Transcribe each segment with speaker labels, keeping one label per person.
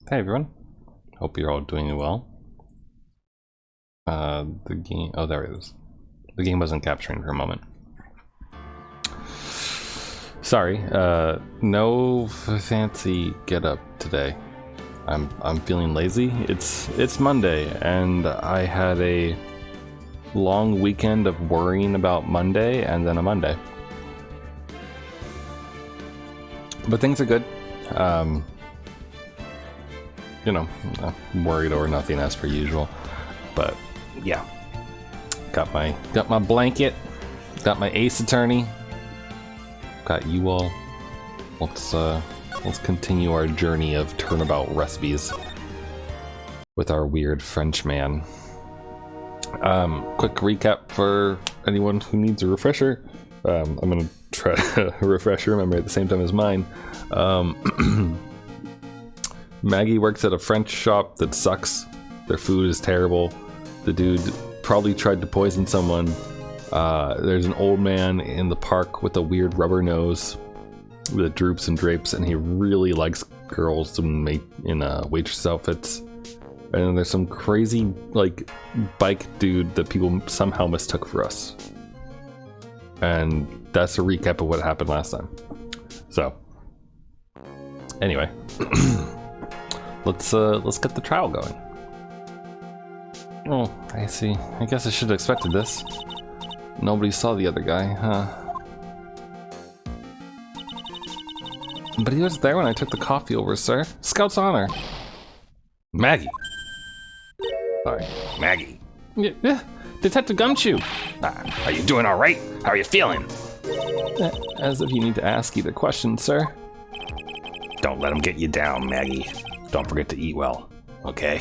Speaker 1: Hey everyone, hope you're all doing well. The game, oh there it is. The game wasn't capturing for a moment. Sorry, no fancy get up today. I'm feeling lazy. It's Monday and I had a long weekend of worrying about Monday and then a Monday. But things are good. You know, worried or nothing as per usual. But yeah, got my blanket, got my Ace Attorney, got you all. Let's continue our journey of turnabout recipes with our weird French man. Quick recap for anyone who needs a refresher. I'm gonna try to refresh your memory at the same time as mine. Maggie works at a French shop that sucks. Their food is terrible. The dude probably tried to poison someone. There's an old man in the park with a weird rubber nose that droops and drapes, and he really likes girls in waitress outfits. And then there's some crazy like bike dude that people somehow mistook for us. And that's a recap of what happened last time. So anyway, let's get the trial going. Oh, I see. I guess I should have expected this. Nobody saw the other guy, huh? But he was there when I took the coffee over, sir. Scout's honor. Maggie. Sorry, Maggie. Yeah, Detective Gumshoe.
Speaker 2: Are you doing all right? How are you feeling?
Speaker 1: As if you need to ask either question, sir.
Speaker 2: Don't let him get you down, Maggie. Don't forget to eat well, okay?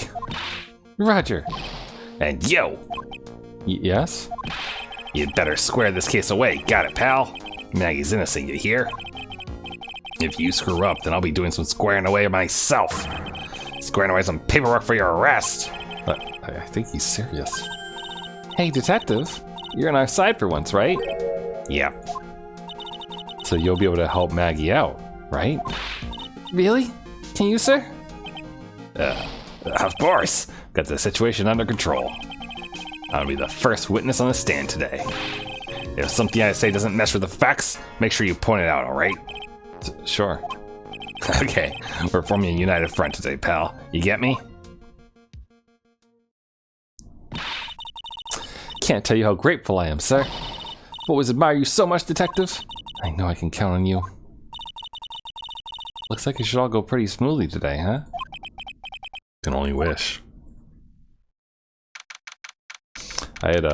Speaker 1: Roger.
Speaker 2: And yo!
Speaker 1: Yes?
Speaker 2: You'd better square this case away. Got it, pal? Maggie's innocent, you hear? If you screw up, then I'll be doing some squaring away myself. Squaring away some paperwork for your arrest.
Speaker 1: I think he's serious. Hey, detective. You're on our side for once, right?
Speaker 2: Yeah.
Speaker 1: So you'll be able to help Maggie out, right? Really? Can you, sir?
Speaker 2: Of course. Got the situation under control. I'll be the first witness on the stand today. If something I say doesn't mesh with the facts, make sure you point it out, alright?
Speaker 1: Sure.
Speaker 2: Okay, we're forming a united front today, pal. You get me?
Speaker 1: Can't tell you how grateful I am, sir. I've always admired you so much, detective. I know I can count on you. Looks like it should all go pretty smoothly today, huh?
Speaker 2: Can only wish.
Speaker 1: I had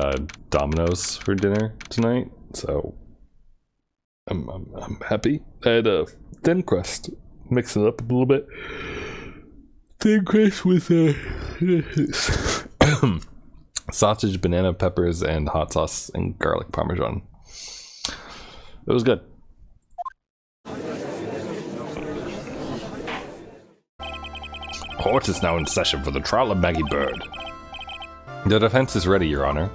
Speaker 1: Domino's for dinner tonight, so I'm happy. I had a thin crust, mix it up a little bit. Thin crust with sausage, banana peppers, and hot sauce and garlic parmesan. It was good.
Speaker 2: Court is now in session for the trial of Maggie Bird.
Speaker 1: The defense is ready, Your Honor.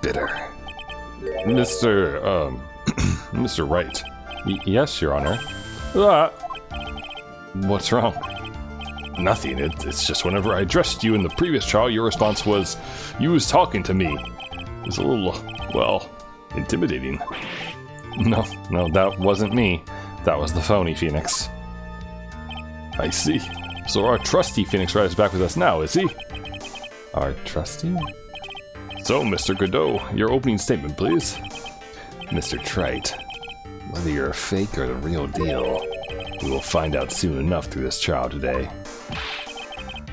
Speaker 2: Bitter.
Speaker 1: Mr. Wright. Yes, Your Honor. What's wrong?
Speaker 2: Nothing. It's just whenever I addressed you in the previous trial, your response was, you was talking to me. It was a little, well, intimidating.
Speaker 1: No, that wasn't me. That was the phony Phoenix.
Speaker 2: I see. So our trusty Phoenix Wright is back with us now, is he?
Speaker 1: Our trusty?
Speaker 2: So, Mr. Godot, your opening statement, please.
Speaker 1: Mr. Trite, whether you're a fake or the real deal, we will find out soon enough through this trial today.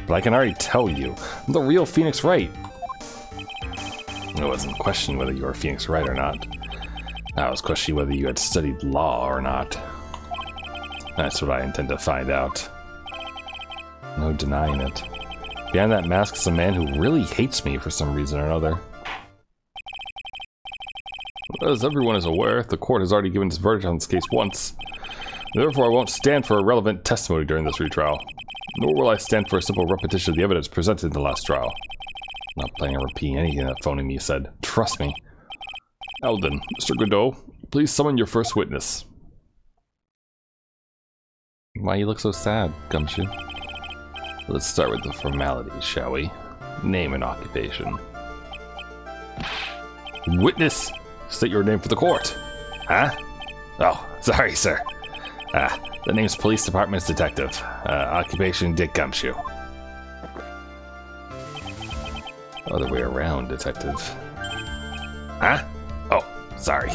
Speaker 1: But I can already tell you, I'm the real Phoenix Wright. I wasn't questioning whether you were Phoenix Wright or not. I was questioning whether you had studied law or not. That's what I intend to find out. No denying it. Behind that mask is a man who really hates me for some reason or another.
Speaker 2: As everyone is aware, the court has already given its verdict on this case once. Therefore, I won't stand for irrelevant testimony during this retrial. Nor will I stand for a simple repetition of the evidence presented in the last trial.
Speaker 1: I'm not planning on repeating anything that phony me said. Trust me. Now then, Mr. Godot, please summon your first witness. Why you look so sad, Gumshoe? Let's start with the formalities, shall we? Name and occupation. Witness! State your name for the court.
Speaker 2: Huh? Oh, sorry, sir. The name's Police Department's Detective. Occupation Dick Gumshoe.
Speaker 1: Other way around, Detective.
Speaker 2: Huh? Oh, sorry.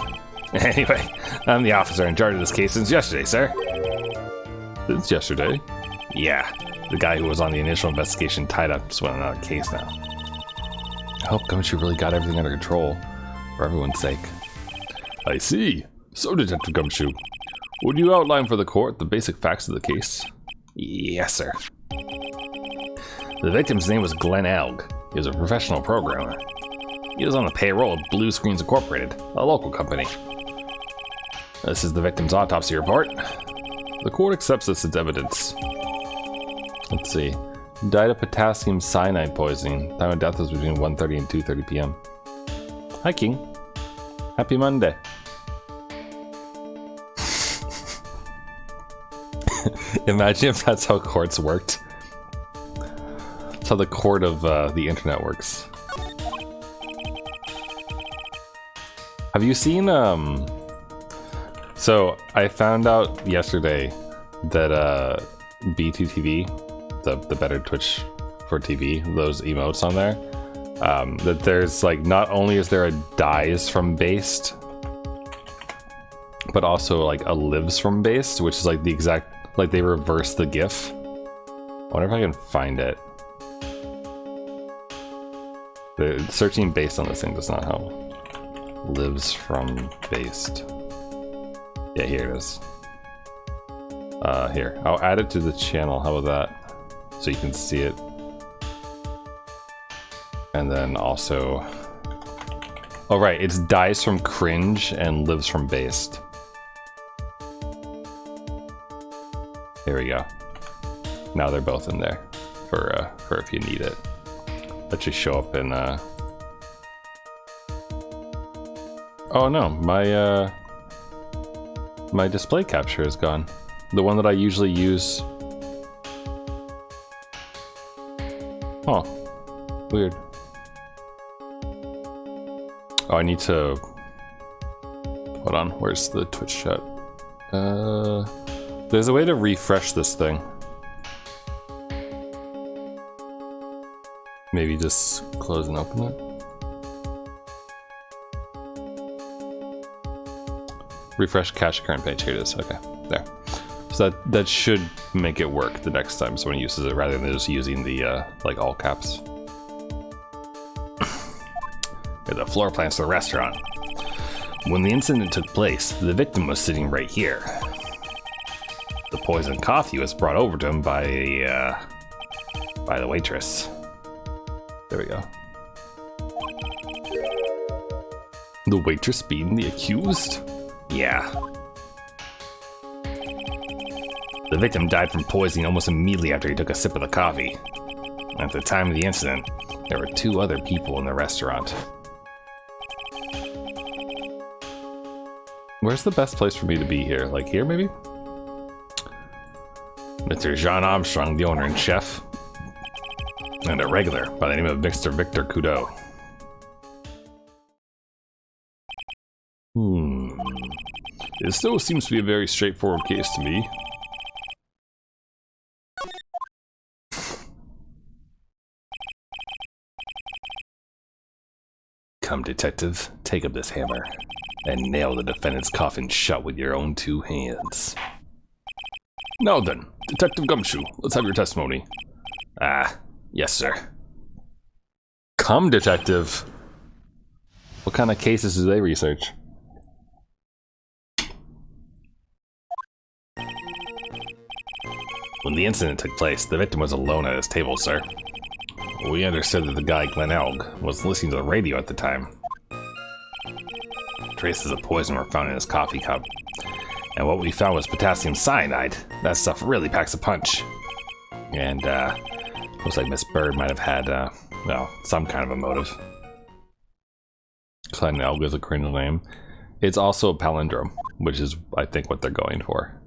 Speaker 2: Anyway, I'm the officer in charge of this case since yesterday, sir.
Speaker 1: Since yesterday?
Speaker 2: Yeah, the guy who was on the initial investigation tied up is on another case now.
Speaker 1: I hope Gumshoe really got everything under control, for everyone's sake. I see. So, Detective Gumshoe, would you outline for the court the basic facts of the case?
Speaker 2: Yes, sir. The victim's name was Glenn Elg. He was a professional programmer. He was on the payroll of Blue Screens Incorporated, a local company. This is the victim's autopsy report.
Speaker 1: The court accepts this as evidence. Let's see. Died of potassium cyanide poisoning. Time of death was between 1:30 and 2:30 p.m. Hi, King. Happy Monday. Imagine if that's how courts worked. That's how the court of the internet works. Have you seen, So, I found out yesterday that B25, the better Twitch for TV, those emotes on there, that there's like, not only is there a dies from based, but also like a lives from based, which is like the exact, like they reverse the GIF. I wonder if I can find it. The searching based on this thing does not help. Lives from based. Yeah, here it is. Here, I'll add it to the channel. How about that? So you can see it. And then also, oh right, it's dies from cringe and lives from based. Here we go. Now they're both in there for if you need it. That should show up in oh no, my display capture is gone. The one that I usually use. Oh, weird. Oh, I need to, hold on, where's the Twitch chat? There's a way to refresh this thing. Maybe just close and open it. Refresh cache current page. Here it is. Okay, there. So that should make it work the next time someone uses it, rather than just using the like all caps.
Speaker 2: The floor plans to the restaurant. When the incident took place, the victim was sitting right here. The poisoned coffee was brought over to him by the waitress.
Speaker 1: There we go. The waitress being the accused?
Speaker 2: Yeah. The victim died from poisoning almost immediately after he took a sip of the coffee. At the time of the incident, there were 2 other people in the restaurant.
Speaker 1: Where's the best place for me to be here? Like here, maybe?
Speaker 2: Mr. Jean Armstrong, the owner and chef, and a regular by the name of Mr. Victor Kudo.
Speaker 1: It still seems to be a very straightforward case to me.
Speaker 2: Come, detective, take up this hammer and nail the defendant's coffin shut with your own 2 hands.
Speaker 1: Now then, Detective Gumshoe, let's have your testimony.
Speaker 2: Yes, sir.
Speaker 1: Come, detective. What kind of cases do they research?
Speaker 2: When the incident took place, the victim was alone at his table, sir. We understood that the guy, Glenn Elg, was listening to the radio at the time. Traces of poison were found in his coffee cup. And what we found was potassium cyanide. That stuff really packs a punch. And, looks like Miss Bird might have had, well, some kind of a motive.
Speaker 1: Clan Elga is a criminal name. It's also a palindrome, which is, I think, what they're going for.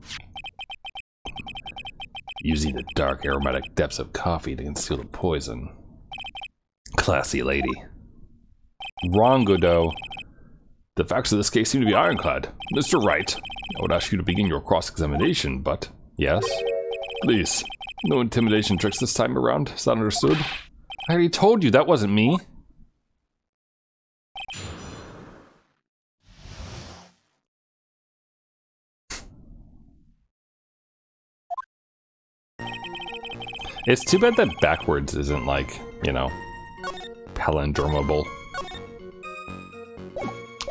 Speaker 1: Using the dark aromatic depths of coffee to conceal the poison. Classy lady. Wrong, Godot. The facts of this case seem to be ironclad. Mr. Wright, I would ask you to begin your cross-examination, but... Yes? Please. No intimidation tricks this time around. Is that understood? I already told you that wasn't me. It's too bad that backwards isn't like, you know, palindromable.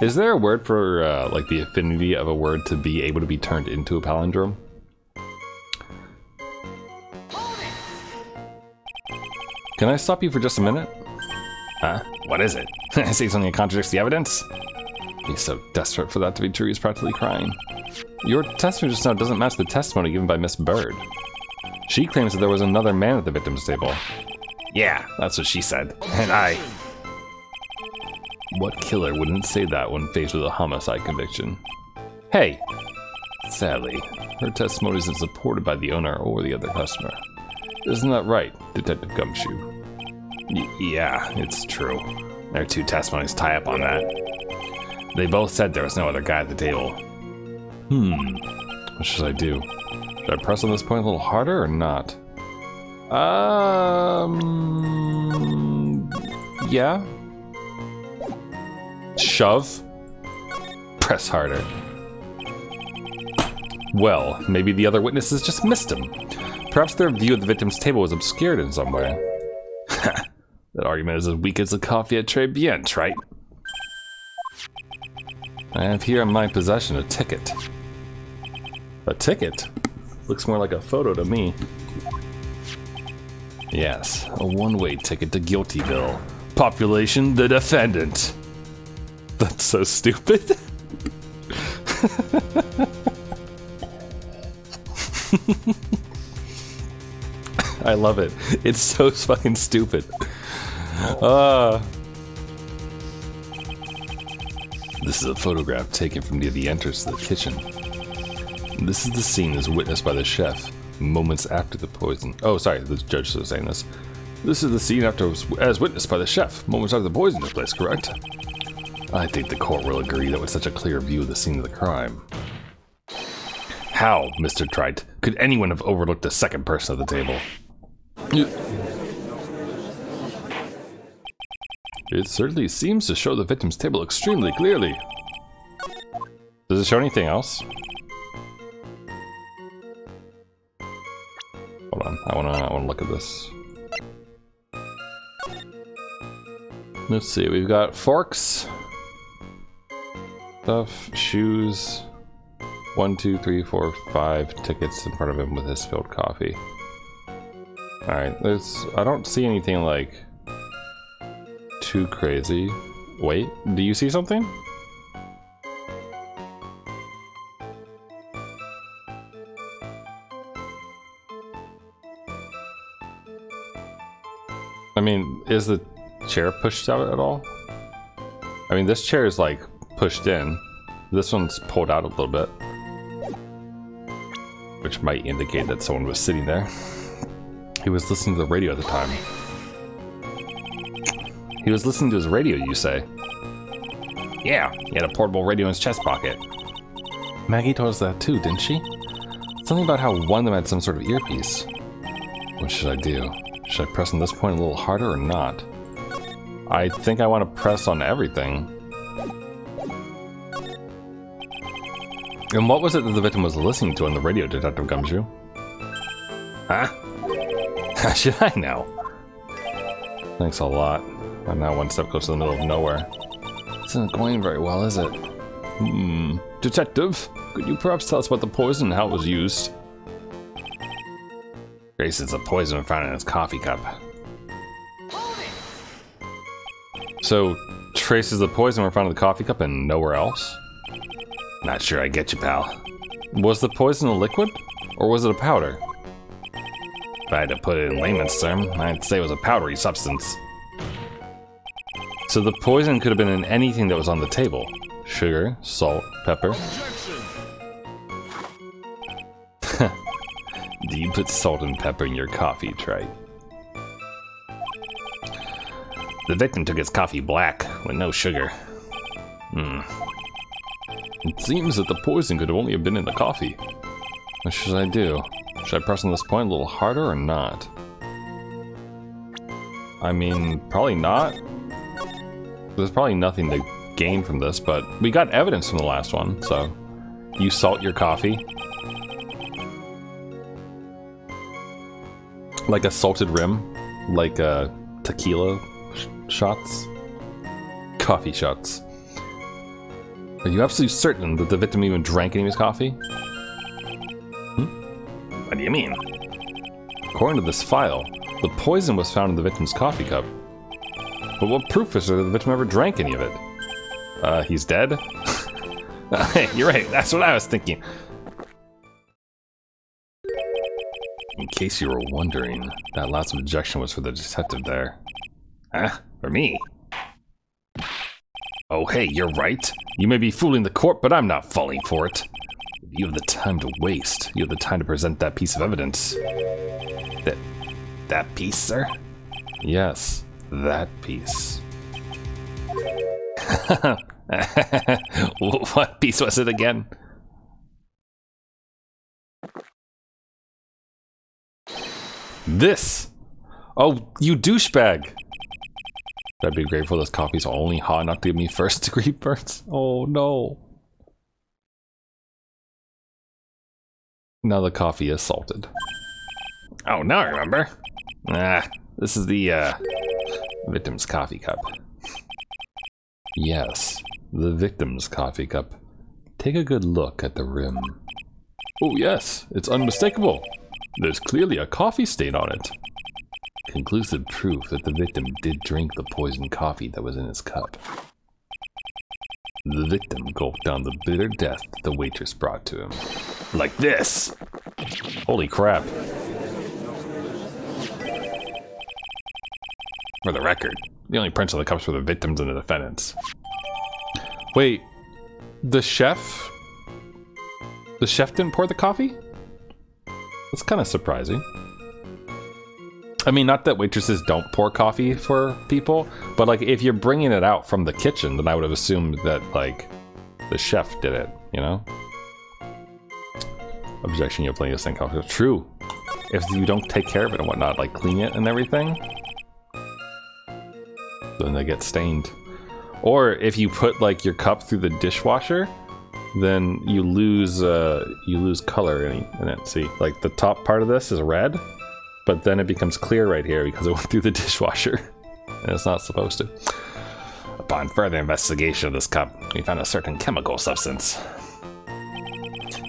Speaker 1: Is there a word for, like, the affinity of a word to be able to be turned into a palindrome? Can I stop you for just a minute?
Speaker 2: Huh? What is it? I say something that contradicts the evidence?
Speaker 1: He's so desperate for that to be true, he's practically crying. Your testimony just now doesn't match the testimony given by Miss Bird. She claims that there was another man at the victim's table.
Speaker 2: Yeah, that's what she said. And I...
Speaker 1: What killer wouldn't say that when faced with a homicide conviction? Hey! Sadly, her testimony isn't supported by the owner or the other customer. Isn't that right, Detective Gumshoe?
Speaker 2: Yeah, it's true. Their two testimonies tie up on that. They both said there was no other guy at the table.
Speaker 1: What should I do? Should I press on this point a little harder or not? Yeah. Shove. Press harder. Well, maybe the other witnesses just missed him. Perhaps their view of the victim's table was obscured in some way.
Speaker 2: That argument is as weak as the coffee at Tres Biens, right?
Speaker 1: I have here in my possession a ticket. A ticket? Looks more like a photo to me. Yes, a one-way ticket to Guiltyville. Population, the defendant. That's so stupid. I love it. It's so fucking stupid. This is a photograph taken from near the entrance to the kitchen. This is the scene as witnessed by the chef moments after the poison. Oh, sorry, the judge was saying this. This is the scene as witnessed by the chef moments after the poison took place, correct? I think the court will agree that with such a clear view of the scene of the crime. How, Mr. Trite, could anyone have overlooked the second person at the table? It certainly seems to show the victim's table extremely clearly. Does it show anything else? Hold on, I wanna look at this. Let's see, we've got forks, stuff, shoes, 1, 2, 3, 4, 5 tickets in front of him with his spilled coffee. Alright, I don't see anything like too crazy. Wait, do you see something? I mean, is the chair pushed out at all? I mean, this chair is like pushed in. This one's pulled out a little bit, which might indicate that someone was sitting there. He was listening to the radio at the time. He was listening to his radio, you say?
Speaker 2: Yeah, he had a portable radio in his chest pocket.
Speaker 1: Maggie told us that too, didn't she? Something about how one of them had some sort of earpiece. What should I do? Should I press on this point a little harder or not? I think I want to press on everything. And what was it that the victim was listening to on the radio, Detective Gumshoe?
Speaker 2: Huh? How should I know?
Speaker 1: Thanks a lot. I'm now one step closer to the middle of nowhere. This isn't going very well, is it? Detective, could you perhaps tell us about the poison and how it was used?
Speaker 2: Traces the poison found in his coffee cup.
Speaker 1: So, traces of poison were found in the coffee cup and nowhere else?
Speaker 2: Not sure I get you, pal.
Speaker 1: Was the poison a liquid? Or was it a powder?
Speaker 2: If I had to put it in layman's term, I'd say it was a powdery substance.
Speaker 1: So the poison could have been in anything that was on the table. Sugar, salt, pepper. Do you put salt and pepper in your coffee, Trey?
Speaker 2: The victim took his coffee black with no sugar.
Speaker 1: It seems that the poison could only have been in the coffee. What should I do? Should I press on this point a little harder or not? I mean, probably not. There's probably nothing to gain from this, but we got evidence from the last one, so... You salt your coffee. Like a salted rim. Like tequila shots. Coffee shots. Are you absolutely certain that the victim even drank any of his coffee?
Speaker 2: What do you mean?
Speaker 1: According to this file, the poison was found in the victim's coffee cup. But what proof is there that the victim ever drank any of it? He's dead?
Speaker 2: Hey, you're right, that's what I was thinking.
Speaker 1: In case you were wondering, that last objection was for the detective there.
Speaker 2: Huh? For me? Oh, hey, you're right. You may be fooling the court, but I'm not falling for it.
Speaker 1: If you have the time to waste, you have the time to present that piece of evidence.
Speaker 2: That piece, sir?
Speaker 1: Yes, that piece.
Speaker 2: What piece was it again?
Speaker 1: This! Oh, you douchebag! I'd be grateful this coffee's only hot enough to give me first degree burns. Oh no. Now the coffee is salted.
Speaker 2: Oh, now I remember. This is the,
Speaker 1: victim's coffee cup. Yes, the victim's coffee cup. Take a good look at the rim. Oh yes, it's unmistakable. There's clearly a coffee stain on it. Conclusive proof that the victim did drink the poisoned coffee that was in his cup. The victim gulped down the bitter death the waitress brought to him.
Speaker 2: like this.
Speaker 1: Holy crap.
Speaker 2: For the record, the only prints on the cups were the victims and the defendants.
Speaker 1: Wait, the chef? The chef didn't pour the coffee? That's kind of surprising. I mean, not that waitresses don't pour coffee for people, but like if you're bringing it out from the kitchen, then I would have assumed that like the chef did it, you know? Objection, you have plenty of sink coffee. True. If you don't take care of it and whatnot, like clean it and everything, then they get stained. Or if you put like your cup through the dishwasher, then you lose color in it. See, like the top part of this is red, but then it becomes clear right here because it went through the dishwasher, and it's not supposed to.
Speaker 2: Upon further investigation of this cup, we found a certain chemical substance.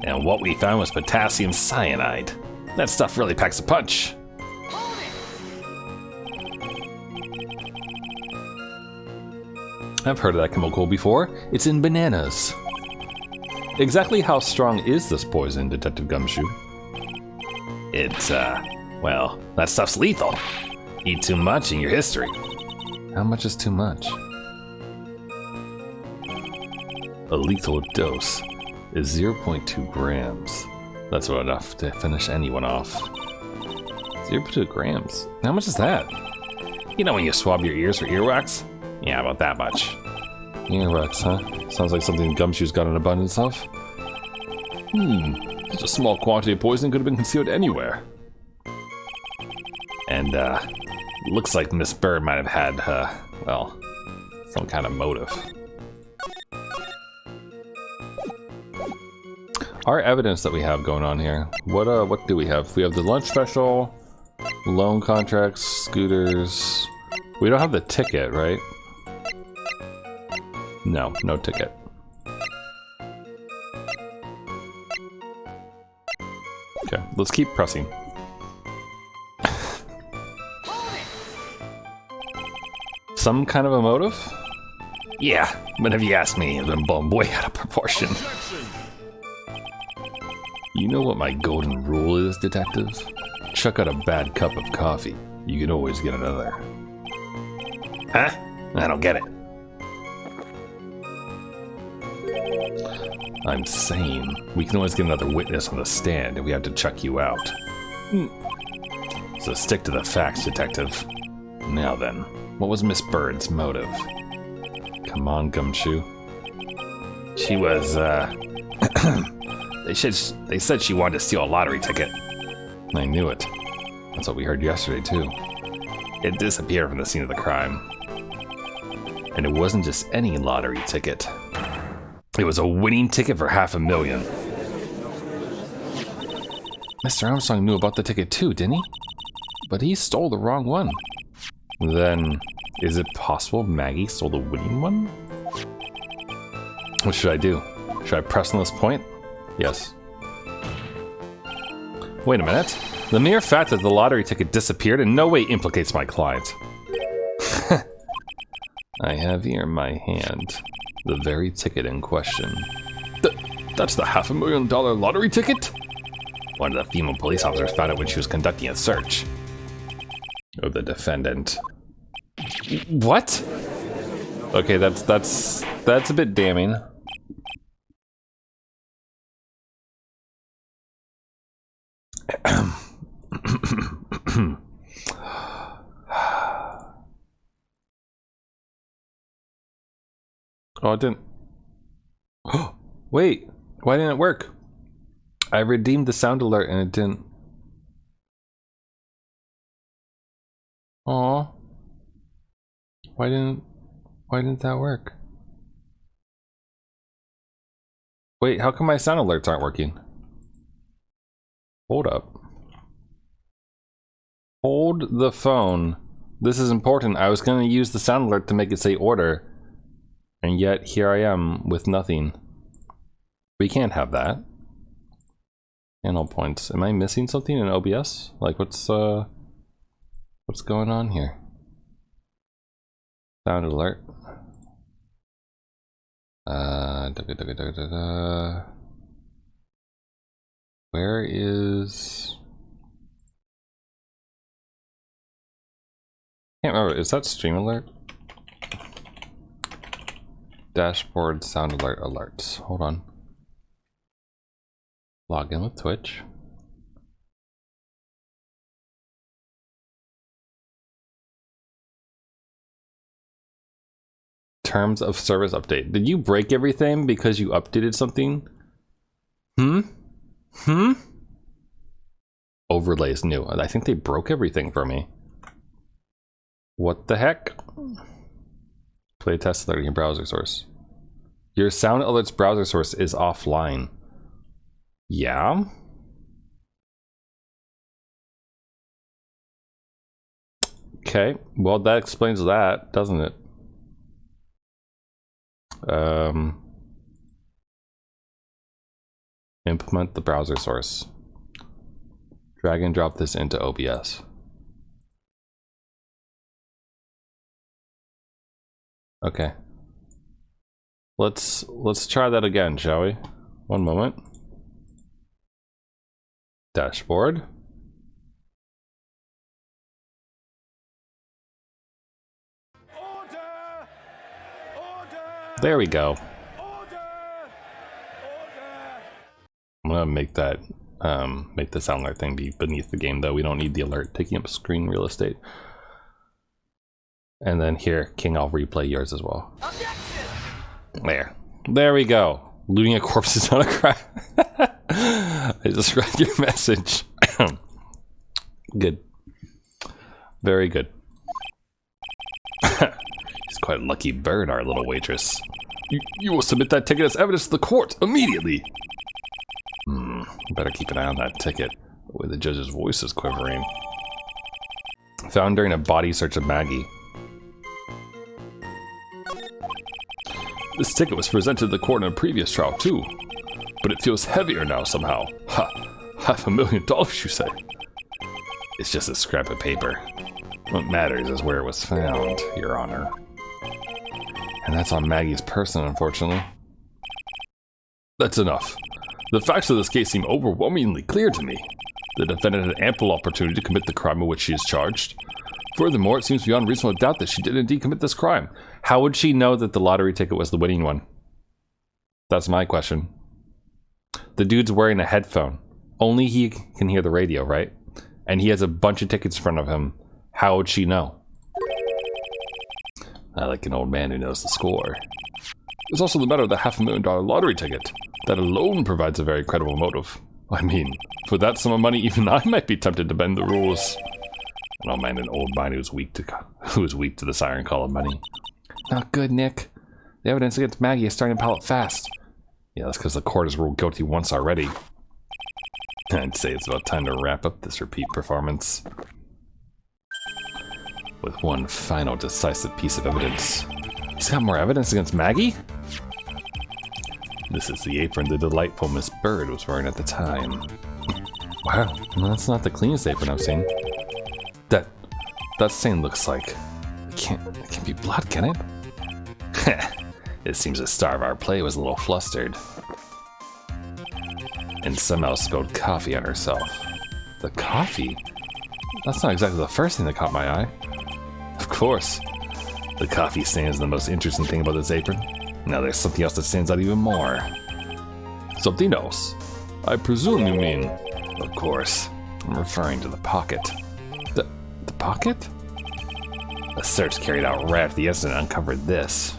Speaker 2: And what we found was potassium cyanide. That stuff really packs a punch.
Speaker 1: I've heard of that chemical before. It's in bananas. Exactly how strong is this poison, Detective Gumshoe?
Speaker 2: It's, well, that stuff's lethal. Eat too much in your history.
Speaker 1: How much is too much? A lethal dose is 0.2 grams. That's not enough to finish anyone off. 0.2 grams? How much is that?
Speaker 2: You know when you swab your ears for earwax? Yeah, about that much.
Speaker 1: Earwax, huh? Sounds like something Gumshoe's got an abundance of. Such a small quantity of poison could have been concealed anywhere.
Speaker 2: And, looks like Miss Bird might have had, well, some kind of motive.
Speaker 1: Our evidence that we have going on here. What do we have? We have the lunch special, loan contracts, scooters. We don't have the ticket, right? No, no ticket. Okay, let's keep pressing. Some kind of a motive?
Speaker 2: Yeah, but if you ask me, it's been blown way out of proportion.
Speaker 1: You know what my golden rule is, detective? Chuck out a bad cup of coffee. You can always get another.
Speaker 2: Huh? I don't get it.
Speaker 1: I'm sane. We can always get another witness on the stand if we have to check you out. So stick to the facts, Detective. Now then, what was Miss Bird's motive? Come on, Gumshoe.
Speaker 2: She was, they said she wanted to steal a lottery ticket.
Speaker 1: I knew it. That's what we heard yesterday, too.
Speaker 2: It disappeared from the scene of the crime.
Speaker 1: And it wasn't just any lottery ticket.
Speaker 2: It was a winning ticket for $500,000.
Speaker 1: Mr. Armstrong knew about the ticket too, didn't he? But he stole the wrong one. Then, is it possible Maggie stole the winning one? What should I do? Should I press on this point? Yes. Wait a minute. The mere fact that the lottery ticket disappeared in no way implicates my client. I have here in my hand the very ticket in question. That's the $500,000 lottery ticket?
Speaker 2: One of the female police officers found it when she was conducting a search
Speaker 1: of the defendant. What? Okay, that's a bit damning. Oh, it didn't. Oh, wait. Why didn't it work? I redeemed the sound alert and it didn't. Aw. Why didn't that work? Wait, how come my sound alerts aren't working? Hold up. Hold the phone. This is important. I was going to use the sound alert to make it say order. And yet, here I am with nothing. We can't have that. Handle points. Am I missing something in OBS? Like, what's going on here? Sound alert. Where is... Can't remember. Is that stream alert? Dashboard sound alert alerts. Hold on. Log in with Twitch. Terms of service update. Did you break everything because you updated something? Overlays new. I think they broke everything for me. What the heck? Playtest alerting your browser source. Your sound alerts browser source is offline. Yeah? Okay, well that explains that, doesn't it? Implement the browser source. Drag and drop this into OBS. Okay. Let's try that again, shall we? One moment. Dashboard. Order! Order! There we go. Order! I'm gonna make that make the sound alert thing be beneath the game though. We don't need the alert taking up screen real estate. And then here, King, I'll replay yours as well. Objection! There we go. Looting a corpse is not a crime. I just read your message. Good. Very good. He's quite a lucky bird, our little waitress. You will submit that ticket as evidence to the court immediately. Better keep an eye on that ticket. The way the judge's voice is quivering. Found during a body search of Maggie. This ticket was presented to the court in a previous trial too, but it feels heavier now somehow. Ha! $500,000, you say? It's just a scrap of paper. What matters is where it was found, Your Honor. And that's on Maggie's person, unfortunately. That's enough. The facts of this case seem overwhelmingly clear to me. The defendant had ample opportunity to commit the crime of which she is charged. Furthermore, it seems beyond reasonable doubt that she did indeed commit this crime. How would she know that the lottery ticket was the winning one? That's my question. The dude's wearing a headphone. Only he can hear the radio, right? And he has a bunch of tickets in front of him. How would she know? I like an old man who knows the score. There's also the matter of the $500,000 lottery ticket. That alone provides a very credible motive. I mean, for that sum of money, even I might be tempted to bend the rules. Oh man, an old man who's weak to the siren call of money. Not good, Nick. The evidence against Maggie is starting to pile up fast. Yeah, that's because the court has ruled guilty once already. I'd say it's about time to wrap up this repeat performance with one final decisive piece of evidence. He's got more evidence against Maggie? This is the apron the delightful Miss Bird was wearing at the time. Wow, well, that's not the cleanest apron I've seen. That stain looks like... It can't be blood, can it? It seems the star of our play was a little flustered. And somehow spilled coffee on herself. The coffee? That's not exactly the first thing that caught my eye. Of course. The coffee stain is the most interesting thing about this apron. Now there's something else that stands out even more. Something else? I presume you mean... Of course. I'm referring to the pocket. The pocket? A search carried out right after the incident uncovered this.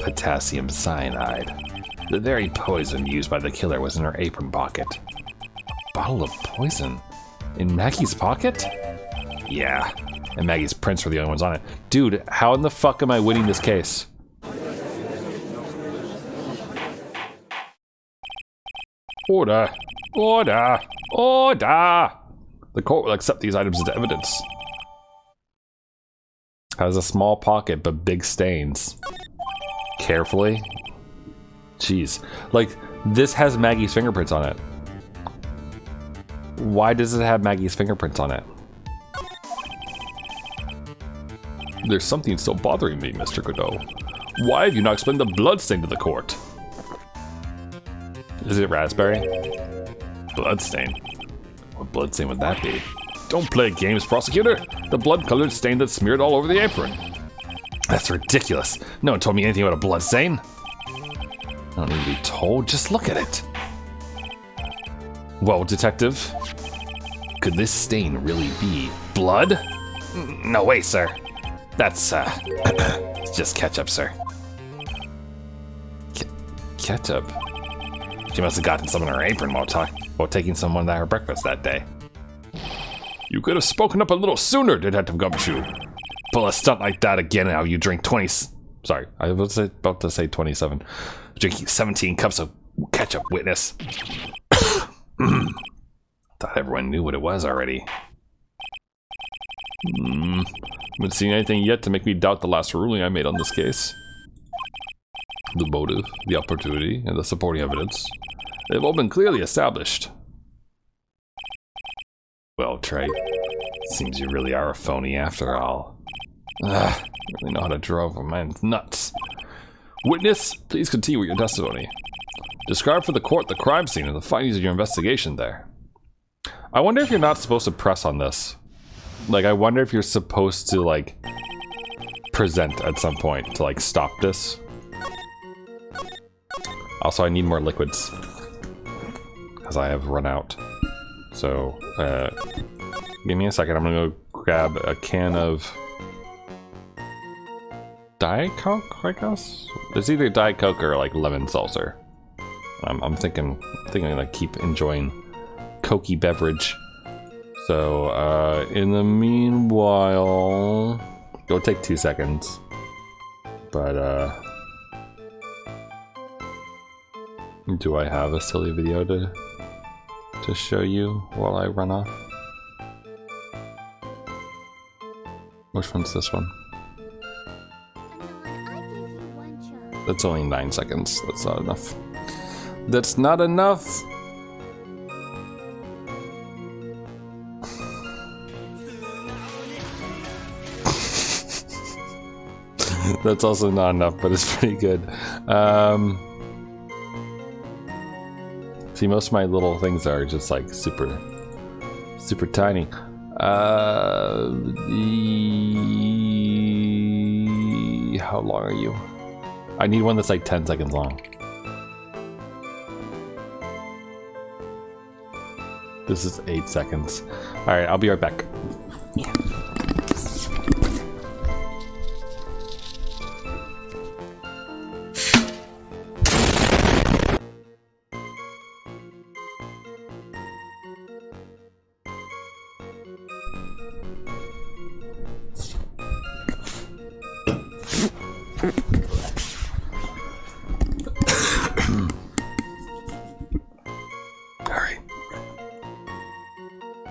Speaker 1: Potassium cyanide. The very poison used by the killer was in her apron pocket. A bottle of poison? In Maggie's pocket? Yeah, and Maggie's prints were the only ones on it. Dude, how in the fuck am I winning this case? Order! Order! Order! The court will accept these items as evidence. Has a small pocket, but big stains. Carefully. Jeez. Like, this has Maggie's fingerprints on it. Why does it have Maggie's fingerprints on it? There's something still bothering me, Mr. Godot. Why have you not explained the bloodstain to the court? Is it raspberry? Bloodstain? What bloodstain would that be? Don't play games, prosecutor! The blood-colored stain that's smeared all over the apron. That's ridiculous. No one told me anything about a bloodstain. I don't need to be told, just look at it. Well, detective, could this stain really be blood?
Speaker 2: No way, sir. That's, it's just ketchup, sir.
Speaker 1: Ketchup?
Speaker 2: She must have gotten some in her apron while taking someone to her breakfast that day.
Speaker 1: You could have spoken up a little sooner, Detective Gumshoe.
Speaker 2: Pull a stunt like that again and how you drink 20...
Speaker 1: Sorry, I was about to say 27.
Speaker 2: Drinking 17 cups of ketchup, witness. Thought everyone knew what it was already.
Speaker 1: Haven't seen anything yet to make me doubt the last ruling I made on this case. The motive, the opportunity, and the supporting evidence. They've all been clearly established.
Speaker 2: Well, Trey, seems you really are a phony after all.
Speaker 1: I really know how to drive a man's nuts. Witness, please continue with your testimony. Describe for the court the crime scene and the findings of your investigation there. I wonder if you're not supposed to press on this. Like, I wonder if you're supposed to, like, present at some point to, like, stop this. Also, I need more liquids. Because I have run out. So, give me a second. I'm gonna go grab a can of Diet Coke, I guess? It's either Diet Coke or, like, lemon seltzer. I'm thinking I'm gonna keep enjoying Cokey beverage. So, in the meanwhile, it'll take 2 seconds. But, do I have a silly video to show you while I run off? Which one's this one? That's only 9 seconds. That's not enough. That's not enough! That's also not enough, but it's pretty good. See, most of my little things are just like super tiny. How long are you? I need one that's like 10 seconds long. This is 8 seconds. Alright, I'll be right back.
Speaker 2: Yeah.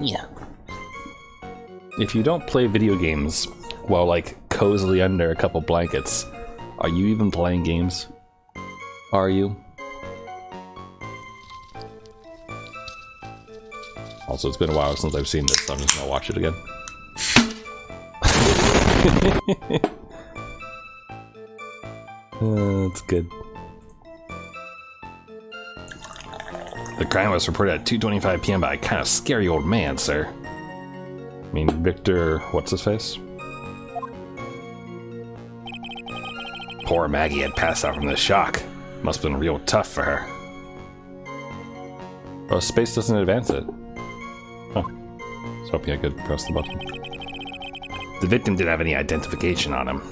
Speaker 2: Yeah.
Speaker 1: If you don't play video games while like cozily under a couple blankets, are you even playing games? Are you? Also, it's been a while since I've seen this, so I'm just gonna watch it again. That's good.
Speaker 2: The crime was reported at 2:25 p.m. by a kind of scary old man, sir.
Speaker 1: I mean, Victor, what's his face?
Speaker 2: Poor Maggie had passed out from the shock. Must have been real tough for her.
Speaker 1: Oh, space doesn't advance it. Huh. So hoping I could press the button.
Speaker 2: The victim didn't have any identification on him.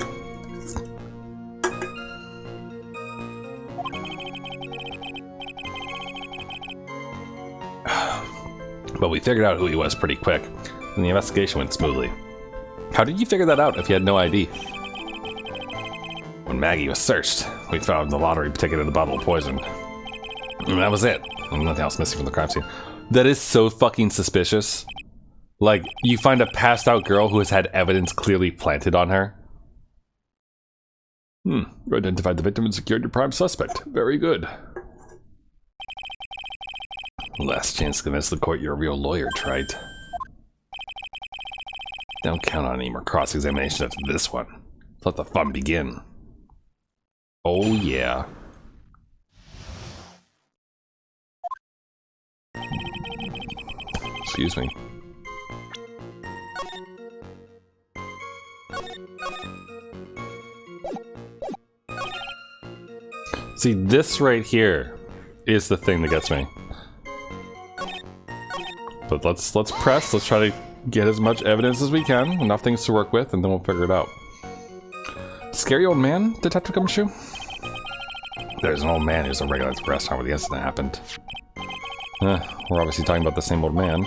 Speaker 2: But we figured out who he was pretty quick, and the investigation went smoothly.
Speaker 1: How did you figure that out if you had no ID?
Speaker 2: When Maggie was searched, we found the lottery ticket in the bottle of poison. And that was it. Nothing else missing from the crime scene.
Speaker 1: That is so fucking suspicious. Like, you find a passed out girl who has had evidence clearly planted on her. You identified the victim and secured your prime suspect. Very good.
Speaker 2: Last chance to convince the court you're a real lawyer, Trite. Don't count on any more cross-examination after this one. Let the fun begin.
Speaker 1: Oh yeah. Excuse me. See, this right here is the thing that gets me. But let's press, let's try to get as much evidence as we can, enough things to work with, and then we'll figure it out. Scary old man, Detective Gumshoe?
Speaker 2: There's an old man who's a regular at the restaurant where the incident happened.
Speaker 1: We're obviously talking about the same old man.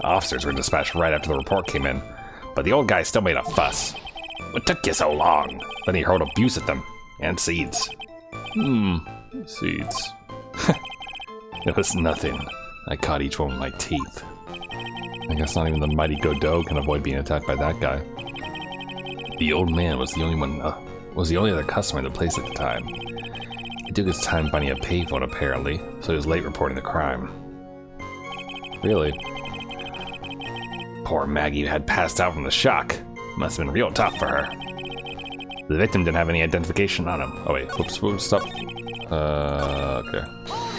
Speaker 2: Officers were dispatched right after the report came in, but the old guy still made a fuss. What took you so long? Then he hurled abuse at them, and seeds.
Speaker 1: Seeds.
Speaker 2: It was nothing. I caught each one with my teeth.
Speaker 1: I guess not even the mighty Godot can avoid being attacked by that guy.
Speaker 2: The old man was the only other customer in the place at the time. He took his time finding a payphone apparently, so he was late reporting the crime.
Speaker 1: Really?
Speaker 2: Poor Maggie had passed out from the shock. Must have been real tough for her. The victim didn't have any identification on him. Oh wait,
Speaker 1: whoops, stop. Okay.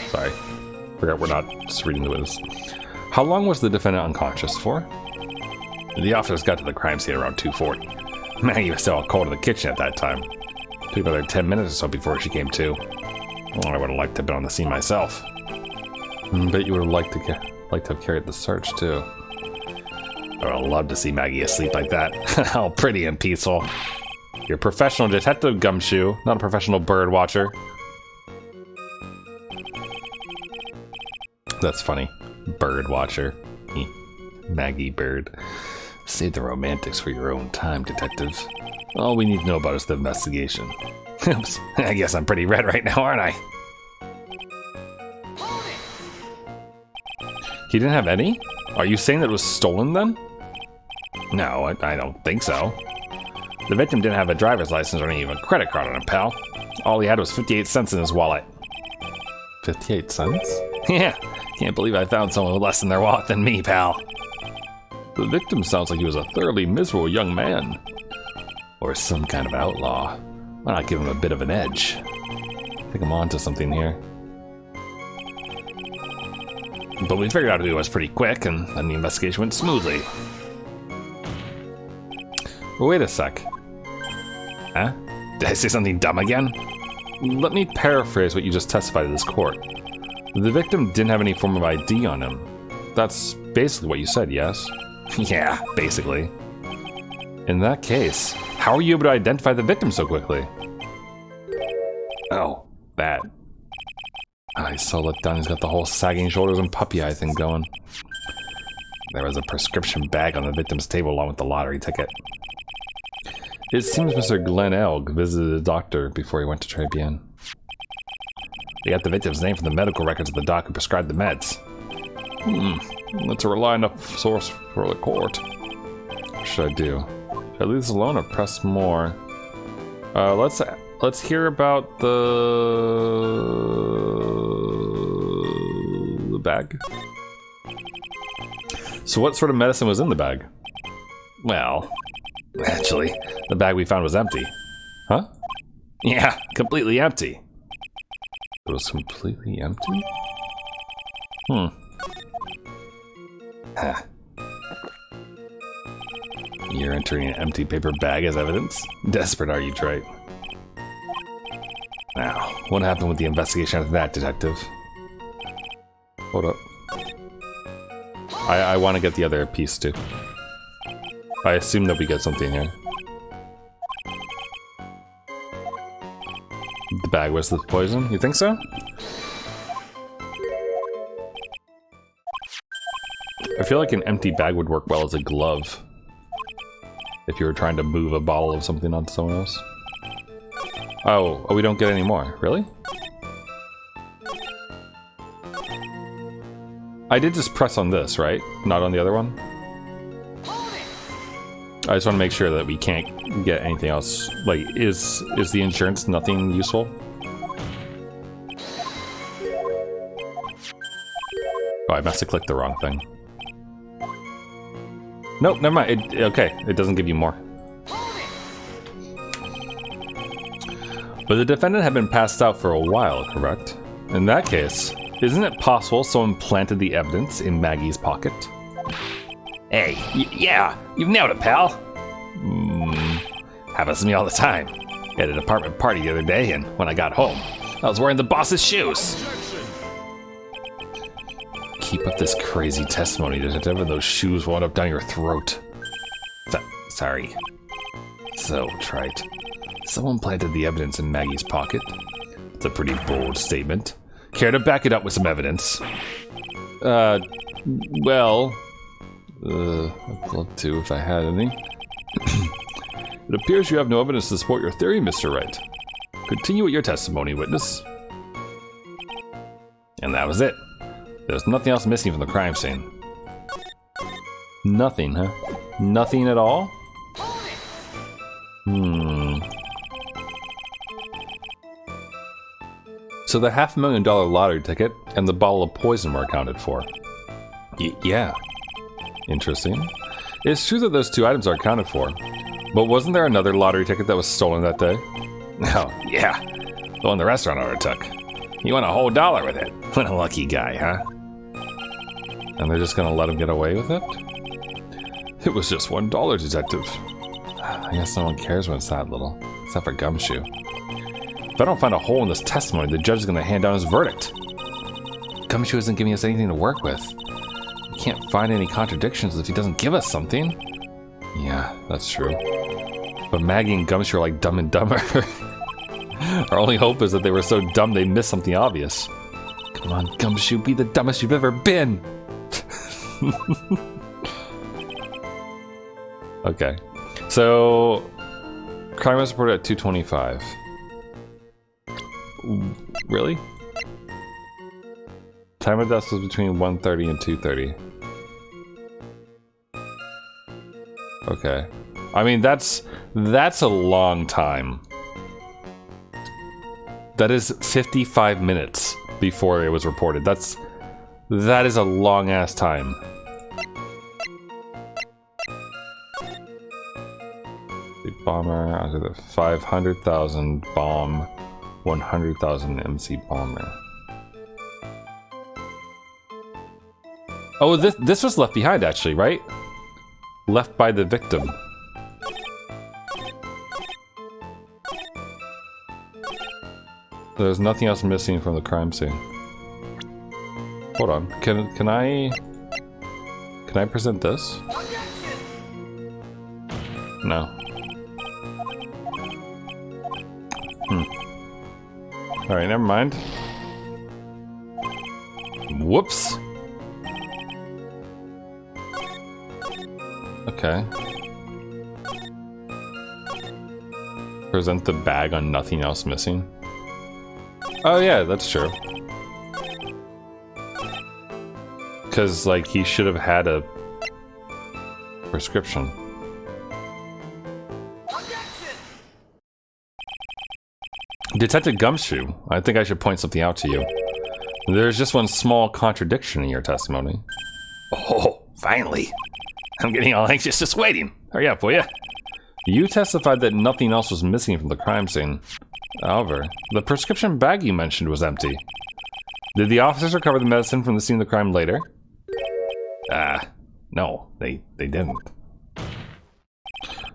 Speaker 1: Sorry. Forgot we're not just reading the witness. How long was the defendant unconscious for?
Speaker 2: The officers got to the crime scene around 2:40. Maggie was still cold in the kitchen at that time. Took another 10 minutes or so before she came to. Well, I would have liked to have been on the scene myself.
Speaker 1: Bet you would have liked to have carried the search too.
Speaker 2: I would have loved to see Maggie asleep like that. How pretty and peaceful.
Speaker 1: You're a professional detective, Gumshoe, not a professional bird watcher. That's funny. Bird watcher. Maggie Bird.
Speaker 2: Save the romantics for your own time, detectives.
Speaker 1: All we need to know about is the investigation.
Speaker 2: Oops. I guess I'm pretty red right now, aren't I?
Speaker 1: He didn't have any? Are you saying that it was stolen then?
Speaker 2: No, I don't think so. The victim didn't have a driver's license or even a credit card on him, pal. All he had was 58 cents in his wallet.
Speaker 1: 58 cents?
Speaker 2: Yeah, can't believe I found someone with less in their wallet than me, pal.
Speaker 1: The victim sounds like he was a thoroughly miserable young man.
Speaker 2: Or some kind of outlaw. Why not give him a bit of an edge?
Speaker 1: I think I'm onto something here.
Speaker 2: But we figured out who he was pretty quick, and then the investigation went smoothly.
Speaker 1: Wait a sec.
Speaker 2: Huh? Did I say something dumb again?
Speaker 1: Let me paraphrase what you just testified to this court. The victim didn't have any form of ID on him. That's basically what you said, yes?
Speaker 2: Yeah, basically.
Speaker 1: In that case, how are you able to identify the victim so quickly?
Speaker 2: Oh, that.
Speaker 1: Ah, he's so let down, he's got the whole sagging shoulders and puppy eye thing going.
Speaker 2: There was a prescription bag on the victim's table along with the lottery ticket.
Speaker 1: It seems Mr. Glenn Elg visited a doctor before he went to Trebian.
Speaker 2: They got the victim's name from the medical records of the doc who prescribed the meds.
Speaker 1: That's a reliable enough source for the court. What should I do? Should I leave this alone or press more? Let's hear about the bag. So what sort of medicine was in the bag?
Speaker 2: Well, actually, the bag we found was empty.
Speaker 1: Huh?
Speaker 2: Yeah, completely empty.
Speaker 1: It was completely empty?
Speaker 2: Huh.
Speaker 1: You're entering an empty paper bag as evidence? Desperate are you, Trite?
Speaker 2: Now, what happened with the investigation after that, detective?
Speaker 1: Hold up. I want to get the other piece too. I assume that we get something here. The bag was the poison? You think so? I feel like an empty bag would work well as a glove. If you were trying to move a bottle of something onto someone else. Oh, we don't get any more. Really? I did just press on this, right? Not on the other one? I just want to make sure that we can't get anything else. Like, is the insurance nothing useful? Oh, I must have clicked the wrong thing. Nope, never mind. Okay, it doesn't give you more. But the defendant had been passed out for a while, correct? In that case, isn't it possible someone planted the evidence in Maggie's pocket?
Speaker 2: Hey, yeah, you've nailed it, pal. Happens to me all the time. At an apartment party the other day, and when I got home, I was wearing the boss's shoes.
Speaker 1: Keep up this crazy testimony, detective, and those shoes wound up down your throat.
Speaker 2: Sorry. So, Trite, someone planted the evidence in Maggie's pocket? It's a pretty bold statement. Care to back it up with some evidence?
Speaker 1: Well... I'd love to if I had any. It appears you have no evidence to support your theory, Mr. Wright. Continue with your testimony, witness.
Speaker 2: And that was it. There's nothing else missing from the crime scene.
Speaker 1: Nothing, huh? Nothing at all? So the $500,000 lottery ticket and the bottle of poison were accounted for.
Speaker 2: Yeah.
Speaker 1: Interesting. It's true that those two items are accounted for, but wasn't there another lottery ticket that was stolen that day?
Speaker 2: Oh, yeah. The one the restaurant owner took. He won a whole $1 with it. What a lucky guy, huh?
Speaker 1: And they're just gonna let him get away with it? It was just $1, detective. I guess no one cares when it's that little, except for Gumshoe. If I don't find a hole in this testimony, the judge is gonna hand down his verdict. Gumshoe isn't giving us anything to work with. We can't find any contradictions if he doesn't give us something. Yeah, that's true. But Maggie and Gumshoe are like Dumb and Dumber. Our only hope is that they were so dumb they missed something obvious. Come on, Gumshoe, be the dumbest you've ever been! Okay. So, crime was reported at 2:25. Really? Time of death was between 1:30 and 2:30. Okay. I mean, that's a long time. That is 55 minutes before it was reported. That is a long ass time. The bomber under the 500,000 bomb, 100,000 MC bomber. Oh, this was left behind actually, right? Left by the victim. There's nothing else missing from the crime scene. Hold on, can I... Can I present this? No. Alright, never mind. Whoops. Okay. Present the bag on nothing else missing. Oh yeah, that's true. Because, like, he should have had a prescription. Detective Gumshoe, I think I should point something out to you. There's just one small contradiction in your testimony.
Speaker 2: Oh, finally. I'm getting all anxious just waiting. Hurry up, will ya?
Speaker 1: You testified that nothing else was missing from the crime scene. However, the prescription bag you mentioned was empty. Did the officers recover the medicine from the scene of the crime later?
Speaker 2: No, they didn't.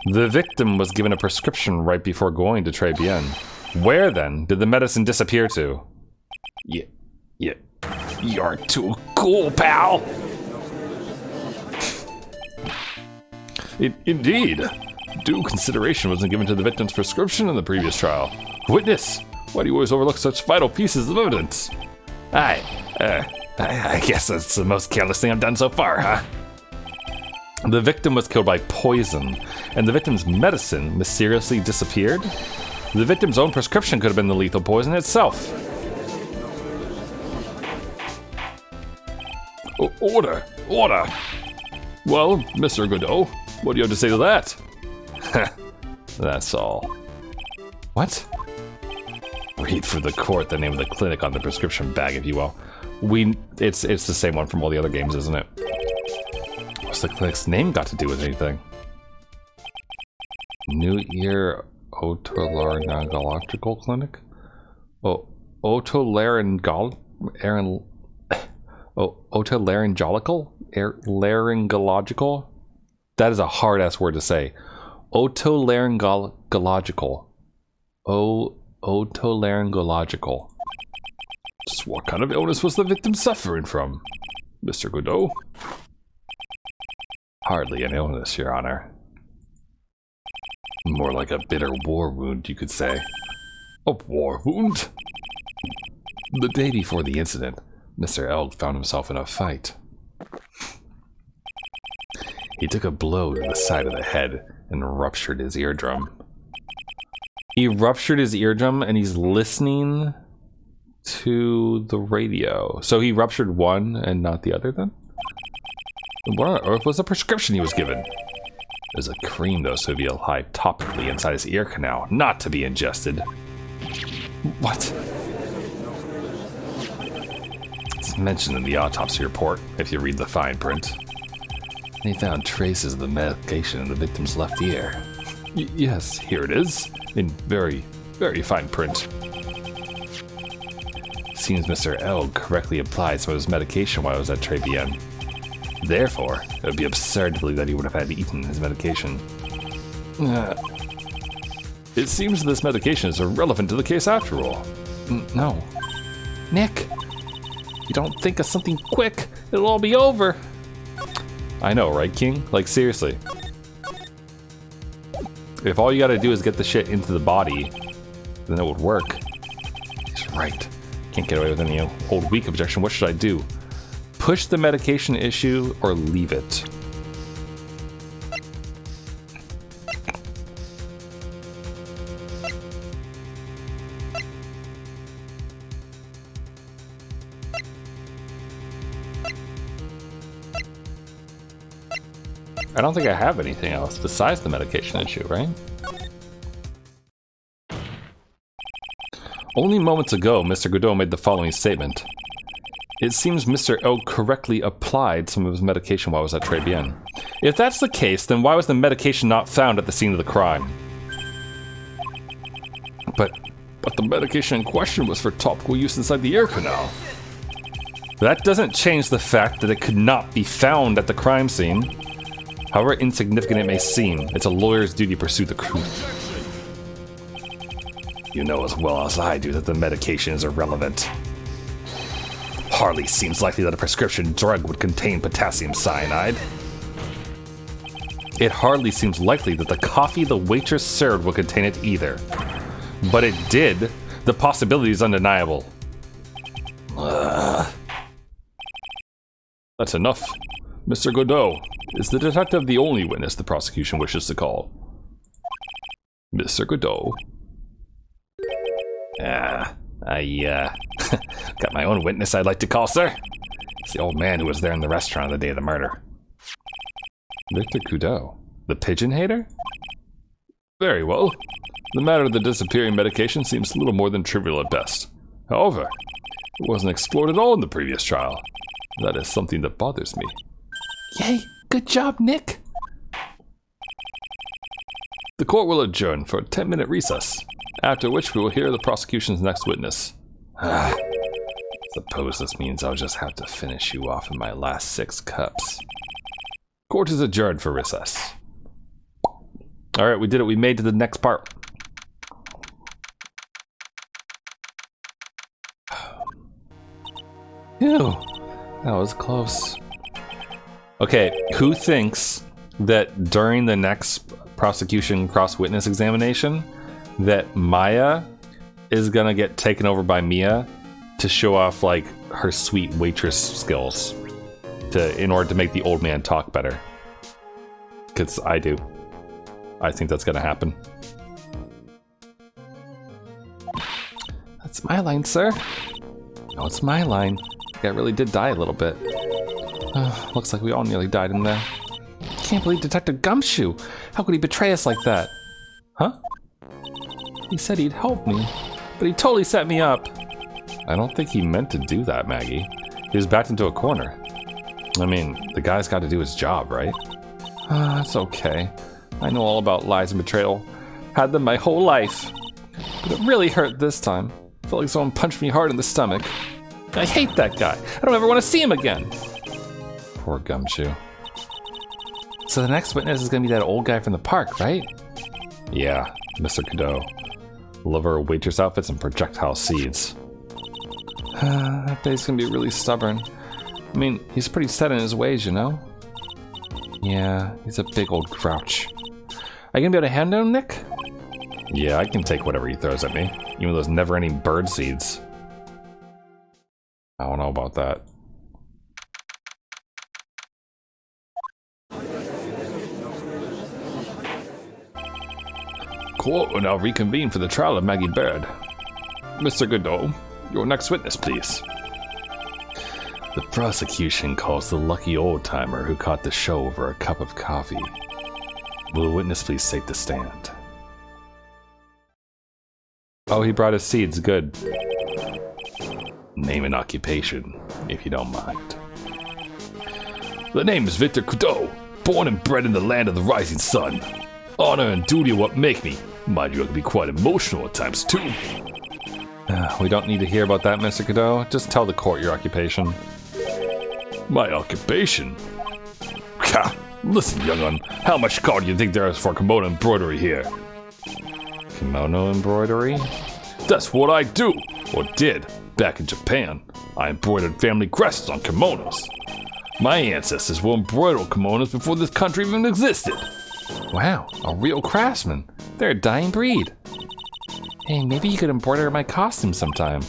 Speaker 1: The victim was given a prescription right before going to Très Bien. Where, then, did the medicine disappear to?
Speaker 2: Yeah, you're too cool, pal!
Speaker 1: Indeed. Due consideration wasn't given to the victim's prescription in the previous trial. Witness, why do you always overlook such vital pieces of evidence?
Speaker 2: I guess that's the most careless thing I've done so far, huh?
Speaker 1: The victim was killed by poison, and the victim's medicine mysteriously disappeared? The victim's own prescription could have been the lethal poison itself. Order! Order! Well, Mr. Godot, what do you have to say to that? That's all. What? Read for the court the name of the clinic on the prescription bag, if you will. It's the same one from all the other games, isn't it? What's the clinic's name got to do with anything? New Ear Otolaryngological Clinic? Oh, otolaryngological? Laryngological? That is a hard-ass word to say. Otolaryngological. Otolaryngological. Just what kind of illness was the victim suffering from, Mr. Godot? Hardly an illness, Your Honor. More like a bitter war wound, you could say. A war wound? The day before the incident, Mr. Elg found himself in a fight. He took a blow to the side of the head and ruptured his eardrum. He ruptured his eardrum and he's listening to the radio. So he ruptured one and not the other then? What on earth was the prescription he was given? There's a cream though, so it'd be applied topically inside his ear canal, not to be ingested. What? It's mentioned in the autopsy report, if you read the fine print. They found traces of the medication in the victim's left ear. Yes, here it is, in very, very fine print. Seems Mr. Elg correctly applied some of his medication while he was at Très Bien. Therefore, it would be absurd to believe that he would have had eaten his medication. It seems this medication is irrelevant to the case after all. No. Nick! You don't think of something quick, it'll all be over. I know, right, King? Like, seriously. If all you gotta do is get the shit into the body, then it would work. He's right. Can't get away with any old weak objection. What should I do? Push the medication issue or leave it? I don't think I have anything else besides the medication issue, right? Only moments ago, Mr. Godot made the following statement. It seems Mr. Elg correctly applied some of his medication while I was at Très Bien. If that's the case, then why was the medication not found at the scene of the crime? But the medication in question was for topical use inside the ear canal. That doesn't change the fact that it could not be found at the crime scene. However insignificant it may seem, it's a lawyer's duty to pursue the truth. You know as well as I do that the medication is irrelevant.
Speaker 2: hardly seems likely that a prescription drug would contain potassium cyanide.
Speaker 1: It hardly seems likely that the coffee the waitress served would contain it either. But it did. The possibility is undeniable. That's enough. Mr. Godot, is the detective the only witness the prosecution wishes to call? Mr. Godot?
Speaker 2: I got my own witness I'd like to call, sir. It's the old man who was there in the restaurant on the day of the murder.
Speaker 1: Victor Godot, the pigeon hater? Very well. The matter of the disappearing medication seems a little more than trivial at best. However, it wasn't explored at all in the previous trial. That is something that bothers me.
Speaker 2: Yay! Good job, Nick!
Speaker 1: The court will adjourn for a 10-minute recess, after which we will hear the prosecution's next witness.
Speaker 2: Suppose this means I'll just have to finish you off in my last 6 cups.
Speaker 1: Court is adjourned for recess. Alright, we did it. We made to the next part. Ew, that was close. Okay, who thinks that during the next prosecution cross-witness examination that Maya is gonna get taken over by Mia to show off like her sweet waitress skills in order to make the old man talk better? Because I do. I think that's gonna happen. That's my line, sir. No, it's my line. The guy really did die a little bit. Looks like we all nearly died in there. Can't believe Detective Gumshoe. How could he betray us like that? Huh? He said he'd help me, but he totally set me up. I don't think he meant to do that, Maggie. He was backed into a corner. I mean, the guy's got to do his job, right? It's okay. I know all about lies and betrayal. Had them my whole life. But it really hurt this time. Felt like someone punched me hard in the stomach. I hate that guy. I don't ever want to see him again. Poor Gumshoe. So the next witness is going to be that old guy from the park, right? Yeah, Mr. Godot. Lover of waitress outfits and projectile seeds. That day's going to be really stubborn. I mean, he's pretty set in his ways, you know? Yeah, he's a big old grouch. Are you going to be able to handle him, Nick? Yeah, I can take whatever he throws at me. Even those never-ending bird seeds. I don't know about that. Court will now reconvene for the trial of Maggie Baird. Mr. Godot, your next witness, please. The prosecution calls the lucky old-timer who caught the show over a cup of coffee. Will the witness please take the stand? Oh, he brought his seeds. Good. Name and occupation, if you don't mind. The name is Victor Godot, born and bred in the land of the rising sun. Honor and duty are what make me. Mind you, I can be quite emotional at times, too. We don't need to hear about that, Mr. Godot. Just tell the court your occupation. My occupation? Ha! Listen, young un, how much call do you think there is for kimono embroidery here? Kimono embroidery? That's what I do, or did, back in Japan. I embroidered family crests on kimonos. My ancestors were embroidered kimonos before this country even existed. Wow, a real craftsman. They're a dying breed. Hey, maybe you could embroider my costume sometime.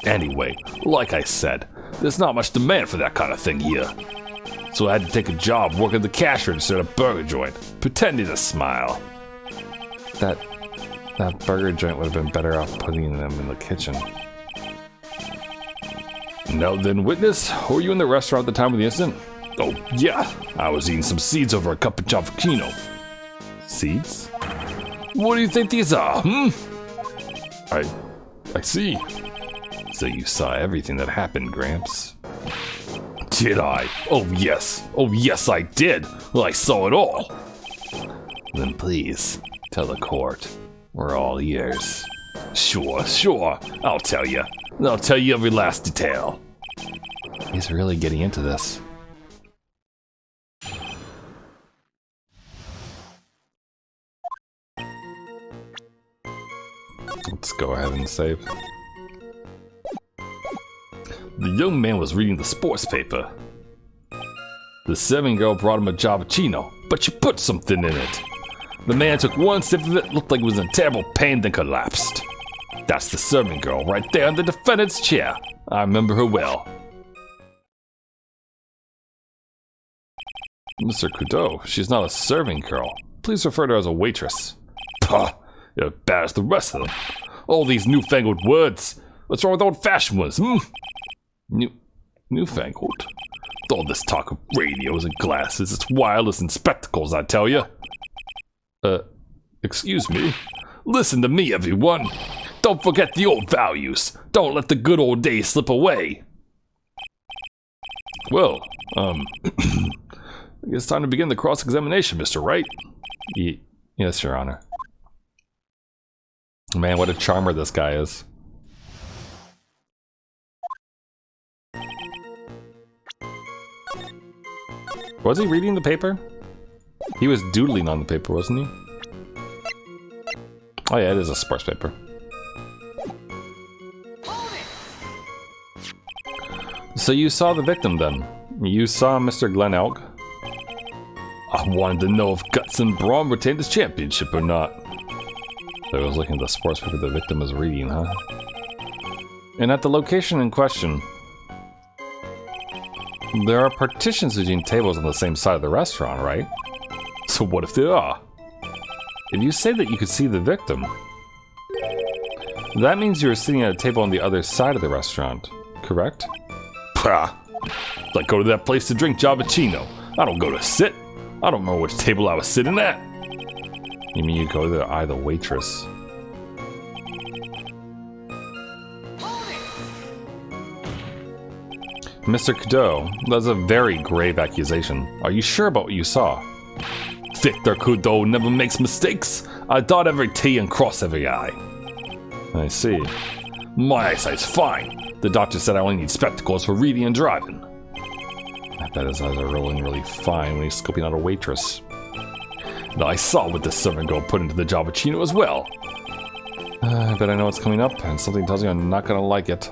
Speaker 1: Anyway, like I said, there's not much demand for that kind of thing here. So I had to take a job working the cash register at a burger joint, pretending to smile. That burger joint would have been better off putting them in the kitchen. Now then, witness, were you in the restaurant at the time of the incident? Oh, yeah. I was eating some seeds over a cup of cappuccino. Seeds? What do you think these are, I see. So you saw everything that happened, Gramps. Did I? Oh, yes. Oh, yes, I did. Well, I saw it all. Then please, tell the court. We're all ears. Sure. I'll tell you. I'll tell you every last detail. He's really getting into this. Let's go ahead and save. The young man was reading the sports paper. The servant girl brought him a Javachino, but she put something in it. The man took one sip of it, looked like he was in terrible pain, then collapsed. That's the servant girl right there in the defendant's chair. I remember her well. Mr. Kudo, she's not a serving girl. Please refer to her as a waitress. Pah! You're bad as the rest of them. All these newfangled words. What's wrong with old-fashioned ones, Newfangled? All this talk of radios and glasses, it's wireless and spectacles, I tell you. Excuse me? Listen to me, everyone. Don't forget the old values. Don't let the good old days slip away. Well, I guess it's time to begin the cross-examination, Mr. Wright. Yes, Your Honor. Man, what a charmer this guy is. Was he reading the paper? He was doodling on the paper, wasn't he? Oh yeah, it is a sports paper. So you saw the victim then? You saw Mr. Glenn Elk? I wanted to know if Guts and Braun retained his championship or not. So I was looking at the sports paper the victim was reading, huh? And at the location in question, there are partitions between tables on the same side of the restaurant, right? So what if there are? If you say that you could see the victim, that means you were sitting at a table on the other side of the restaurant, correct? Pah! Like go to that place to drink Javachino. I don't go to sit. I don't know which table I was sitting at. You mean you go to the eye of the waitress? Mr. Kudo, that's a very grave accusation. Are you sure about what you saw? Victor Kudo never makes mistakes. I dot every T and cross every I. I see. My eyesight's fine. The doctor said I only need spectacles for reading and driving. I bet his eyes are rolling really fine when he's scoping out a waitress. And I saw what this servant girl put into the Javachino as well. I bet I know what's coming up, and something tells me I'm not gonna like it.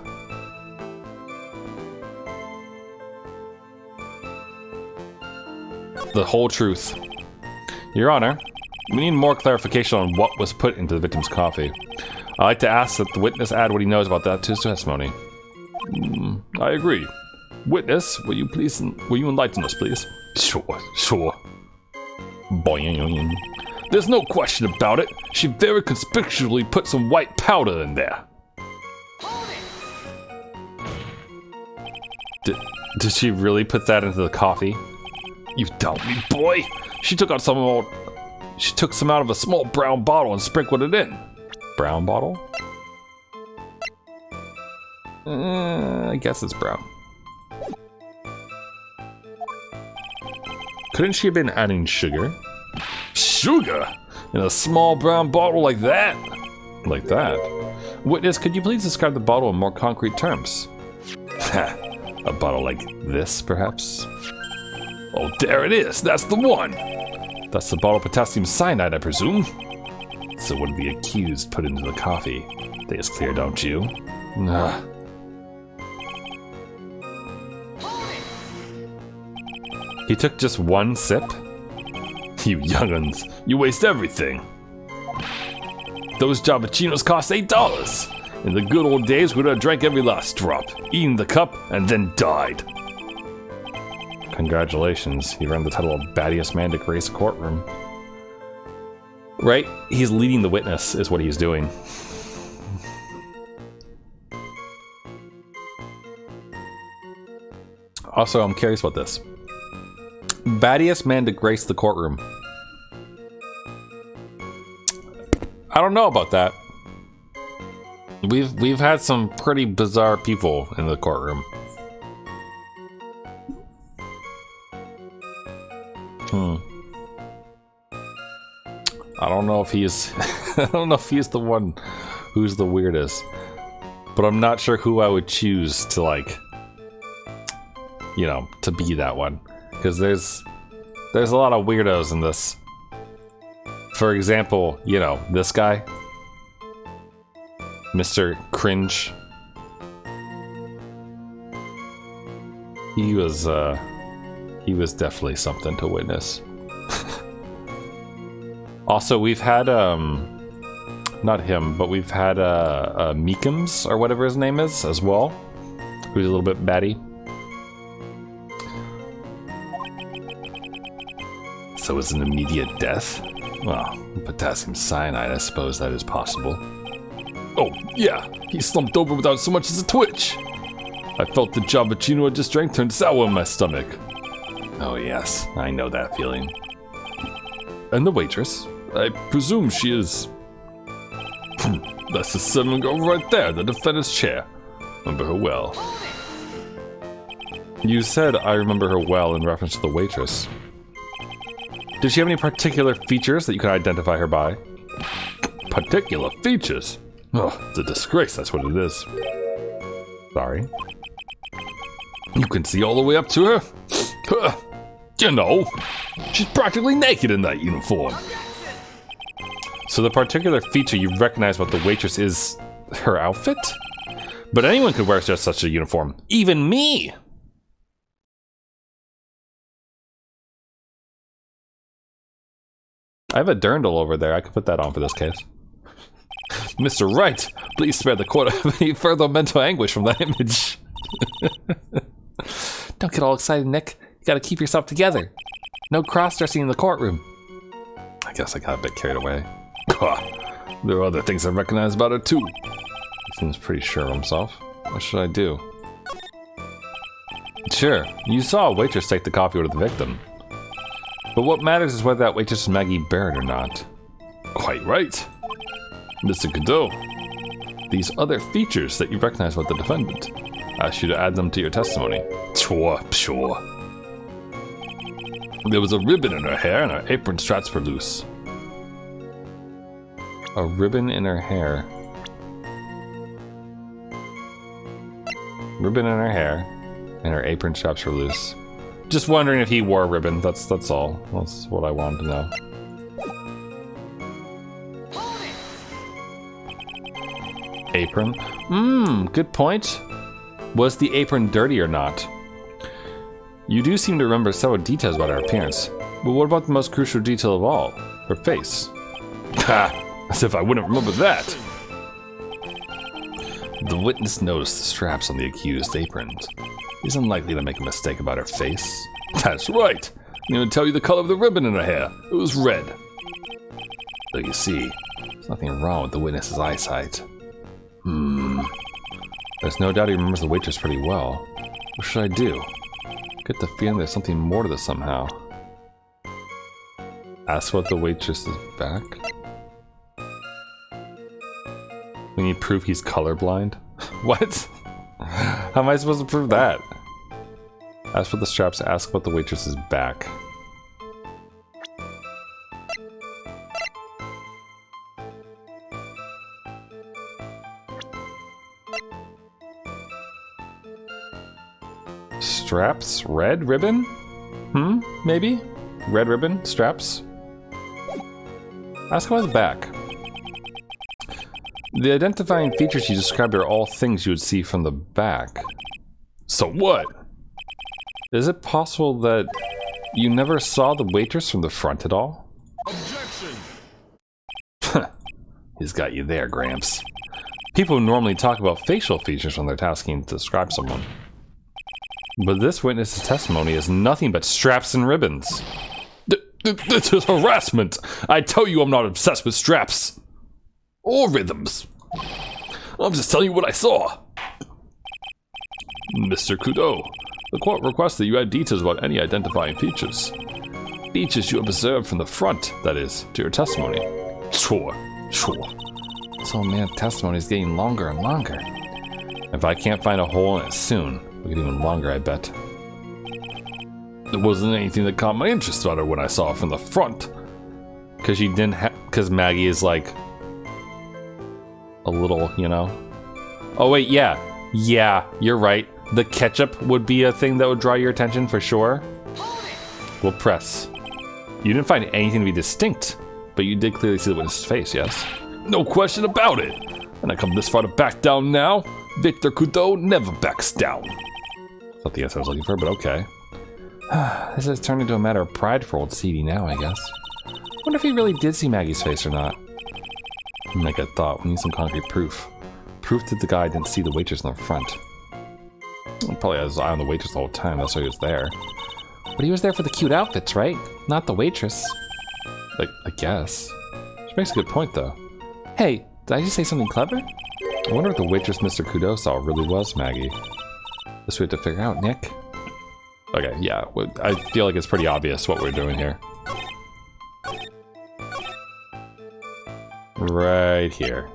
Speaker 1: The whole truth. Your Honor, we need more clarification on what was put into the victim's coffee. I'd like to ask that the witness add what he knows about that to his testimony. I agree. Witness, will you enlighten us, please? Sure. Boing. There's no question about it. She very conspicuously put some white powder in there. Did she really put that into the coffee? You doubt me, boy. She took some out of a small brown bottle and sprinkled it in. Brown bottle? I guess it's brown. Couldn't she have been adding sugar? Sugar? In a small brown bottle like that? Like that? Witness, could you please describe the bottle in more concrete terms? A bottle like this, perhaps? Oh, there it is! That's the one! That's the bottle of potassium cyanide, I presume? So what did the accused put into the coffee? That is clear, don't you? Ugh. He took just one sip? You young'uns, you waste everything. Those Javachinos cost $8. In the good old days, we'd have drank every last drop, eaten the cup, and then died. Congratulations, he earned the title of Baddest Man to Grace Courtroom. Right? He's leading the witness, is what he's doing. Also, I'm curious about this. Baddest man to grace the courtroom. I don't know about that. We've had some pretty bizarre people in the courtroom. I don't know if he's I don't know if he's the one who's the weirdest. But I'm not sure who I would choose to, like, you know, to be that one. Because there's a lot of weirdos in this. For example, you know, this guy. Mr. Cringe. He was definitely something to witness. Also, we've had, not him, but we've had, Meekums, or whatever his name is, as well. Who's a little bit batty. So it's an immediate death? Well, potassium cyanide, I suppose that is possible. Oh, yeah, he slumped over without so much as a twitch. I felt the Javachino I just drank turned sour in my stomach. Oh yes, I know that feeling. And the waitress? I presume she is... That's the servant girl right there, the defender's chair. Remember her well. You said I remember her well in reference to the waitress. Did she have any particular features that you could identify her by? Particular features? Oh, it's a disgrace, that's what it is. Sorry. You can see all the way up to her? You know, she's practically naked in that uniform. So the particular feature you recognize about the waitress is her outfit? But anyone could wear just such a uniform. Even me! I have a dirndl over there. I could put that on for this case. Mr. Wright, please spare the court of any further mental anguish from that image. Don't get all excited, Nick. You gotta keep yourself together. No cross-dressing in the courtroom. I guess I got a bit carried away. There are other things I recognize about her, too. He seems pretty sure of himself. What should I do? Sure, you saw a waitress take the coffee out of the victim. But what matters is whether that waitress is Maggie Barrett or not. Quite right. Mr. Godot, these other features that you recognize about the defendant, I ask you to add them to your testimony. Sure. There was a ribbon in her hair and her apron straps were loose. A ribbon in her hair. Ribbon in her hair and her apron straps were loose. Just wondering if he wore a ribbon, that's all. That's what I wanted to know. Apron? Good point. Was the apron dirty or not? You do seem to remember several details about her appearance. But what about the most crucial detail of all? Her face. Ha! As if I wouldn't remember that! The witness noticed the straps on the accused's aprons. He's unlikely to make a mistake about her face. That's right! I'm gonna tell you the color of the ribbon in her hair. It was red. So you see, there's nothing wrong with the witness's eyesight. There's no doubt he remembers the waitress pretty well. What should I do? Get the feeling there's something more to this somehow. Ask what the waitress is back? We need proof he's colorblind? What? How am I supposed to prove that? Ask for the straps, ask what the waitress is back. Straps? Red ribbon? Maybe? Red ribbon? Straps? Ask about the back. The identifying features you described are all things you would see from the back. So what? Is it possible that you never saw the waitress from the front at all? Objection! He's got you there, Gramps. People normally talk about facial features when they're tasking to describe someone. But this witness's testimony is nothing but straps and ribbons. This is harassment! I tell you I'm not obsessed with straps! Or rhythms. I'm just telling you what I saw. Mr. Kudo, the court requests that you add details about any identifying features. Features you observed from the front, that is, to your testimony. Sure. This old man's testimony is getting longer and longer. If I can't find a hole in it soon, it'll get even longer, I bet. There wasn't anything that caught my interest about her when I saw her from the front. Because she didn't because Maggie is like a little, you know. Oh wait, yeah, you're right. The ketchup would be a thing that would draw your attention for sure. We'll press. You didn't find anything to be distinct, but you did clearly see the witness's face, yes? No question about it. And I come this far to back down now. Victor Kudo never backs down. Not the answer I was looking for, but okay. This has turned into a matter of pride for old CD now, I guess. Wonder if he really did see Maggie's face or not. Like I thought, we need some concrete proof. Proof that the guy didn't see the waitress in the front. He probably had his eye on the waitress the whole time, that's why he was there. But he was there for the cute outfits, right? Not the waitress. Like, I guess. Which makes a good point, though. Hey, did I just say something clever? I wonder if the waitress Mr. Kudo saw really was Maggie. This we have to figure out, Nick. Okay, yeah, I feel like it's pretty obvious what we're doing here. Right here.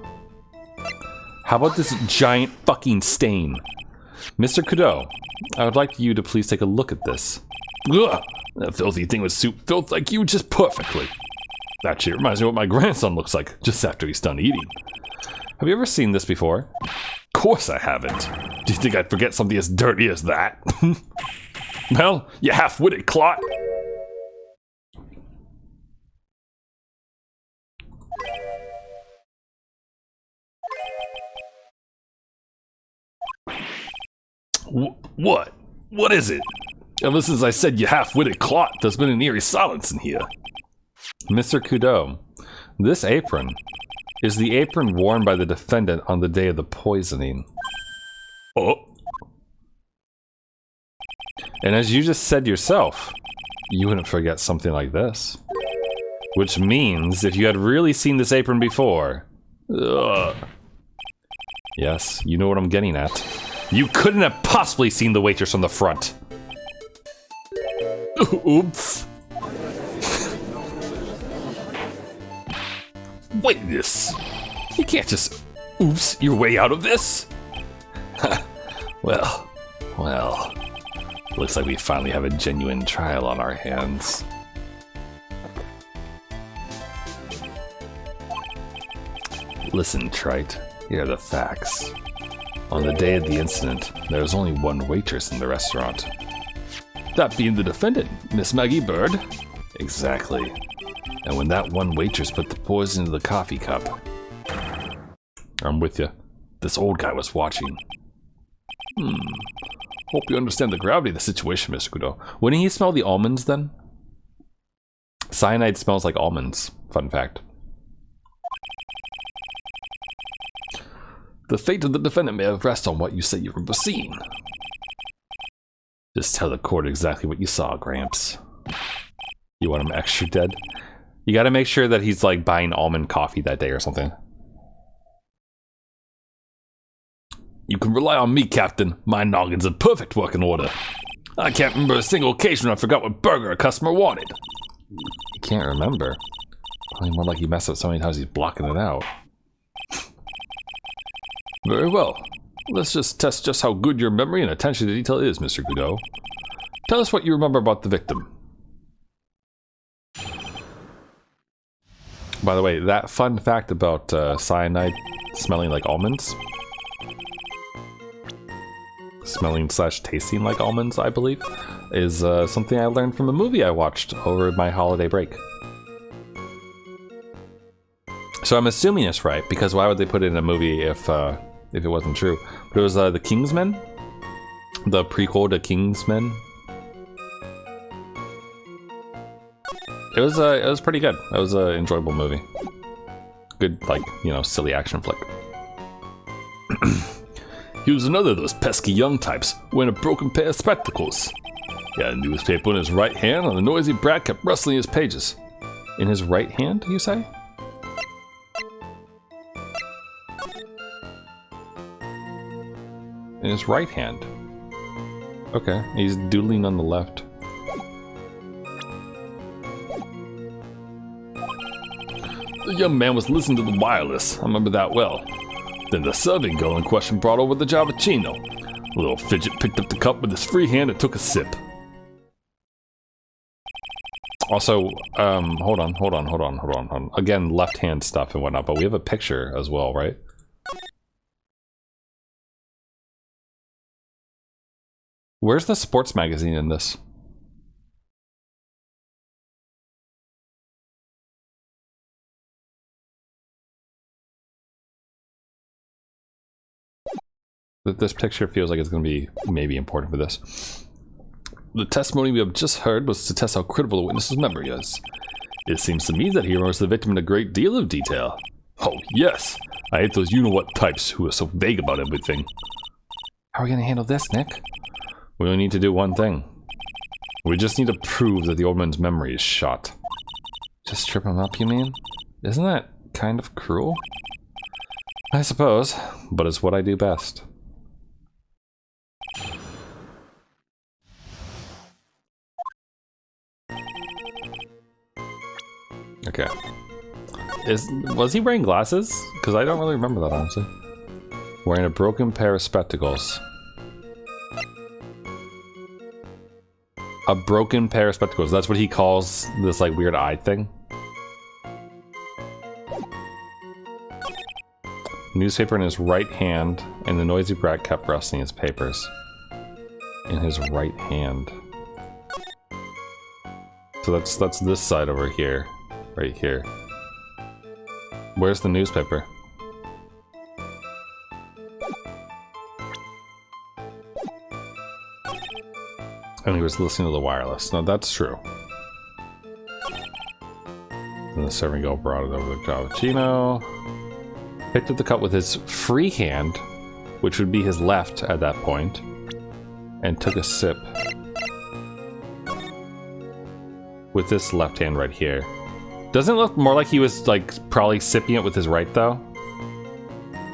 Speaker 1: How about this giant fucking stain? Mr. Kudo, I would like you to please take a look at this. Ugh! That filthy thing with soup filth like you just perfectly. Actually, it reminds me of what my grandson looks like just after he's done eating. Have you ever seen this before? Of course I haven't. Do you think I'd forget something as dirty as that? Well, you half-witted clot. What? What is it? Ever since I said you half-witted clot, there's been an eerie silence in here. Mr. Kudo, this apron is the apron worn by the defendant on the day of the poisoning. Oh. And as you just said yourself, you wouldn't forget something like this. Which means, if you had really seen this apron before... Ugh. Yes, you know what I'm getting at. You couldn't have possibly seen the waitress from the front. Oops. Wait this. You can't just oops your way out of this. Well. Looks like we finally have a genuine trial on our hands. Listen, Trite. Here are the facts. On the day of the incident, there was only one waitress in the restaurant. That being the defendant, Miss Maggie Bird. Exactly. And when that one waitress put the poison into the coffee cup... I'm with you. This old guy was watching. Hope you understand the gravity of the situation, Mr. Kudo. Wouldn't he smell the almonds then? Cyanide smells like almonds. Fun fact. The fate of the defendant may have rested on what you say you remember seeing. Just tell the court exactly what you saw, Gramps. You want him extra dead? You gotta make sure that he's like buying almond coffee that day or something. You can rely on me, Captain. My noggin's in perfect working order. I can't remember a single occasion when I forgot what burger a customer wanted. You can't remember? Probably more like he messed up so many times he's blocking it out. Very well. Let's just test just how good your memory and attention to detail is, Mr. Kudo. Tell us what you remember about the victim. By the way, that fun fact about cyanide smelling like almonds. Smelling / tasting like almonds, I believe, is something I learned from a movie I watched over my holiday break. So I'm assuming it's right, because why would they put it in a movie if it wasn't true? But it was The Kingsmen? The prequel to Kingsmen? It was pretty good. It was an enjoyable movie. Good, like, you know, silly action flick. He was another of those pesky young types, wearing a broken pair of spectacles. He had a newspaper in his right hand, and the noisy brat kept rustling his pages. In his right hand, you say? In his right hand. Okay, he's doodling on the left. The young man was listening to the wireless, I remember that well. Then the serving girl in question brought over the Javachino. The little fidget picked up the cup with his free hand and took a sip. Also, hold on. Again, left hand stuff and whatnot, but we have a picture as well, right? Where's the sports magazine in this? This picture feels like it's going to be maybe important for this. The testimony we have just heard was to test how credible the witness's memory is. It seems to me that he remembers the victim in a great deal of detail. Oh, yes. I hate those you-know-what types who are so vague about everything. How are we going to handle this, Nick? We only need to do one thing. We just need to prove that the old man's memory is shot. Just trip him up, you mean? Isn't that kind of cruel? I suppose, but it's what I do best. Okay. Was he wearing glasses? Because I don't really remember that, honestly. Wearing a broken pair of spectacles. A broken pair of spectacles. That's what he calls this, like, weird eye thing. Newspaper in his right hand, and the noisy brat kept rustling his papers. In his right hand. So that's this side over here. Right here. Where's the newspaper? And he was listening to the wireless. No, that's true. And the serving girl brought it over to Cappuccino. Picked up the cup with his free hand, which would be his left at that point, and took a sip. With this left hand right here. Doesn't it look more like he was, like, probably sipping it with his right, though?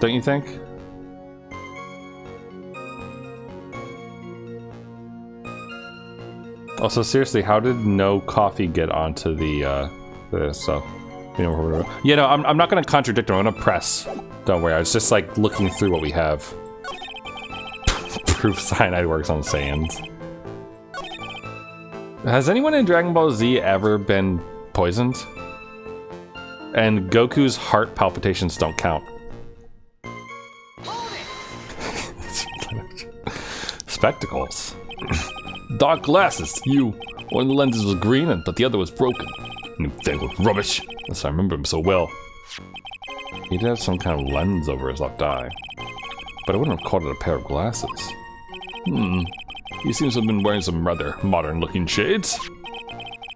Speaker 1: Don't you think? Also, seriously, how did no coffee get onto the, stuff? You know, yeah, no, I'm not going to contradict him. I'm going to press. Don't worry, I was just, like, looking through what we have. Proof cyanide works on sands. Has anyone in Dragon Ball Z ever been poisoned? And Goku's heart palpitations don't count. Spectacles. Dark glasses, you. One of the lenses was green and but the other was broken. Newfangled rubbish. Yes, I remember him so well. He did have some kind of lens over his left eye. But I wouldn't have called it a pair of glasses. He seems to have been wearing some rather modern-looking shades.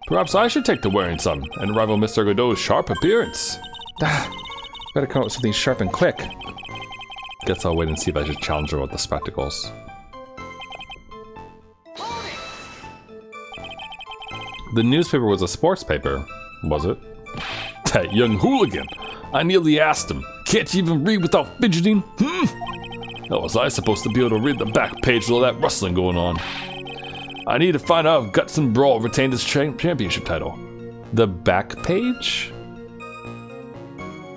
Speaker 1: Perhaps I should take to wearing some and rival Mr. Godot's sharp appearance. Better come up with something sharp and quick. Guess I'll wait and see if I should challenge her with the spectacles. The newspaper was a sports paper, was it? That young hooligan! I nearly asked him, can't you even read without fidgeting? How was I supposed to be able to read the back page with all that rustling going on? I need to find out if Guts and Brawl retained his championship title. The back page?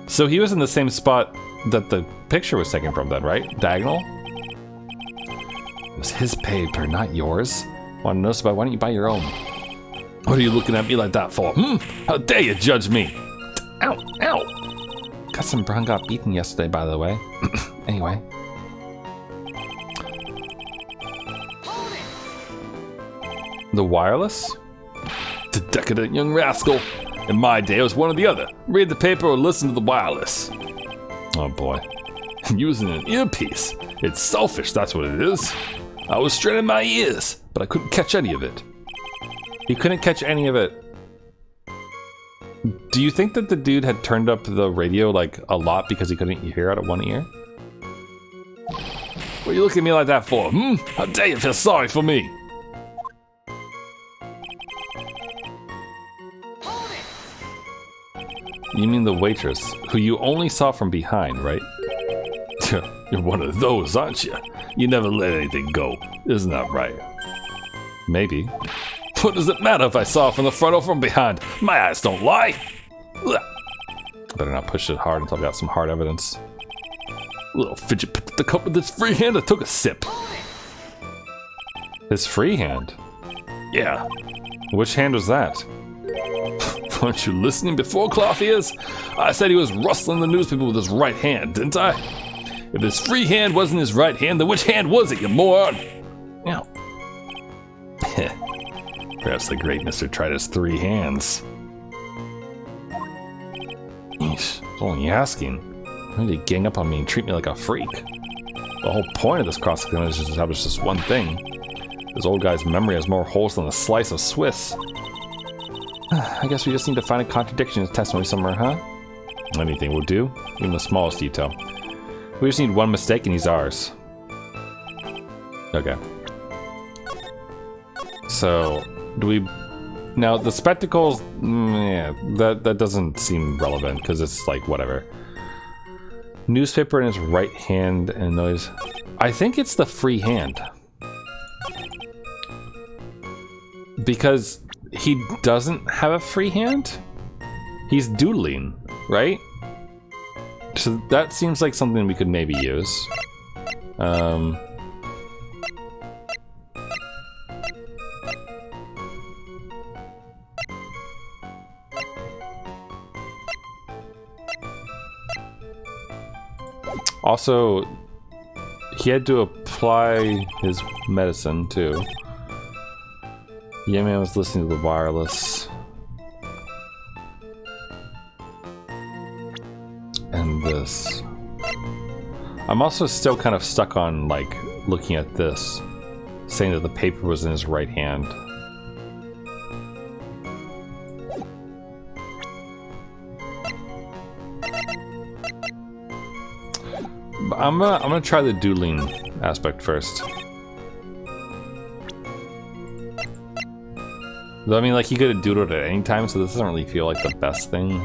Speaker 1: So he was in the same spot that the picture was taken from then, right? Diagonal? It was his paper, not yours. Want to know about why don't you buy your own? What are you looking at me like that for? How dare you judge me? Ow, ow! Guts and Brawl got beaten yesterday, by the way. Anyway. The wireless? The decadent young rascal. In my day, it was one or the other. Read the paper or listen to the wireless. Oh boy. Using an earpiece. It's selfish, that's what it is. I was straining my ears, but I couldn't catch any of it. He couldn't catch any of it. Do you think that the dude had turned up the radio, like, a lot because he couldn't hear out of one ear? What are you looking at me like that for? How dare you feel sorry for me? You mean the waitress, who you only saw from behind, right? You're one of those, aren't you? You never let anything go. Isn't that right? Maybe. What does it matter if I saw from the front or from behind? My eyes don't lie. Better not push it hard until I've got some hard evidence. Little fidget picked up the cup with his free hand and took a sip. His free hand? Yeah. Which hand was that? Weren't you listening before, cloth ears? I said he was rustling the newspaper with his right hand, didn't I? If his free hand wasn't his right hand, then which hand was it, you moron? Ow. Perhaps the great Mr. tried his 3 hands. Eesh, I was only asking. Why did he gang up on me and treat me like a freak? The whole point of this cross-examination is to establish this one thing. This old guy's memory has more holes than a slice of Swiss. I guess we just need to find a contradiction in his testimony somewhere, huh? Anything will do, even the smallest detail. We just need one mistake and he's ours. Okay. So, do we... Now, the spectacles... yeah, that doesn't seem relevant, because it's like, whatever. Newspaper in his right hand and noise... I think it's the free hand. Because he doesn't have a free hand? He's doodling, right? So that seems like something we could maybe use. Also, he had to apply his medicine too. Yeah, man was listening to the wireless. And this. I'm also still kind of stuck on, like, looking at this, saying that the paper was in his right hand. But I'm gonna try the doodling aspect first. Though, I mean, like, he could have doodled at any time, so this doesn't really feel like the best thing.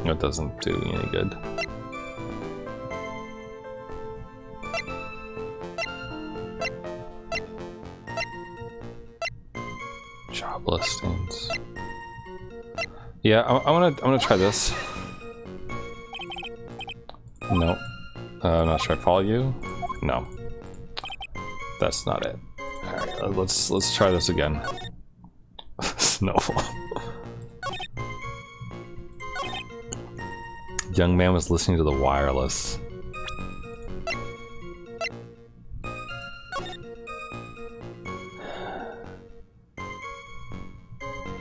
Speaker 1: It doesn't do me any good. Job listings. Yeah, I'm gonna try this. No. I'm not sure I follow you. No. That's not it. Alright, let's try this again. Snowfall. Young man was listening to the wireless.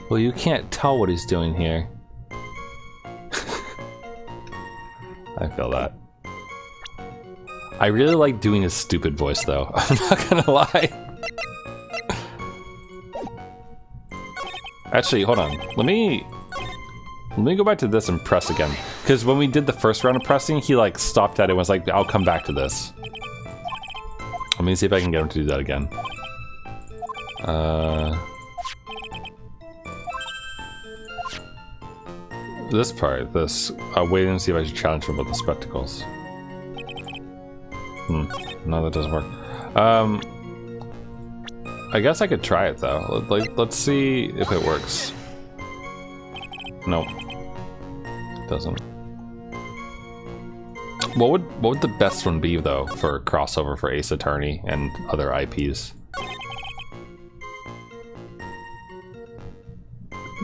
Speaker 1: Well, you can't tell what he's doing here. I feel that. I really like doing his stupid voice, though. I'm not gonna lie. Actually, hold on. Let me go back to this and press again. Because when we did the first round of pressing, he like stopped at it and was like, I'll come back to this. Let me see if I can get him to do that again. This part, I'll wait and see if I should challenge him with the spectacles. No, that doesn't work. I guess I could try it though. Let's see if it works. Nope. It doesn't. What would the best one be though for crossover for Ace Attorney and other IPs?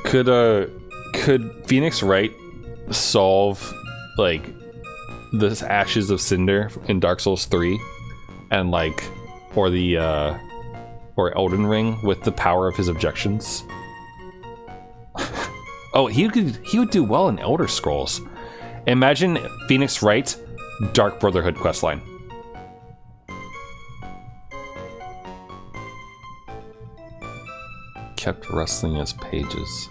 Speaker 1: Could Phoenix Wright solve like the Ashes of Cinder in Dark Souls 3 and like or Elden Ring with the power of his objections? Oh, he would do well in Elder Scrolls. Imagine Phoenix Wright Dark Brotherhood questline. Kept rustling his pages.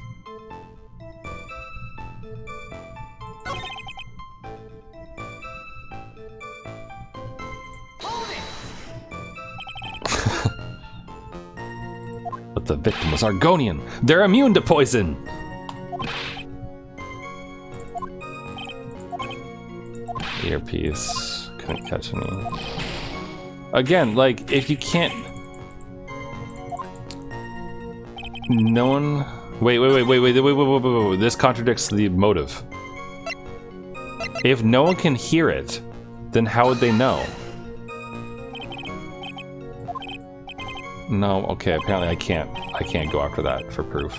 Speaker 1: But the victim was Argonian. They're immune to poison. Earpiece. Couldn't catch any. Again, like, if you can't... No one... Wait. This contradicts the motive. If no one can hear it, then how would they know? No, okay, apparently I can't go after that for proof.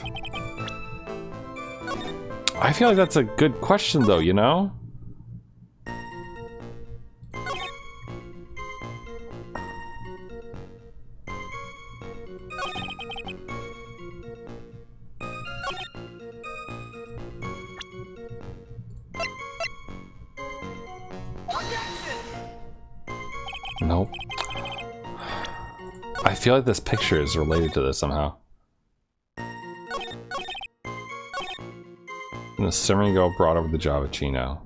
Speaker 1: I feel like that's a good question though, you know? I feel like this picture is related to this somehow. And the serving girl brought over the Javachino.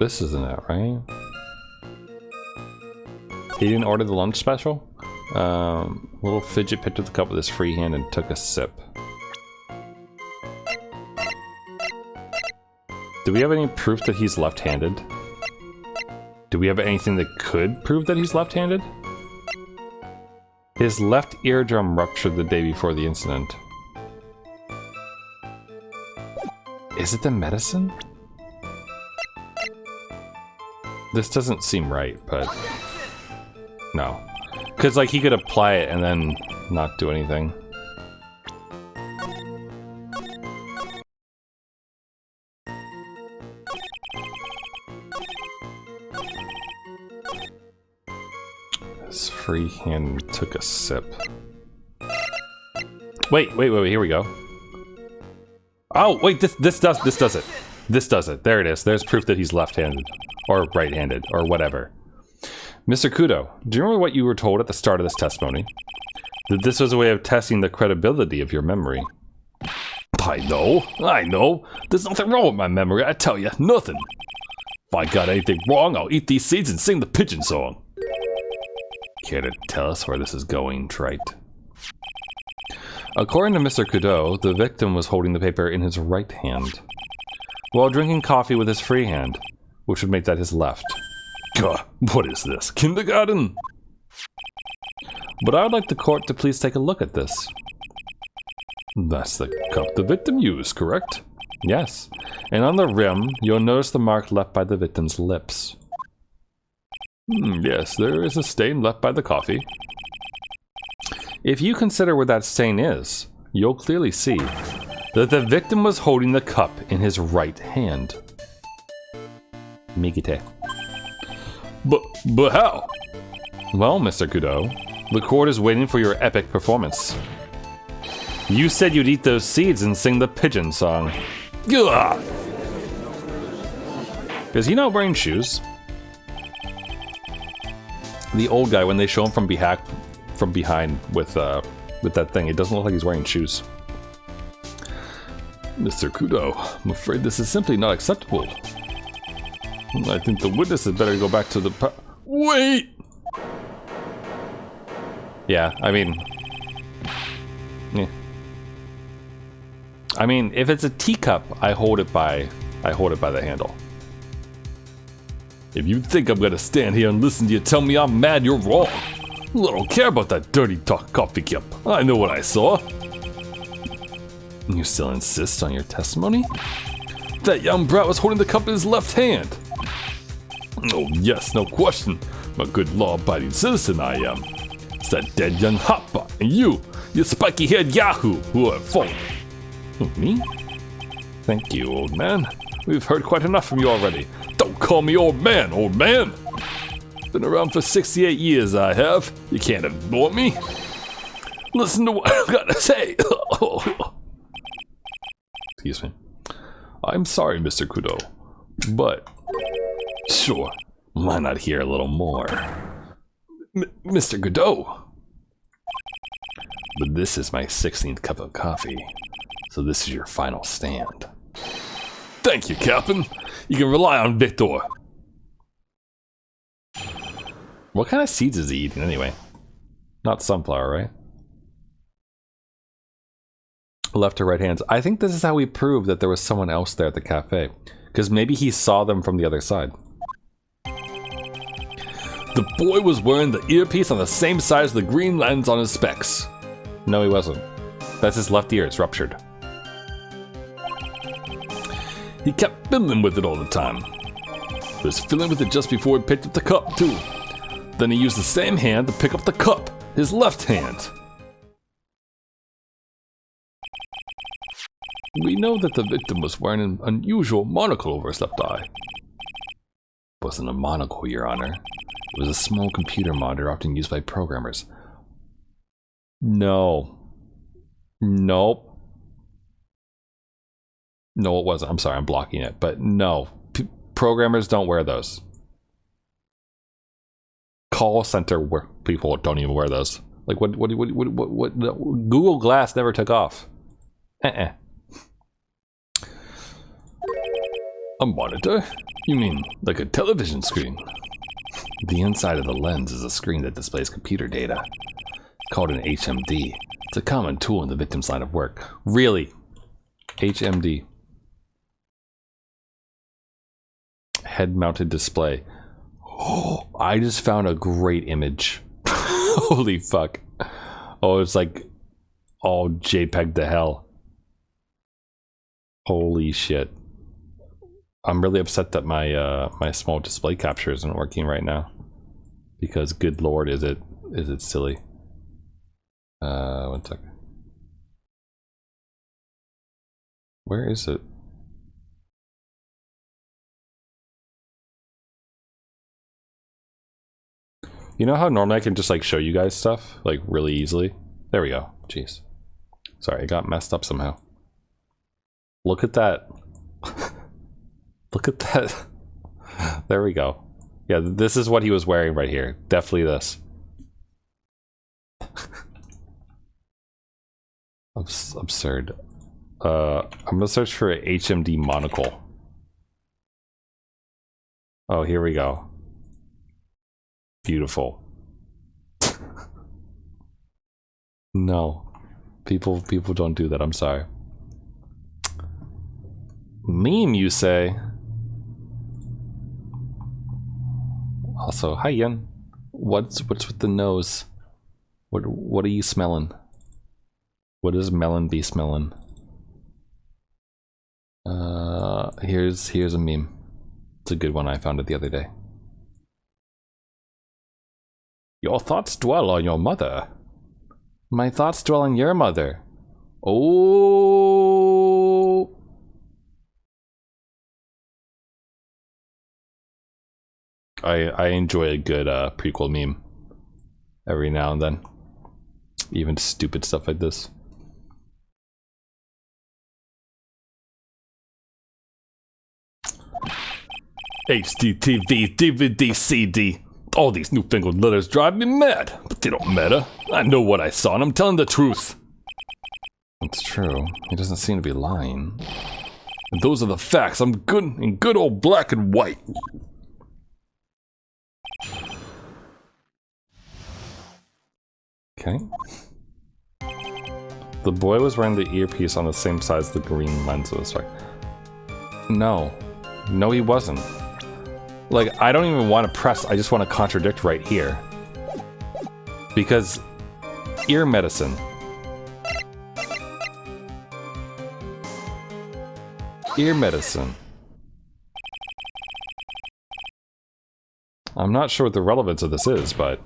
Speaker 1: This isn't it, right? He didn't order the lunch special? Little fidget picked up the cup with his free hand and took a sip. Do we have any proof that he's left-handed? Do we have anything that could prove that he's left-handed? His left eardrum ruptured the day before the incident. Is it the medicine? This doesn't seem right, but... No. Because, like, he could apply it and then not do anything. His free hand took a sip. Wait, here we go. Oh, wait, this does it. This does it. There it is. There's proof that he's left-handed. Or right-handed, or whatever. Mr. Kudo, do you remember what you were told at the start of this testimony? That this was a way of testing the credibility of your memory. I know. There's nothing wrong with my memory, I tell you, nothing. If I got anything wrong, I'll eat these seeds and sing the pigeon song. Care to tell us where this is going, Trite? According to Mr. Kudo, the victim was holding the paper in his right hand, while drinking coffee with his free hand, which would make that his left. God, what is this? Kindergarten? But I would like the court to please take a look at this. That's the cup the victim used, correct? Yes. And on the rim, you'll notice the mark left by the victim's lips. Yes, there is a stain left by the coffee. If you consider where that stain is, you'll clearly see that the victim was holding the cup in his right hand. Migite. But how? Well, Mr. Kudo, the court is waiting for your epic performance. You said you'd eat those seeds and sing the pigeon song. Gah! Is he not wearing shoes? The old guy, when they show him from behind with that thing, it doesn't look like he's wearing shoes. Mr. Kudo, I'm afraid this is simply not acceptable. I think the witness had better go back to the Wait! Yeah, I mean... Yeah. I mean, if it's a teacup, I hold it by the handle. If you think I'm gonna stand here and listen to you tell me I'm mad, you're wrong. I don't care about that dirty coffee cup. I know what I saw. You still insist on your testimony? That young brat was holding the cup in his left hand. Oh yes, no question. I'm a good law-abiding citizen, I am. It's that dead young hotbot and you spiky-haired yahoo, who are at fault. Me? Thank you, old man. We've heard quite enough from you already. Don't call me old man, old man! Been around for 68 years, I have. You can't ignore me. Listen to what I've got to say. Excuse me. I'm sorry, Mr. Kudo, but... Sure, why not hear a little more? Mr. Kudo! But this is my 16th cup of coffee, so this is your final stand. Thank you, Captain. You can rely on Victor. What kind of seeds is he eating anyway? Not sunflower, right? Left to right hands. I think this is how we prove that there was someone else there at the cafe. Because maybe he saw them from the other side. The boy was wearing the earpiece on the same side as the green lens on his specs. No, he wasn't. That's his left ear. It's ruptured. He kept fiddling with it all the time. He was fiddling with it just before he picked up the cup, too. Then he used the same hand to pick up the cup. His left hand. We know that the victim was wearing an unusual monocle over his left eye. It wasn't a monocle, Your Honor. It was a small computer monitor often used by programmers. No. Nope. No, it wasn't. I'm sorry, I'm blocking it. But no. Programmers don't wear those. call center where people don't even wear those. Like what Google Glass never took off. A monitor? You mean like a television screen? The inside of the lens is a screen that displays computer data, called an HMD. It's a common tool in the victim's line of work. Really? HMD. Head-mounted display. Oh, I just found a great image. Holy fuck. Oh, it's like all JPEG to hell. Holy shit. I'm really upset that my my small display capture isn't working right now. Because good lord, is it silly. 1 second. Where is it? You know how normally I can just like show you guys stuff like really easily? There we go. Jeez. Sorry, it got messed up somehow. Look at that. Look at that. There we go. Yeah, this is what he was wearing right here. Definitely this. Absurd. I'm gonna search for a HMD monocle. Oh, here we go. Beautiful. No. People don't do that, I'm sorry. Meme, you say? Also, hi Yen. What's with the nose? What are you smelling? What does Melon be smelling? Here's a meme. It's a good one, I found it the other day. Your thoughts dwell on your mother. My thoughts dwell on your mother. Oh. I enjoy a good prequel meme every now and then. Even stupid stuff like this. HDTV, DVD, CD. All these newfangled letters drive me mad, but they don't matter. I know what I saw and I'm telling the truth. It's true. He doesn't seem to be lying. And those are the facts. I'm good in good old black and white. Okay. The boy was wearing the earpiece on the same side as the green lens was. Right? No. No, he wasn't. Like, I don't even want to press, I just want to contradict right here. Because ear medicine. Ear medicine. I'm not sure what the relevance of this is, but...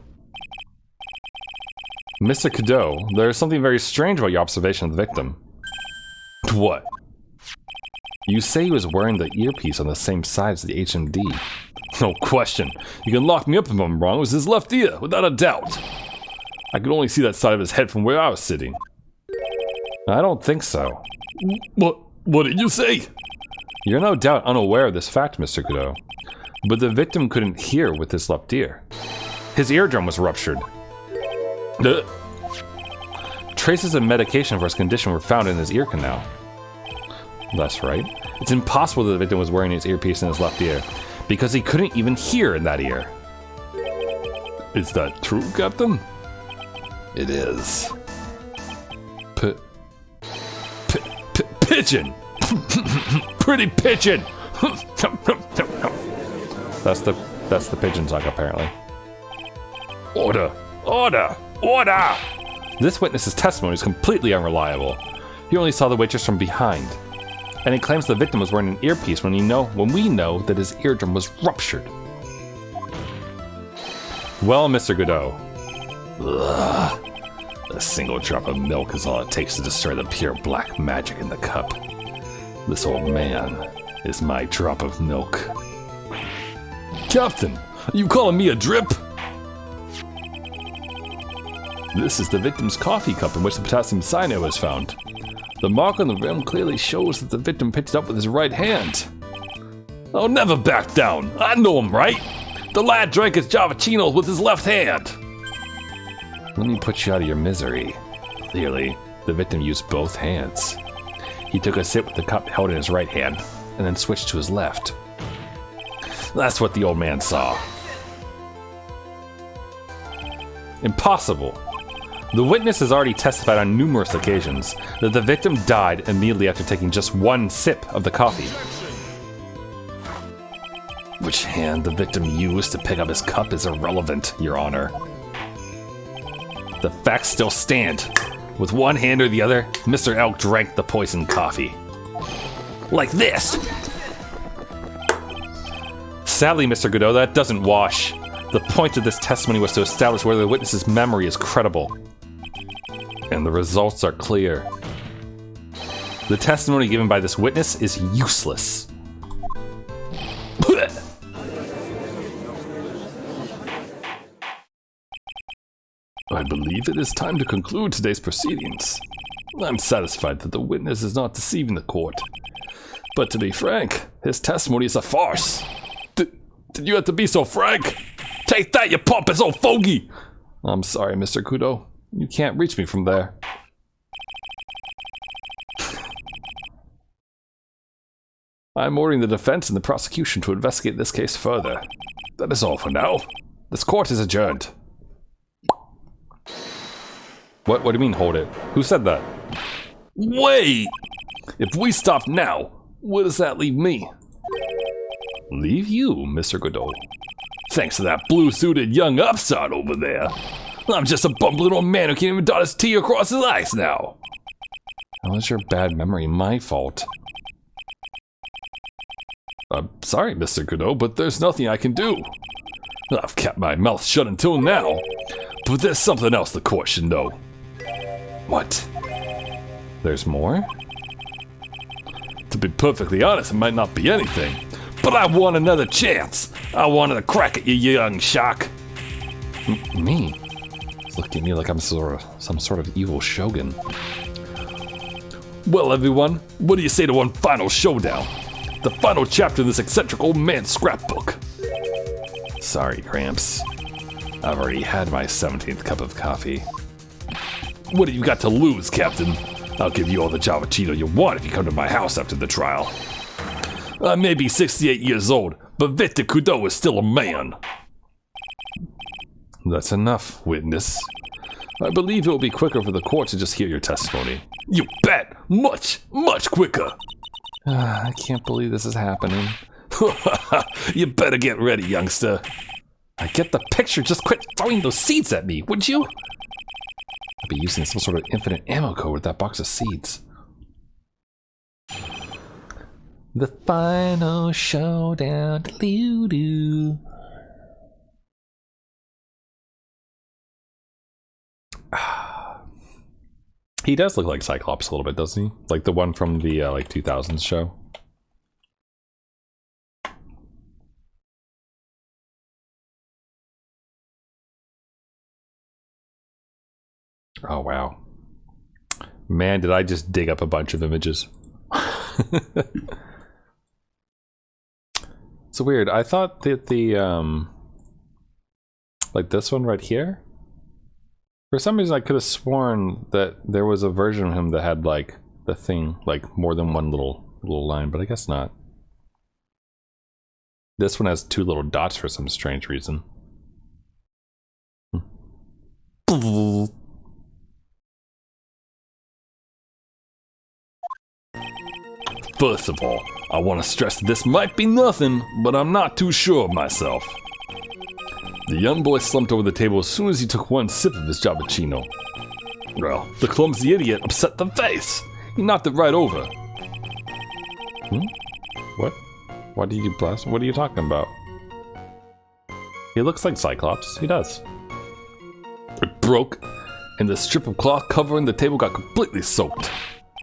Speaker 1: Mr. Cadeau, there is something very strange about your observation of the victim. What? You say he was wearing the earpiece on the same side as the HMD. No question. You can lock me up if I'm wrong. It was his left ear, without a doubt. I could only see that side of his head from where I was sitting. I don't think so. What did you say? You're no doubt unaware of this fact, Mr. Cadeau. But the victim couldn't hear with his left ear. His eardrum was ruptured. Traces of medication for his condition were found in his ear canal. That's right. It's impossible that the victim was wearing his earpiece in his left ear, because he couldn't even hear in that ear. Is that true, Captain? It is. Pigeon! Pretty pigeon! That's the pigeon talk, apparently. Order! Order! Order! This witness's testimony is completely unreliable. He only saw the waitress from behind. And he claims the victim was wearing an earpiece when we know that his eardrum was ruptured. Well, Mr. Godot. Ugh. A single drop of milk is all it takes to destroy the pure black magic in the cup. This old man is my drop of milk. Captain, are you calling me a drip? This is the victim's coffee cup in which the potassium cyanide was found. The mark on the rim clearly shows that the victim picked it up with his right hand. I'll never back down. I know I'm right.
Speaker 2: The lad drank his Javachino with his left hand.
Speaker 1: Let me put you out of your misery. Clearly, the victim used both hands. He took a sip with the cup held in his right hand, and then switched to his left.
Speaker 2: That's what the old man saw.
Speaker 1: Impossible. The witness has already testified on numerous occasions that the victim died immediately after taking just one sip of the coffee.
Speaker 2: Which hand the victim used to pick up his cup is irrelevant, Your Honor. The facts still stand. With one hand or the other, Mr. Elk drank the poisoned coffee. Like this!
Speaker 1: Sadly, Mr. Godot, that doesn't wash. The point of this testimony was to establish whether the witness's memory is credible. And the results are clear. The testimony given by this witness is useless.
Speaker 2: I believe it is time to conclude today's proceedings. I'm satisfied that the witness is not deceiving the court. But to be frank, his testimony is a farce. Did you have to be so frank? Take that, you pompous old fogey!
Speaker 1: I'm sorry, Mr. Kudo. You can't reach me from there.
Speaker 2: I'm ordering the defense and the prosecution to investigate this case further. That is all for now. This court is adjourned.
Speaker 1: What do you mean, hold it? Who said that?
Speaker 2: Wait! If we stop now, where does that leave me?
Speaker 1: Leave you, Mr. Godot.
Speaker 2: Thanks to that blue-suited young upstart over there. I'm just a bumbling old man who can't even dot his T across his eyes now.
Speaker 1: How is your bad memory my fault?
Speaker 2: I'm sorry, Mr. Godot, but there's nothing I can do. I've kept my mouth shut until now, but there's something else the court should know.
Speaker 1: What? There's more?
Speaker 2: To be perfectly honest, it might not be anything, but I want another chance. I wanted a crack at you, young shark.
Speaker 1: Me? Look at me like I'm some sort of evil shogun.
Speaker 2: Well, everyone, what do you say to one final showdown? The final chapter in this eccentric old man's scrapbook.
Speaker 1: Sorry, Gramps. I've already had my 17th cup of coffee.
Speaker 2: What have you got to lose, Captain? I'll give you all the Javachino you want if you come to my house after the trial. I may be 68 years old, but Victor Kudo is still a man.
Speaker 1: That's enough, witness. I believe it will be quicker for the court to just hear your testimony.
Speaker 2: You bet! Much, much quicker!
Speaker 1: I can't believe this is happening.
Speaker 2: You better get ready, youngster.
Speaker 1: I get the picture, just quit throwing those seeds at me, would you? I'll be using some sort of infinite ammo code with that box of seeds. The final showdown. Doo-doo. He does look like Cyclops a little bit, doesn't he? Like the one from the like 2000s show. Oh wow. Man, did I just dig up a bunch of images. It's weird. I thought that the like this one right here, for some reason I could have sworn that there was a version of him that had like the thing, like more than one little line, but I guess not. This one has two little dots for some strange reason.
Speaker 2: First of all, I want to stress this might be nothing, but I'm not too sure of myself. The young boy slumped over the table as soon as he took one sip of his Javachino. Well, the clumsy idiot upset the vase. He knocked it right over.
Speaker 1: What? What did you blast? What are you talking about? He looks like Cyclops. He does.
Speaker 2: It broke, and the strip of cloth covering the table got completely soaked.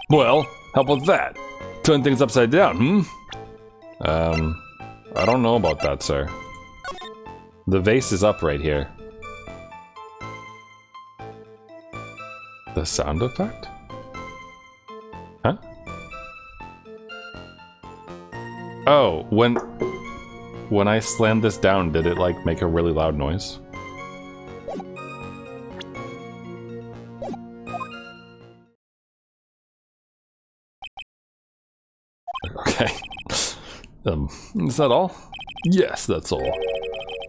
Speaker 2: Well, how about that? Turn things upside down,
Speaker 1: I don't know about that, sir. The vase is up right here. The sound effect? Huh? Oh, when... When I slammed this down, did it like make a really loud noise? Okay. Is that all? Yes, that's all.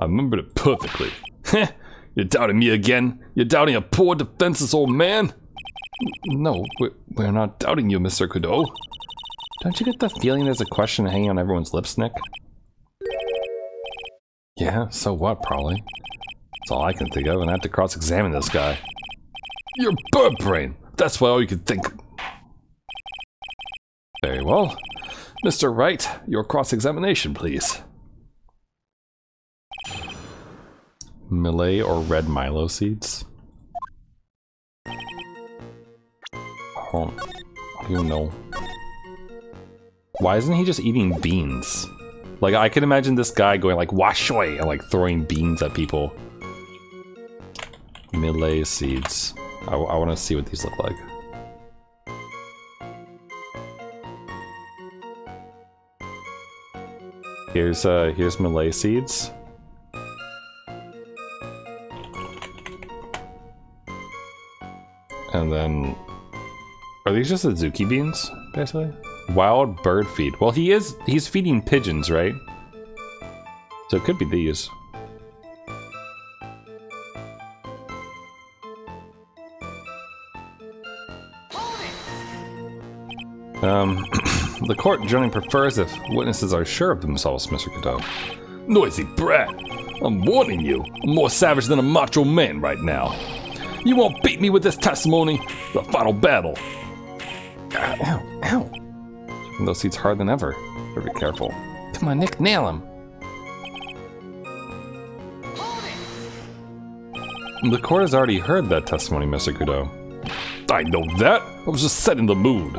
Speaker 1: I remembered it perfectly. Heh, you're doubting me again? You're doubting a poor defenseless old man? No, we're not doubting you, Mr. Kudo. Don't you get the feeling there's a question hanging on everyone's lips, Nick? Yeah, so what, probably. That's all I can think of, and I have to cross-examine this guy. You're bird brain! That's why all you can think. Very well. Mr. Wright, your cross-examination, please. Millet or red Milo seeds? Oh, I don't even know. Why isn't he just eating beans? Like, I can imagine this guy going like, washoy, and like throwing beans at people. Millet seeds. I want to see what these look like. Here's Millet seeds. And then, are these just Azuki beans, basically? Wild bird feed. Well, he's feeding pigeons, right? So it could be these. The court generally prefers if witnesses are sure of themselves, Mr. Kudo. Noisy brat! I'm warning you, I'm more savage than a macho man right now. You won't beat me with this testimony. The final battle. Ow, ow. Those seats harder than ever. Better be careful. Come on, Nick, nail him. The court has already heard that testimony, Mr. Kudo. I know that. I was just setting the mood.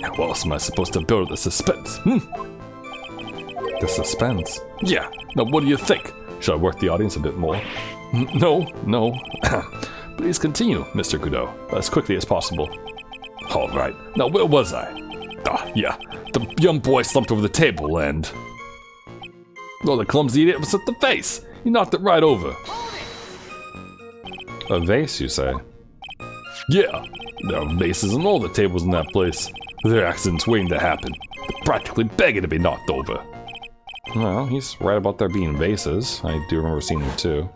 Speaker 1: How else am I supposed to build the suspense? The suspense? Yeah. Now, what do you think? Should I work the audience a bit more? No. Please continue, Mr. Kudo, as quickly as possible. All right. Now, where was I? Ah, yeah. The young boy slumped over the table and... Oh, the clumsy idiot was at the vase. He knocked it right over. A vase, you say? Yeah. There are vases on all the tables in that place. There are accidents waiting to happen. They're practically begging to be knocked over. Well, he's right about there being vases. I do remember seeing them too.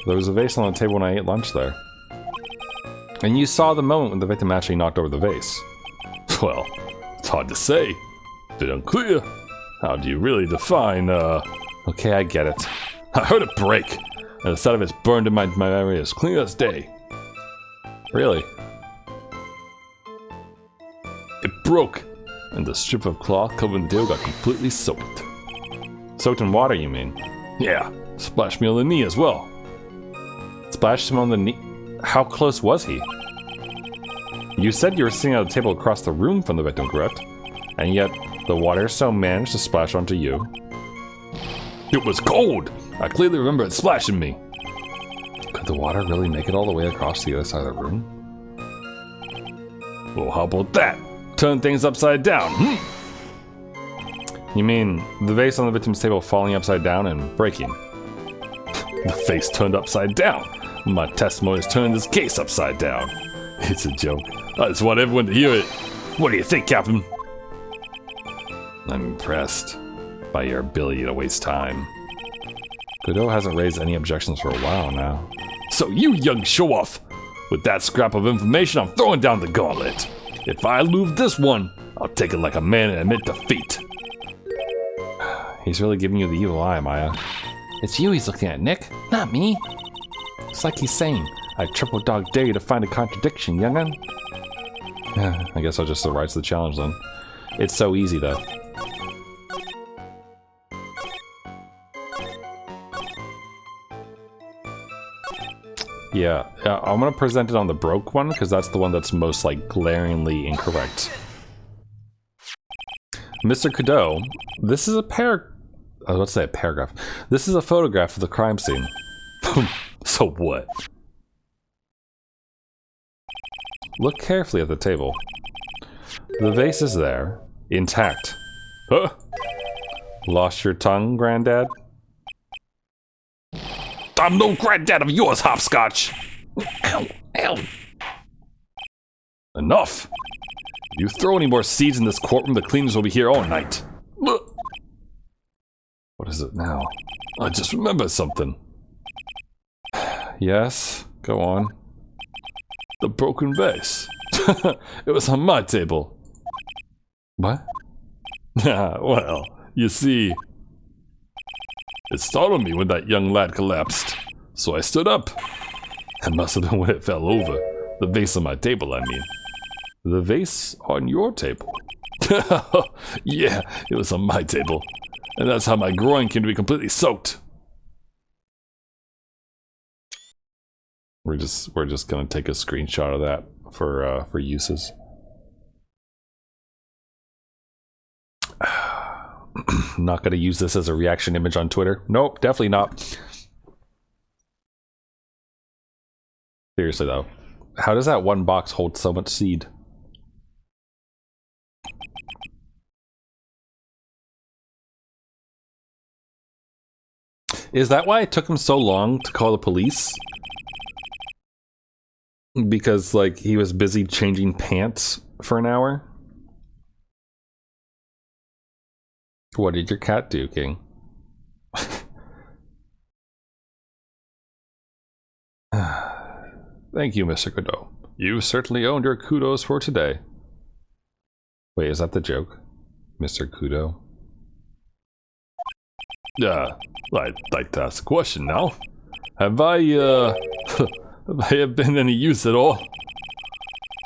Speaker 1: There was a vase on the table when I ate lunch there. And you saw the moment when the victim actually knocked over the vase. Well, it's hard to say. A bit unclear. How do you really define, Okay, I get it. I heard it break, and the sight of it's burned in my memory as clear as day. Really? It broke, and the strip of cloth covered in dew got completely soaked. Soaked in water, you mean? Yeah, splashed me on the knee as well. Splashed him on the knee? How close was he? You said you were sitting at a table across the room from the victim, correct? And yet, the water so managed to splash onto you. It was cold! I clearly remember it splashing me. Could the water really make it all the way across the other side of the room? Well, how about that? Turn things upside down, You mean the vase on the victim's table falling upside down and breaking? The vase turned upside down. My testimony's turned this case upside down. It's a joke. I just want everyone to hear it. What do you think, Captain? I'm impressed by your ability to waste time. Kudo hasn't raised any objections for a while now. So you young show-off! With that scrap of information, I'm throwing down the gauntlet. If I lose this one, I'll take it like a man and admit defeat. He's really giving you the evil eye, Maya. It's you he's looking at, Nick, not me. It's like he's saying, I triple dog dare you to find a contradiction, young'un. I guess I'll just rise to the challenge then. It's so easy though. Yeah, I'm gonna present it on the broke one because that's the one that's most like glaringly incorrect. Mr. Kudo, this is a I was about to say a paragraph. This is a photograph of the crime scene. So what? Look carefully at the table. The vase is there, intact. Huh? Lost your tongue, Granddad?
Speaker 2: I'm no granddad of yours, Hopscotch! Ow, ow.
Speaker 1: Enough! If you throw any more seeds in this courtroom, the cleaners will be here all night. What is it now? I just remembered something. Yes, go on. The broken vase. It was on my table. What? Well, you see, it startled me when that young lad collapsed, so I stood up. It must have been when it fell over. The vase on my table, I mean. The vase on your table? Yeah, it was on my table. And that's how my groin came to be completely soaked. We're just gonna take a screenshot of that for uses. Not gonna use this as a reaction image on Twitter. Nope, definitely not. Seriously though, how does that one box hold so much seed? Is that why it took him so long to call the police? Because, like, he was busy changing pants for an hour? What did your cat do, King? Thank you, Mr. Godot. You certainly earned your kudos for today. Wait, is that the joke? Mr. Kudo? I'd like to ask a question now. Have I been any use at all?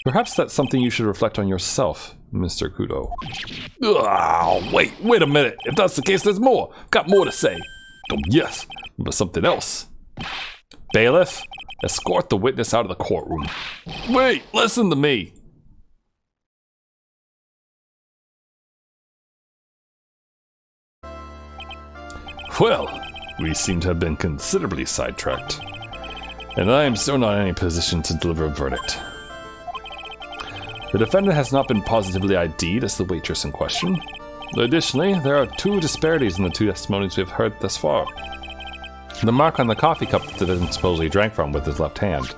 Speaker 1: Perhaps that's something you should reflect on yourself, Mr. Kudo. Wait a minute. If that's the case, there's more. Got more to say. Oh, yes, but something else. Bailiff, escort the witness out of the courtroom. Wait, listen to me. Well, we seem to have been considerably sidetracked, and I am still not in any position to deliver a verdict. The defendant has not been positively ID'd as the waitress in question. Additionally, there are two disparities in the two testimonies we have heard thus far. The mark on the coffee cup that the defendant supposedly drank from with his left hand,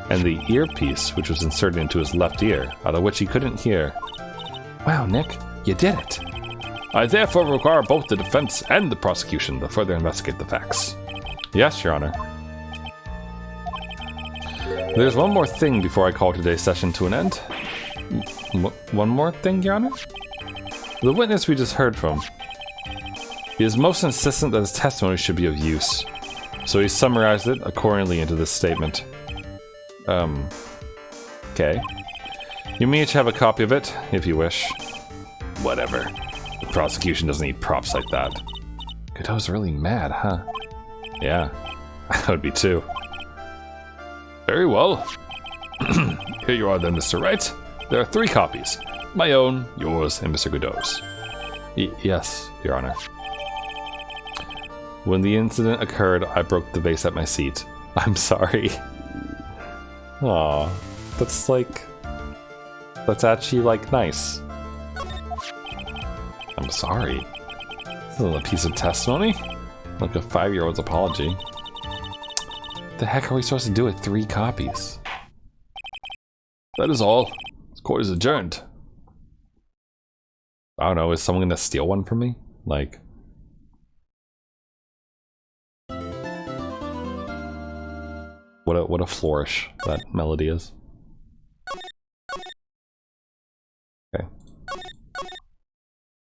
Speaker 1: and the earpiece which was inserted into his left ear, out of which he couldn't hear. Wow, Nick, you did it! I therefore require both the defense and the prosecution to further investigate the facts. Yes, Your Honor. There's one more thing before I call today's session to an end. One more thing, Your Honor? The witness we just heard from. He is most insistent that his testimony should be of use, so he summarized it accordingly into this statement. Okay. You may each have a copy of it, if you wish. Whatever. The prosecution doesn't need props like that. Godot's really mad, huh? Yeah, I would be too. Very well. Here you are then, Mr. Wright. There are 3 copies. My own, yours, and Mr. Godot's. Yes, Your Honor. When the incident occurred, I broke the vase at my seat. I'm sorry. Aw, that's actually, like, nice. I'm sorry. This isn't a piece of testimony? Like a 5-year-old's apology. What the heck are we supposed to do with 3 copies? That is all. This court is adjourned. I don't know, is someone gonna steal one from me? Like... What a flourish that melody is. Okay.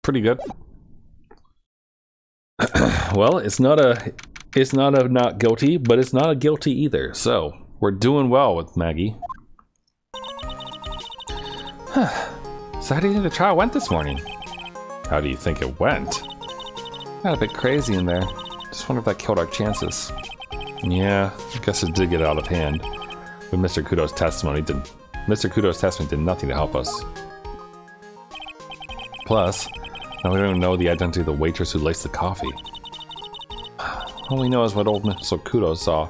Speaker 1: Pretty good. Well, it's not a not guilty, but it's not a guilty either. So we're doing well with Maggie. So how do you think the trial went this morning? How do you think it went? Got a bit crazy in there. Just wonder if that killed our chances. Yeah, I guess it did get out of hand. But Mr. Kudo's testimony did nothing to help us. Plus, now we don't even know the identity of the waitress who laced the coffee. All we know is what old Mr. Kudo saw.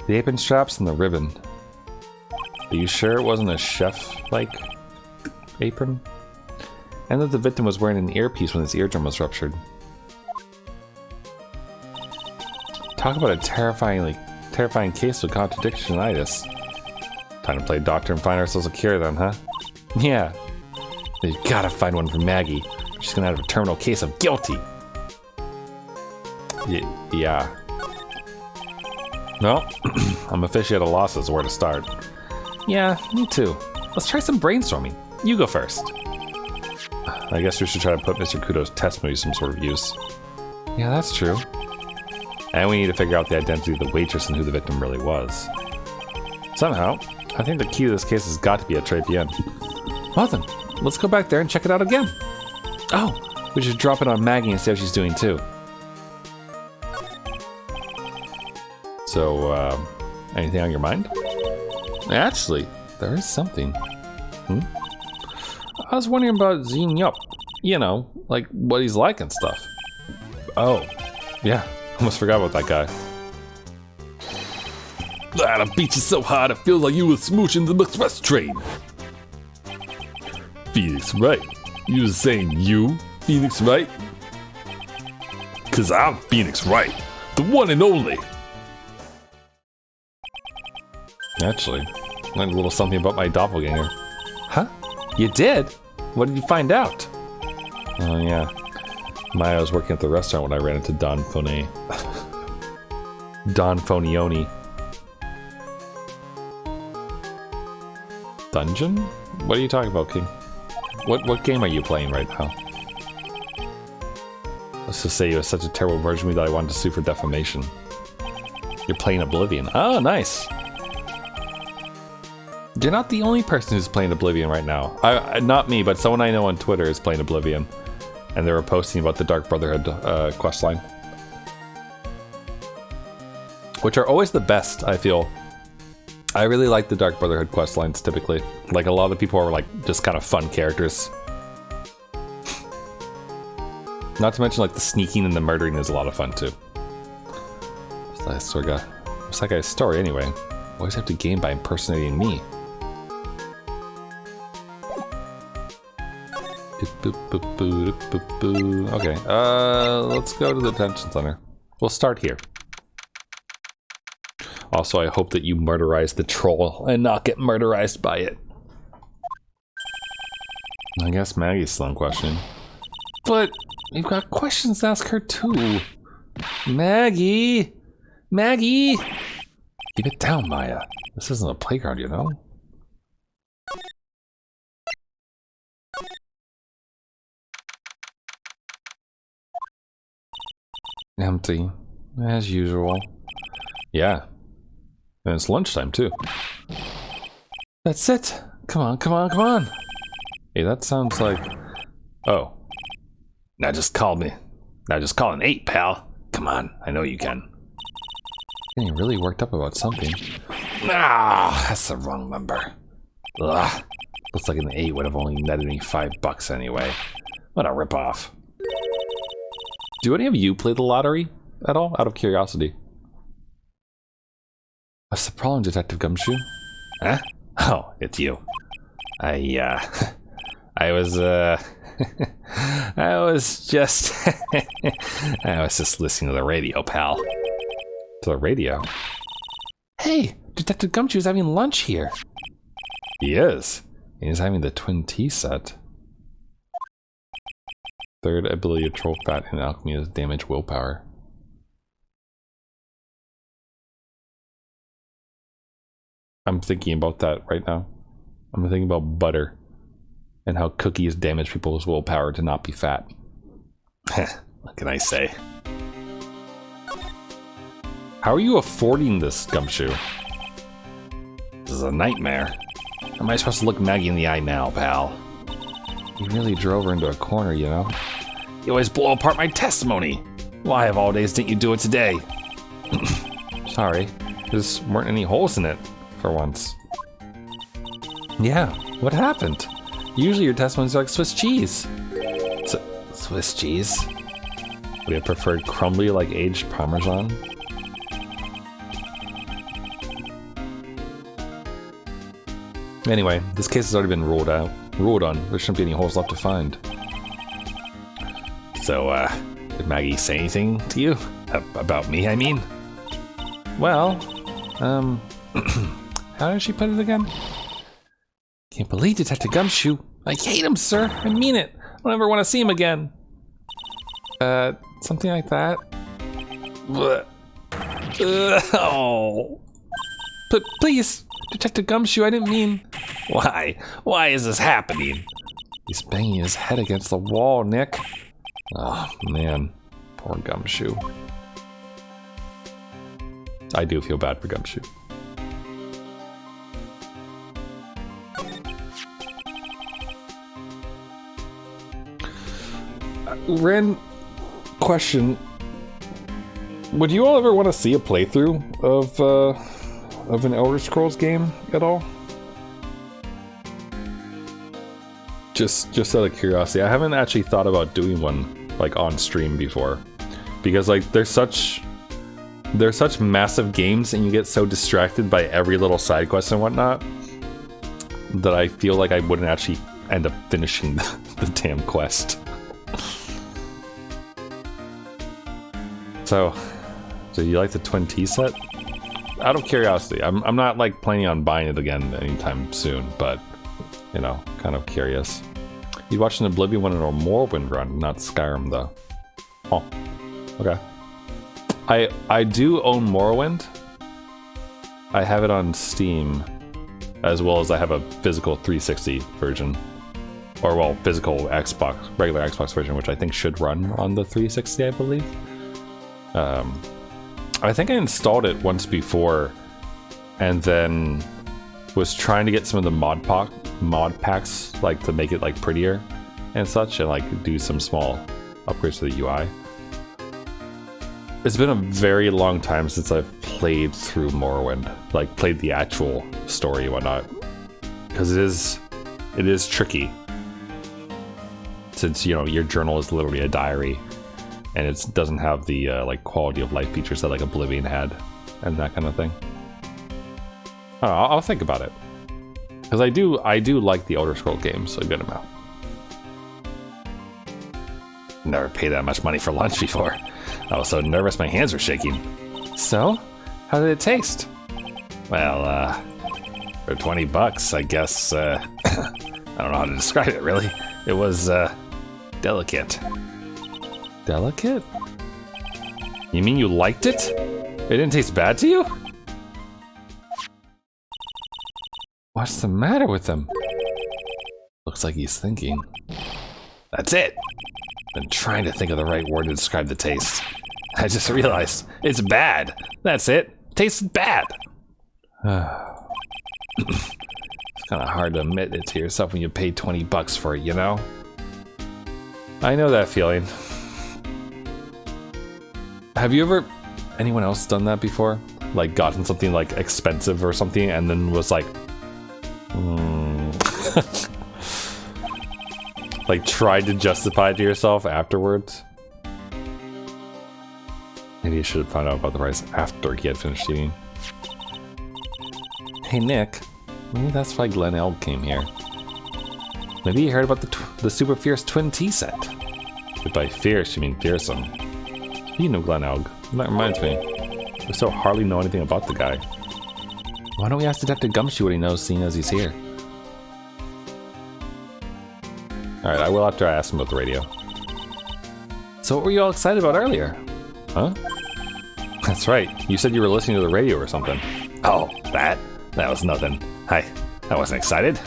Speaker 1: The apron straps and the ribbon. Are you sure it wasn't a chef-like apron? And that the victim was wearing an earpiece when his eardrum was ruptured. Talk about a terrifying case of contradictionitis. Time to play doctor and find ourselves a cure then, huh? Yeah. We've gotta find one for Maggie. She's gonna have a terminal case of guilty. Yeah. Well, I'm officially at a loss as to where to start. Yeah, me too. Let's try some brainstorming. You go first. I guess we should try to put Mr. Kudo's testimony to some sort of use. Yeah, that's true. And we need to figure out the identity of the waitress and who the victim really was. Somehow, I think the key to this case has got to be at Trapien. Well then, let's go back there and check it out again. Oh, we should drop it on Maggie and see how she's doing too. So, anything on your mind? Actually, there is something. I was wondering about Zin Yup. You know, like what he's like and stuff. Oh, yeah, almost forgot about that guy. I beat you so hard I feel like you were smooching the express train. Phoenix Wright. You was saying you, Phoenix Wright? Cause I'm Phoenix Wright, the one and only. Actually, I learned a little something about my doppelganger. Huh? You did? What did you find out? Oh yeah, Maya was working at the restaurant when I ran into Don Fone. Don Fonioni. Dungeon? What are you talking about, King? What game are you playing right now? Let's just say you have such a terrible version of me that I wanted to sue for defamation. You're playing Oblivion. Oh, nice! You're not the only person who's playing Oblivion right now. Not me, but someone I know on Twitter is playing Oblivion. And they were posting about the Dark Brotherhood questline. Which are always the best, I feel. I really like the Dark Brotherhood questlines typically. Like a lot of the people are like just kind of fun characters. Not to mention like the sneaking and the murdering is a lot of fun too. What's that guy's story anyway? Always have to gain by impersonating me. Okay, let's go to the detention center. We'll start here. Also, I hope that you murderize the troll and not get murderized by it. I guess Maggie's still in question. But you've got questions to ask her too. Maggie! Maggie! Keep it down, Maya. This isn't a playground, you know? Empty. As usual. Yeah. And it's lunchtime, too. That's it! Come on, come on, come on! Hey, that sounds like... Oh.
Speaker 2: Now just call me. Now just call an 8, pal. Come on, I know you can.
Speaker 1: Getting really worked up about something.
Speaker 2: Ah, that's the wrong number. Ugh. Looks like an 8 would have only netted me $5 anyway. What a ripoff.
Speaker 1: Do any of you play the lottery at all, out of curiosity? What's the problem, Detective Gumshoe?
Speaker 2: Huh? Oh, it's you. I was just listening to the radio, pal.
Speaker 1: To the radio? Hey, Detective Gumshoe's having lunch here. He is. He's having the twin tea set. Third ability to control fat and alchemy is damage willpower. I'm thinking about that right now. I'm thinking about butter and how cookies damage people's willpower to not be fat.
Speaker 2: What can I say?
Speaker 1: How are you affording this, Gumshoe?
Speaker 2: This is a nightmare. How am I supposed to look Maggie in the eye now, pal?
Speaker 1: You really drove her into a corner, you know?
Speaker 2: You always blow apart my testimony. Why of all days didn't you do it today?
Speaker 1: Sorry, there weren't any holes in it, for once. Yeah, what happened? Usually your testimonies are like Swiss cheese.
Speaker 2: Swiss cheese?
Speaker 1: Would you have preferred crumbly like aged Parmesan? Anyway, this case has already been ruled on. There shouldn't be any holes left to find.
Speaker 2: So, did Maggie say anything to you? About me, I mean?
Speaker 1: Well, how did she put it again? Can't believe Detective Gumshoe. I hate him, sir. I mean it. I don't ever want to see him again. Something like that. Oh. But please, Detective Gumshoe, I didn't mean...
Speaker 2: Why? Why is this happening?
Speaker 1: He's banging his head against the wall, Nick. Oh, man. Poor Gumshoe. I do feel bad for Gumshoe. Ren, question. Would you all ever want to see a playthrough of an Elder Scrolls game at all? Just out of curiosity. I haven't actually thought about doing one like on stream before, because like they're such massive games and you get so distracted by every little side quest and whatnot that I feel like I wouldn't actually end up finishing the damn quest. So you like the Twin T set? Out of curiosity, I'm not like planning on buying it again anytime soon, but you know, kind of curious. You watched an Oblivion one and a Morrowind run, not Skyrim though. Oh, okay. I do own Morrowind. I have it on Steam, as well as I have a physical 360 version, or well, physical Xbox, regular Xbox version, which I think should run on the 360, I believe. I think I installed it once before, and then was trying to get some of the mod packs, like to make it like prettier and such, and like do some small upgrades to the UI. It's been a very long time since I've played through Morrowind, like played the actual story and whatnot, because it is tricky, since you know your journal is literally a diary, and it doesn't have the like quality of life features that like Oblivion had, and that kind of thing. I don't know, I'll think about it, because I do like the Elder Scrolls games a good amount.
Speaker 2: Never paid that much money for lunch before. I was so nervous my hands were shaking.
Speaker 1: So, how did it taste?
Speaker 2: Well, for 20 bucks, I guess, I don't know how to describe it really. It was, delicate.
Speaker 1: Delicate? You mean you liked it? It didn't taste bad to you? What's the matter with him? Looks like he's thinking.
Speaker 2: That's it. Been trying to think of the right word to describe the taste. I just realized it's bad. That's it. Tastes bad.
Speaker 1: It's kind of hard to admit it to yourself when you pay 20 bucks for it, you know? I know that feeling. Have you ever... anyone else done that before? Like gotten something like expensive or something and then was like... like tried to justify it to yourself afterwards? Maybe you should have found out about the price after he had finished eating. Hey Nick, maybe that's why Glen Elg came here. Maybe you heard about the super fierce Twin T set. If by fierce you mean fearsome. You know Glen Elg. That reminds me. We still hardly know anything about the guy. Why don't we ask Detective Gumshoe what he knows, seeing as he's here? Alright, I will after I ask him about the radio. So what were you all excited about earlier? Huh? That's right, you said you were listening to the radio or something.
Speaker 2: Oh, that was nothing. I wasn't excited.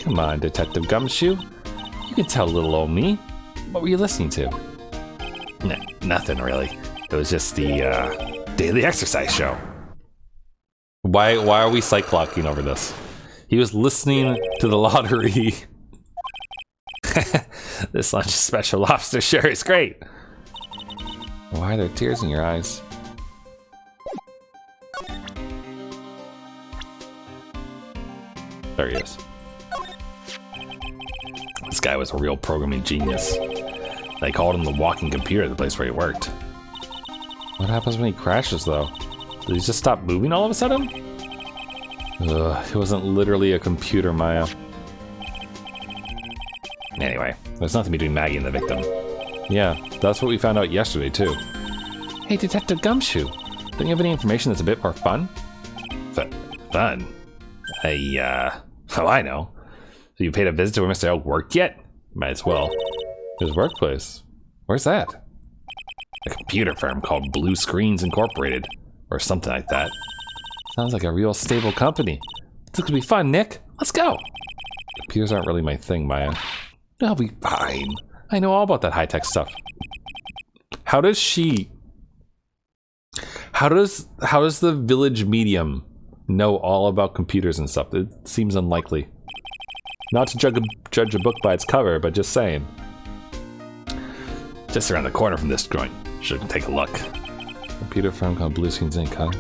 Speaker 1: Come on, Detective Gumshoe. You can tell little old me. What were you listening to?
Speaker 2: Nothing really. It was just the daily exercise show.
Speaker 1: Why are we cyclocking over this? He was listening to the lottery.
Speaker 2: This lunch special lobster sure is great.
Speaker 1: Why are there tears in your eyes? There he is.
Speaker 2: This guy was a real programming genius. They called him the walking computer at the place where he worked.
Speaker 1: What happens when he crashes though? Did he just stop moving all of a sudden? Ugh, it wasn't literally a computer, Maya.
Speaker 2: Anyway, there's nothing between Maggie and the victim.
Speaker 1: Yeah, that's what we found out yesterday too. Hey, Detective Gumshoe, Don't you have any information that's a bit more fun?
Speaker 2: Fun? Oh, I know. So you paid a visit to where Mr. Elk worked yet? Might as well.
Speaker 1: His workplace? Where's that?
Speaker 2: A computer firm called Blue Screens Incorporated. Or something like that.
Speaker 1: Sounds like a real stable company. This could be fun, Nick. Let's go. Computers aren't really my thing, Maya. I'll be fine. I know all about that high-tech stuff. How does the village medium know all about computers and stuff? It seems unlikely. Not to judge a book by its cover, but just saying.
Speaker 2: Just around the corner from this joint. Should take a look.
Speaker 1: Computer firm called Blue Screens Inc., huh?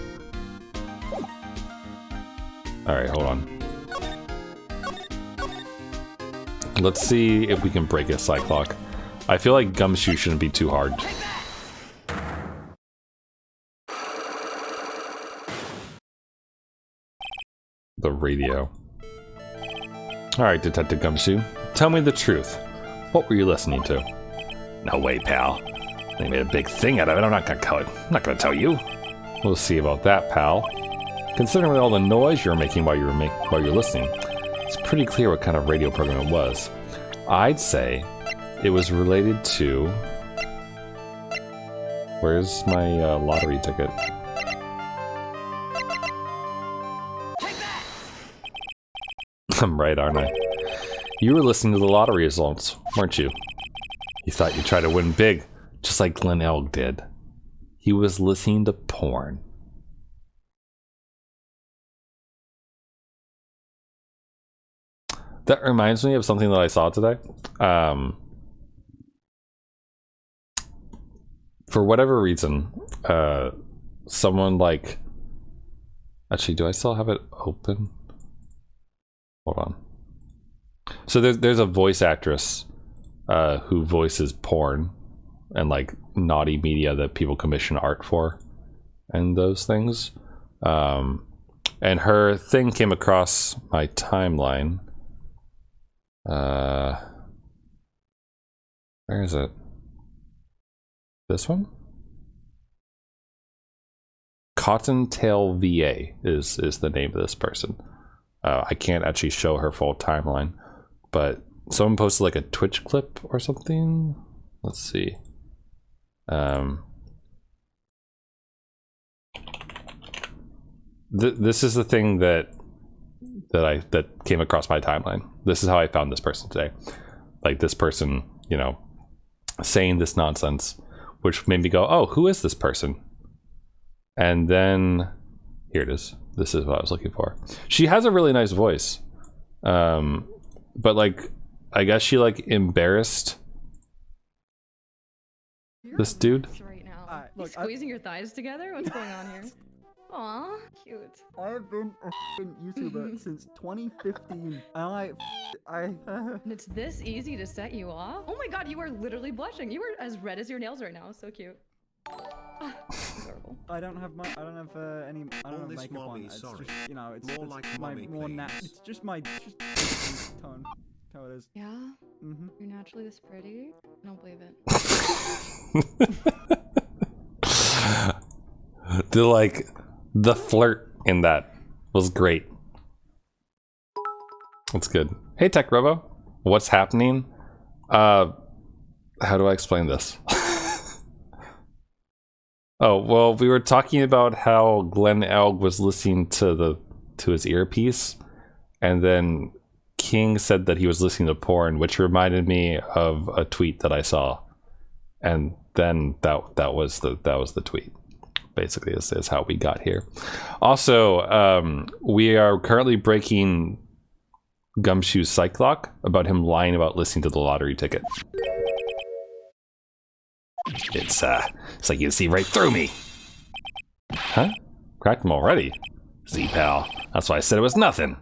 Speaker 1: Alright, hold on. Let's see if we can break a Cyclock. I feel like Gumshoe shouldn't be too hard. The radio. Alright, Detective Gumshoe. Tell me the truth. What were you listening to?
Speaker 2: No way, pal. They made a big thing out of it. I'm not gonna tell you.
Speaker 1: We'll see about that, pal. Considering all the noise you're making while you're listening, it's pretty clear what kind of radio program it was. I'd say it was related to... Where's my lottery ticket? I'm right, aren't I? You were listening to the lottery results, weren't you? You thought you'd try to win big, just like Glenn Elg did. He was listening to porn. That reminds me of something that I saw today. For whatever reason, someone like... Actually, do I still have it open? Hold on. So there's a voice actress who voices porn and like naughty media that people commission art for and those things. And her thing came across my timeline. Where is it? This one? Cottontail VA is the name of this person. I can't actually show her full timeline, but someone posted like a Twitch clip or something. Let's see. This is the thing that came across my timeline. This is how I found this person today. Like this person, you know, saying this nonsense, which made me go, oh, who is this person? And then here it is. This is what I was looking for. She has a really nice voice. But like, I guess she like embarrassed this dude.
Speaker 3: Right now. You squeezing your thighs together? What's going on here? Aw, cute.
Speaker 4: I've been a f***ing YouTuber since 2015, and
Speaker 3: And it's this easy to set you off? Oh my god, you are literally blushing. You are as red as your nails right now. So cute. Ah, adorable.
Speaker 4: I don't have makeup on. It's just, you know, it's
Speaker 5: More like
Speaker 4: my
Speaker 5: mommy,
Speaker 4: more
Speaker 5: please.
Speaker 4: it's just my tone. How it is.
Speaker 3: Yeah?
Speaker 4: Mm-hmm.
Speaker 3: You're naturally this pretty? I don't believe it.
Speaker 1: The flirt in that was great. That's good. Hey, Tech Robo. What's happening? How do I explain this? Oh, well, we were talking about how Glenn Elg was listening to his earpiece, and then King said that he was listening to porn, which reminded me of a tweet that I saw. And then that was the tweet. Basically, is how we got here. Also, we are currently breaking Gumshoe's psych lock about him lying about listening to the lottery ticket.
Speaker 2: It's like you can see right through me.
Speaker 1: Huh? Cracked him already?
Speaker 2: See, pal. That's why I said it was nothing.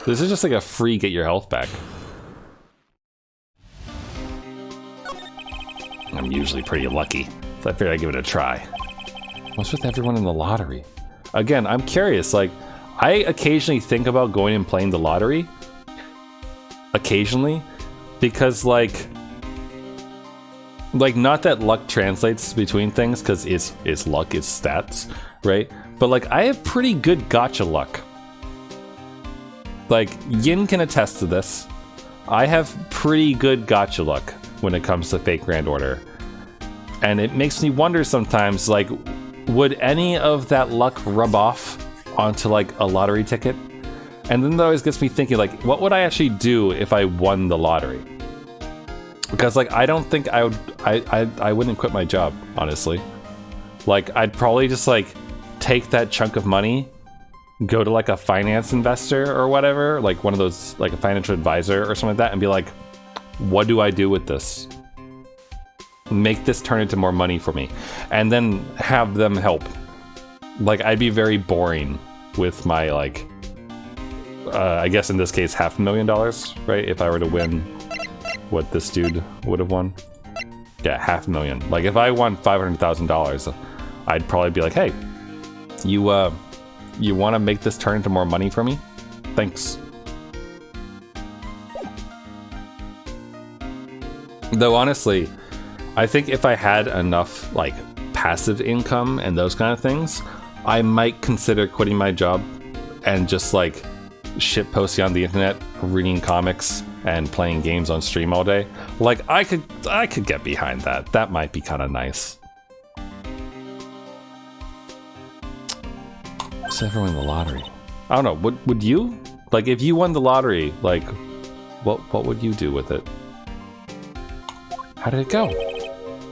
Speaker 1: This is just like a free get your health back.
Speaker 2: I'm usually pretty lucky, so I figured I'd give it a try.
Speaker 1: What's with everyone in the lottery? Again, I'm curious, like, I occasionally think about going and playing the lottery. Occasionally. Because, like, Like, not that luck translates between things, because it's luck, it's stats, right? But like, I have pretty good gacha luck. Like, Yin can attest to this. I have pretty good gacha luck when it comes to fake Grand Order. And it makes me wonder sometimes, like, would any of that luck rub off onto like a lottery ticket? And then that always gets me thinking, like, what would I actually do if I won the lottery? Because like, I don't think I would, I wouldn't quit my job, honestly. Like, I'd probably just like take that chunk of money, go to like a finance investor or whatever, like one of those, like a financial advisor or something like that, and be like, what do I do with this? Make this turn into more money for me, and then have them help. Like, I'd be very boring with my like, I guess in this case $500,000, right? If I were to win what this dude would have won. Yeah, $500,000. Like, if I won $500,000, I'd probably be like, hey, you want to make this turn into more money for me? Thanks. Though honestly, I think if I had enough like passive income and those kind of things, I might consider quitting my job and just like shit posting on the internet, reading comics, and playing games on stream all day. Like, I could get behind that. That might be kind of nice. So everyone win the lottery. I don't know. Would you? Like, if you won the lottery, like, what would you do with it? How did it go?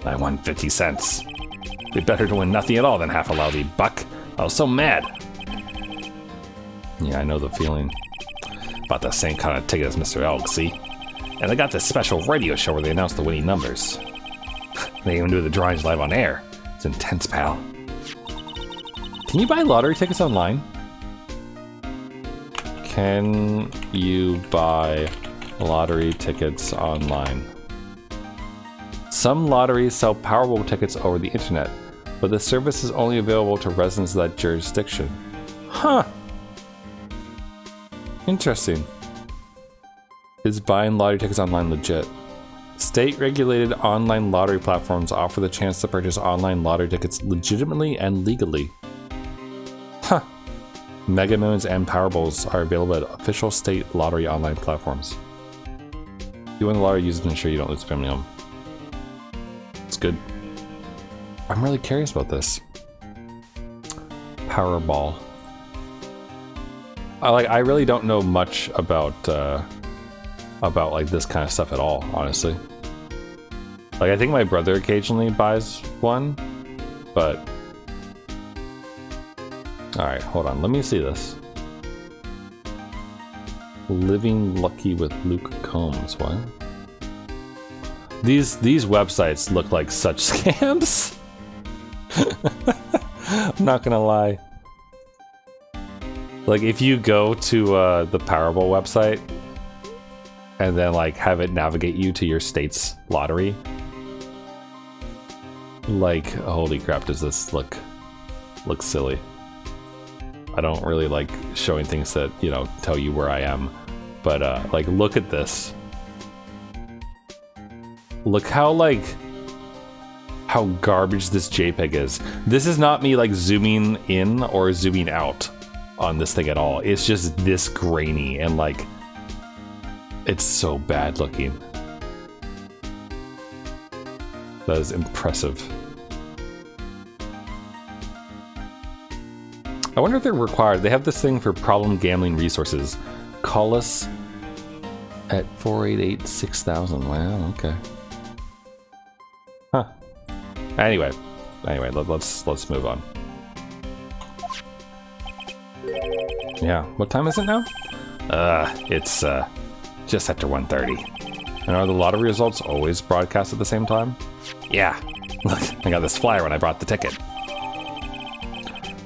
Speaker 2: I won 50 cents. Be better to win nothing at all than half a lousy buck. I was so mad.
Speaker 1: Yeah, I know the feeling.
Speaker 2: Bought the same kind of ticket as Mr. Elk, see? And they got this special radio show where they announce the winning numbers. They even do the drawings live on air. It's intense, pal.
Speaker 1: Can you buy lottery tickets online? Can you buy lottery tickets online? Some lotteries sell Powerball tickets over the internet, but the service is only available to residents of that jurisdiction. Huh. Interesting. Is buying lottery tickets online legit? State-regulated online lottery platforms offer the chance to purchase online lottery tickets legitimately and legally. Huh. Mega Millions and Powerballs are available at official state lottery online platforms. If you win the lottery, use it to ensure you don't lose family home. It's good. I'm really curious about this. Powerball. I really don't know much about like this kind of stuff at all, honestly. Like, I think my brother occasionally buys one, but all right, hold on. Let me see this. Living Lucky with Luke Combs. What? These websites look like such scams. I'm not gonna lie. Like, if you go to the Powerball website and then like have it navigate you to your state's lottery, like, holy crap, does this look silly. I don't really like showing things that, you know, tell you where I am, but like, look at this. Look how garbage this JPEG is. This is not me like zooming in or zooming out on this thing at all. It's just this grainy and like, it's so bad looking. That is impressive. I wonder if they're required. They have this thing for problem gambling resources. Call us at 488-6000. Wow, okay. Huh. Anyway, let's move on. Yeah, what time is it now?
Speaker 2: It's just after 1:30.
Speaker 1: And are the lottery results always broadcast at the same time?
Speaker 2: Yeah. Look, I got this flyer when I bought the ticket.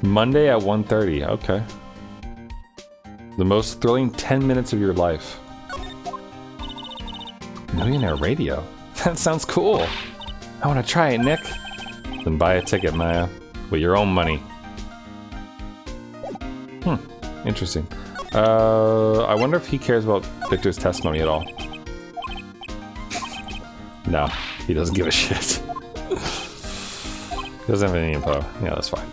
Speaker 1: Monday at 1:30, okay. The most thrilling 10 minutes of your life. Millionaire Radio? That sounds cool. I want to try it, Nick. Then buy a ticket, Maya, with your own money. Interesting. I wonder if he cares about Victor's testimony at all. No, He doesn't give a shit. He doesn't have any info. Yeah, that's fine.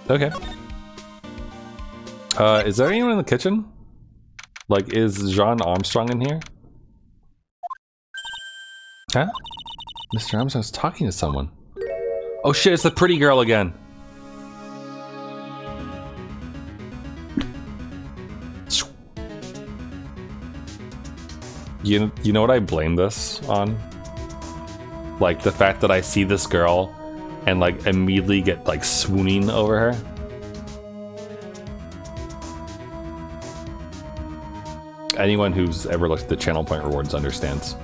Speaker 1: Okay. Is there anyone in the kitchen? Like, is Jean Armstrong in here? Huh? Mr. Armstrong's talking to someone. Oh shit, it's the pretty girl again. You know what I blame this on? Like, the fact that I see this girl and, like, immediately get, like, swooning over her. Anyone who's ever looked at the channel point rewards understands.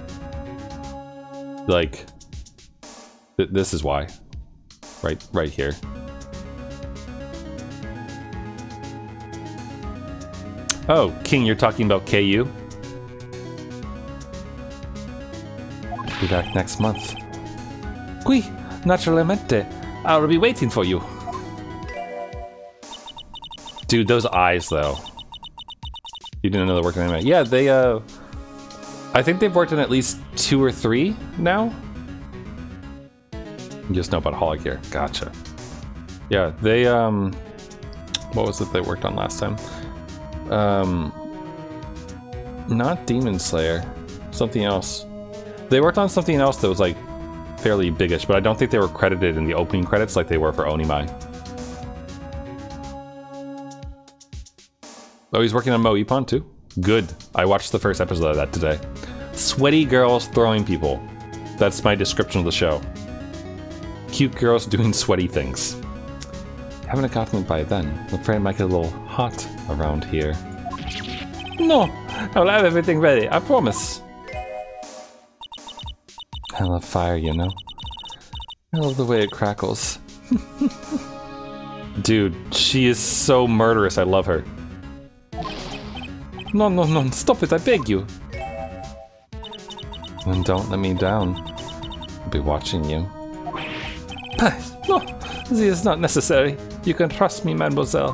Speaker 1: Like, this is why. Right here. Oh, King, you're talking about KU? Be back next month. Qui, naturalmente. I'll be waiting for you. Dude, those eyes, though. You didn't know they're working on it. Yeah, they, I think they've worked on at least 2 or 3 now. You just know about Holic here. Gotcha. Yeah, they, what was it they worked on last time? Not Demon Slayer. Something else. They worked on something else that was, like, fairly biggish, but I don't think they were credited in the opening credits like they were for Onimai. Oh, he's working on Mo Ippon too? Good. I watched the first episode of that today. Sweaty girls throwing people. That's my description of the show. Cute girls doing sweaty things. Haven't gotten it by then. I'm afraid it might get a little hot around here. No! I'll have everything ready, I promise. I love fire, you know? I love the way it crackles. Dude, she is so murderous, I love her. No, no, no, stop it, I beg you. And don't let me down. I'll be watching you. No, this is not necessary. You can trust me, mademoiselle.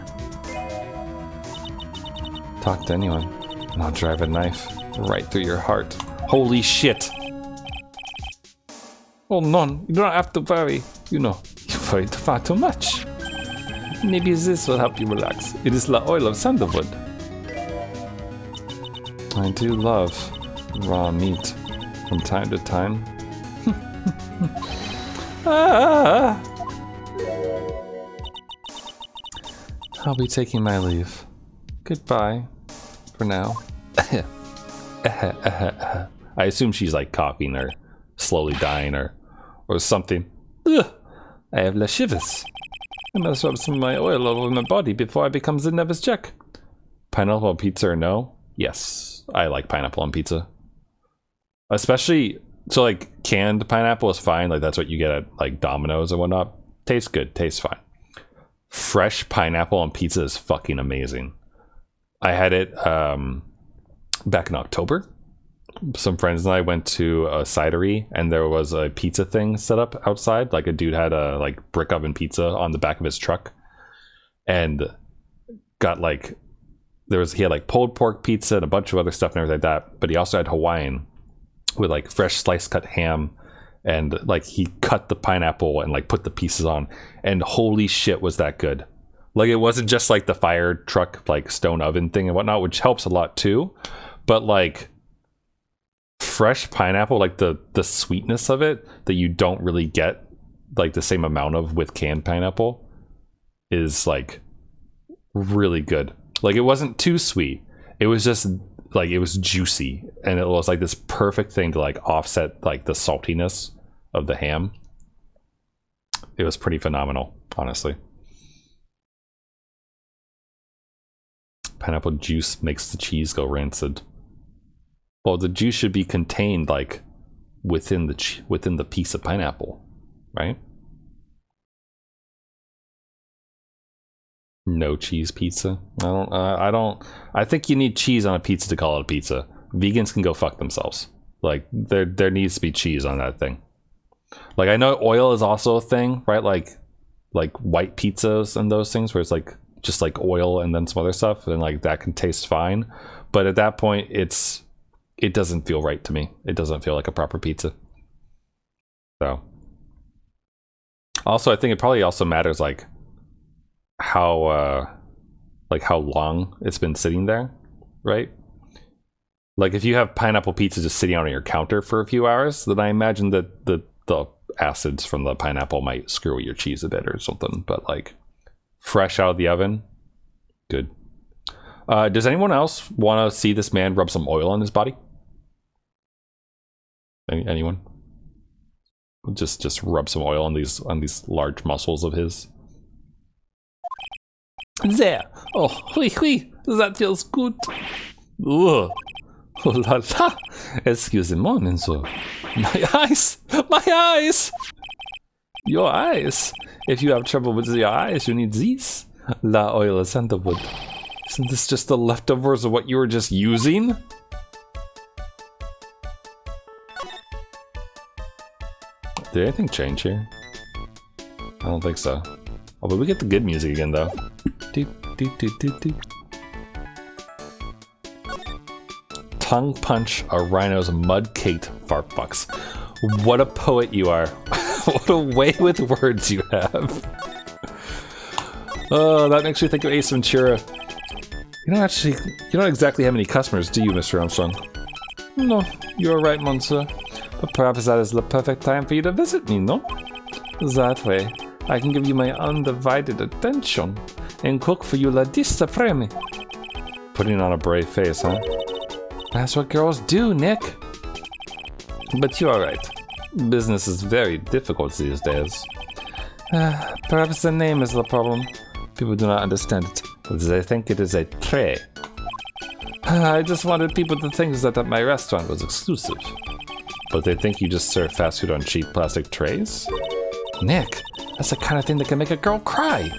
Speaker 1: Talk to anyone, and I'll drive a knife right through your heart. Holy shit! Oh no, you don't have to worry. You know, you worry far too much. Maybe this will help you relax. It is the oil of sandalwood. I do love raw meat from time to time. Ah! I'll be taking my leave. Goodbye, for now. I assume she's like coughing or slowly dying or something. Ugh, I have the shivers. I must rub some of my oil all over my body before I become the nervous Jack. Pineapple on pizza or no? Yes, I like pineapple on pizza. Especially, so like canned pineapple is fine. Like that's what you get at like Domino's or whatnot. Tastes good, tastes fine. Fresh pineapple on pizza is fucking amazing. I had it back in October. Some friends and I went to a cidery and there was a pizza thing set up outside. Like a dude had a like brick oven pizza on the back of his truck and got like, he had like pulled pork pizza and a bunch of other stuff and everything like that. But he also had Hawaiian with like fresh sliced cut ham and like he cut the pineapple and like put the pieces on and holy shit was that good. Like it wasn't just like the fire truck like stone oven thing and whatnot, which helps a lot too. But like fresh pineapple, like the sweetness of it that you don't really get like the same amount of with canned pineapple is like really good. Like it wasn't too sweet. It was just like it was juicy and it was like this perfect thing to like offset like the saltiness of the ham. It was pretty phenomenal, honestly. Pineapple juice makes the cheese go rancid. Well, the juice should be contained like within the piece of pineapple, right? No cheese pizza. I think you need cheese on a pizza to call it a pizza. Vegans can go fuck themselves. Like there needs to be cheese on that thing. Like I know oil is also a thing, right? Like white pizzas and those things where it's like just like oil and then some other stuff and like that can taste fine. But at that point it's it doesn't feel right to me. It doesn't feel like a proper pizza. So also I think it probably also matters like how long it's been sitting there, right? Like if you have pineapple pizza just sitting on your counter for a few hours, then I imagine that the acids from the pineapple might screw with your cheese a bit or something. But like fresh out of the oven, good. Does anyone else want to see this man rub some oil on his body? Anyone? Just rub some oil on these large muscles of his. There. Oh, hui, that feels good. Ugh. Oh la la. Excusez-moi, monsieur. My eyes! My eyes! Your eyes! If you have trouble with your eyes, you need these. La oil is sandalwood. Isn't this just the leftovers of what you were just using? Did anything change here? I don't think so. Oh, but we get the good music again, though. Doop, doop, doop, doop, doop. Tongue punch a rhino's mud-caked fart box. What a poet you are. What a way with words you have. Oh, that makes me think of Ace Ventura. You don't exactly have any customers, do you, Mr. Armstrong? No, you are right, monsieur. But perhaps that is the perfect time for you to visit me, no? That way, I can give you my undivided attention and cook for you la dista premi. Putting on a brave face, huh? That's what girls do, Nick. But you're right. Business is very difficult these days. Perhaps the name is the problem. People do not understand it. They think it is a tray. I just wanted people to think that my restaurant was exclusive. But they think you just serve fast food on cheap plastic trays? Nick, that's the kind of thing that can make a girl cry.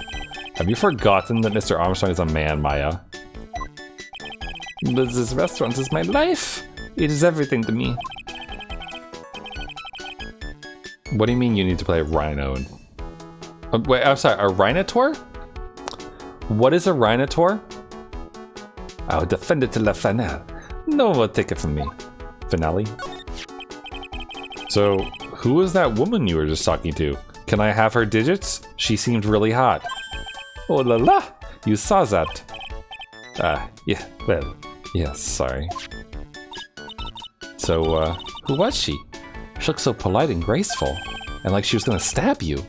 Speaker 1: Have you forgotten that Mr. Armstrong is a man, Maya? But this restaurant is my life. It is everything to me. What do you mean you need to play a rhino? Wait, I'm sorry, a rhinotaur? What is a rhinotaur? I'll defend it to la finale. No one will take it from me. Finale? So, who was that woman you were just talking to? Can I have her digits? She seemed really hot. Oh la la! You saw that. Yeah, well, yes, sorry. So, who was she? She looked so polite and graceful. And like she was gonna stab you.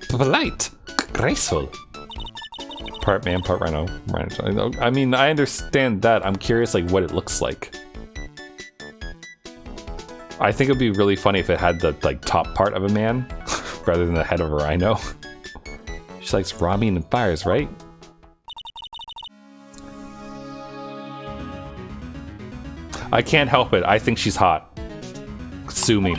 Speaker 1: Polite! Graceful! Part man, part rhino. I mean, I understand that. I'm curious, like, what it looks like. I think it'd be really funny if it had the, like, top part of a man rather than the head of a rhino. She likes robbing and fires, right? I can't help it. I think she's hot. Sue me.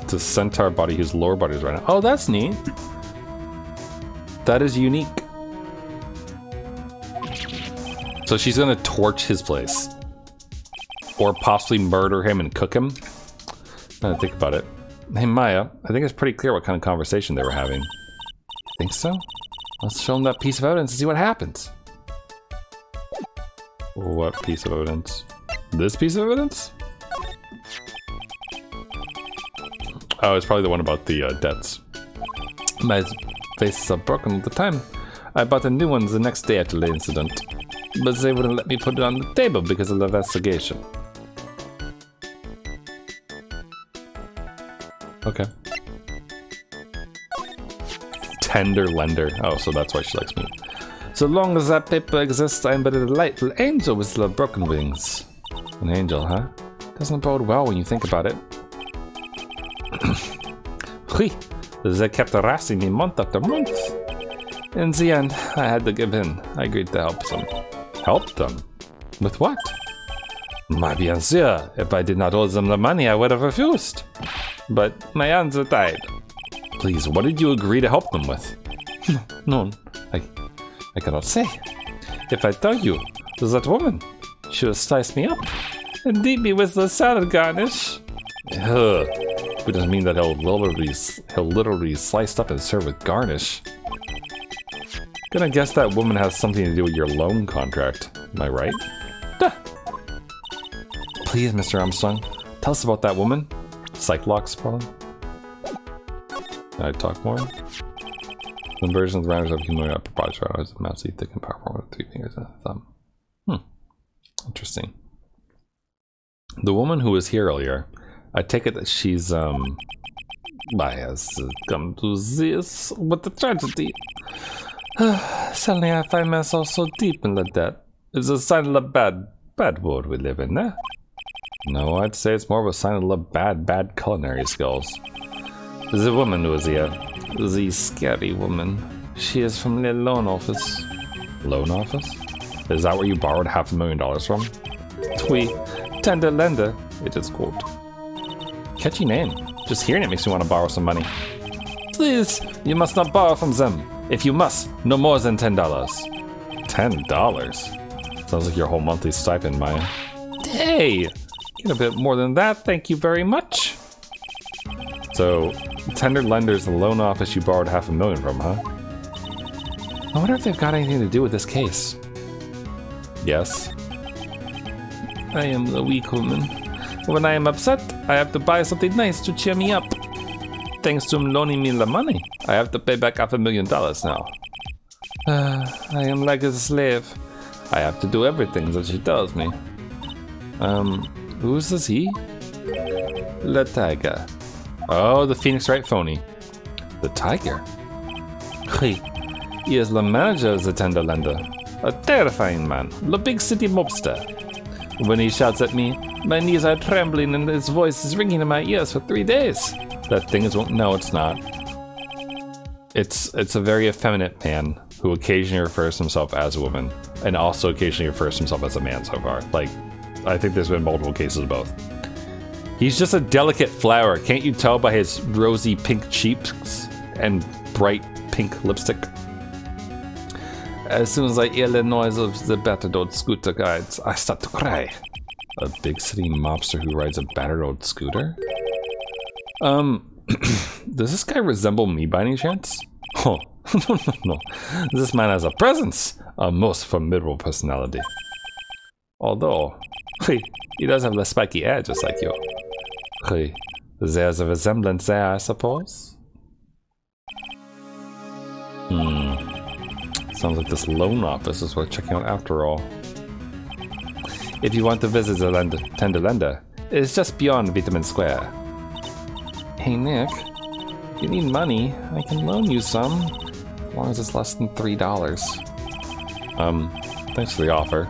Speaker 1: It's a centaur body whose lower body is rhino. Oh, that's neat. That is unique. So she's gonna torch his place. Or possibly murder him and cook him. Now think about it. Hey Maya, I think it's pretty clear what kind of conversation they were having. Think so? Let's show them that piece of evidence and see what happens. What piece of evidence? This piece of evidence? Oh, it's probably the one about the debts. My faces are broken all the time. I bought a new one the next day after the incident. But they wouldn't let me put it on the table because of the investigation. Okay. Tender lender. Oh, so that's why she likes me. So long as that paper exists, I am but a delightful angel with the broken wings. An angel, huh? Doesn't bode well when you think about it. Hui, they kept harassing me month after month. In the end, I had to give in. I agreed to help them. Help them? With what? My bien sûr. If I did not owe them the money, I would have refused. But my hands are tied. Please, what did you agree to help them with? No, I cannot say. If I tell you, that woman, she will slice me up and eat me with the salad garnish. Ugh. It doesn't mean that he'll literally sliced up and served with garnish. Gonna guess that woman has something to do with your loan contract. Am I right? Duh. Please, Mr. Armstrong, tell us about that woman. Cyclops, probably. Can I talk more? Some versions of the rounders of humanoid upper body rounders of mousy, thick and powerful with 3 fingers and a thumb. Interesting. The woman who was here earlier, I take it that she's I has come to this. What a tragedy. Suddenly I find myself so deep in the debt. It's a sign of the bad world we live in, eh? No, I'd say it's more of a sign of the bad culinary skills. There's a woman who is here. The scary woman. She is from the loan office. Loan office? Is that where you borrowed $500,000 from? Twee. Tender lender, it is called. Catchy name. Just hearing it makes me want to borrow some money. Please, you must not borrow from them. If you must, no more than $10. $10? Sounds like your whole monthly stipend, Maya. Hey! Get a bit more than that, thank you very much. So, tender lender's the loan office you borrowed $500,000 from, huh? I wonder if they've got anything to do with this case. Yes. I am the weak woman. When I am upset, I have to buy something nice to cheer me up. Thanks to him loaning me the money, I have to pay back $500,000 now. I am like a slave. I have to do everything that she tells me. Who is this he? The tiger. Oh, the Phoenix Wright phony. The tiger? He is the manager of the tender lender. A terrifying man, the big city mobster. When he shouts at me, my knees are trembling and his voice is ringing in my ears for 3 days. That thing is, no, it's not. It's a very effeminate man who occasionally refers to himself as a woman and also occasionally refers to himself as a man so far. Like, I think there's been multiple cases of both. He's just a delicate flower. Can't you tell by his rosy pink cheeks and bright pink lipstick? As soon as I hear the noise of the battered old scooter guides, I start to cry. A big city mobster who rides a battered old scooter? Does this guy resemble me by any chance? Oh, no. This man has a presence, a most formidable personality. Although, he does have the spiky hair just like you. There's a resemblance there, I suppose? Sounds like this loan office is worth checking out after all. If you want to visit the tender lender, it's just beyond Vitamin Square. Hey Nick, if you need money, I can loan you some, as long as it's less than $3. Thanks for the offer.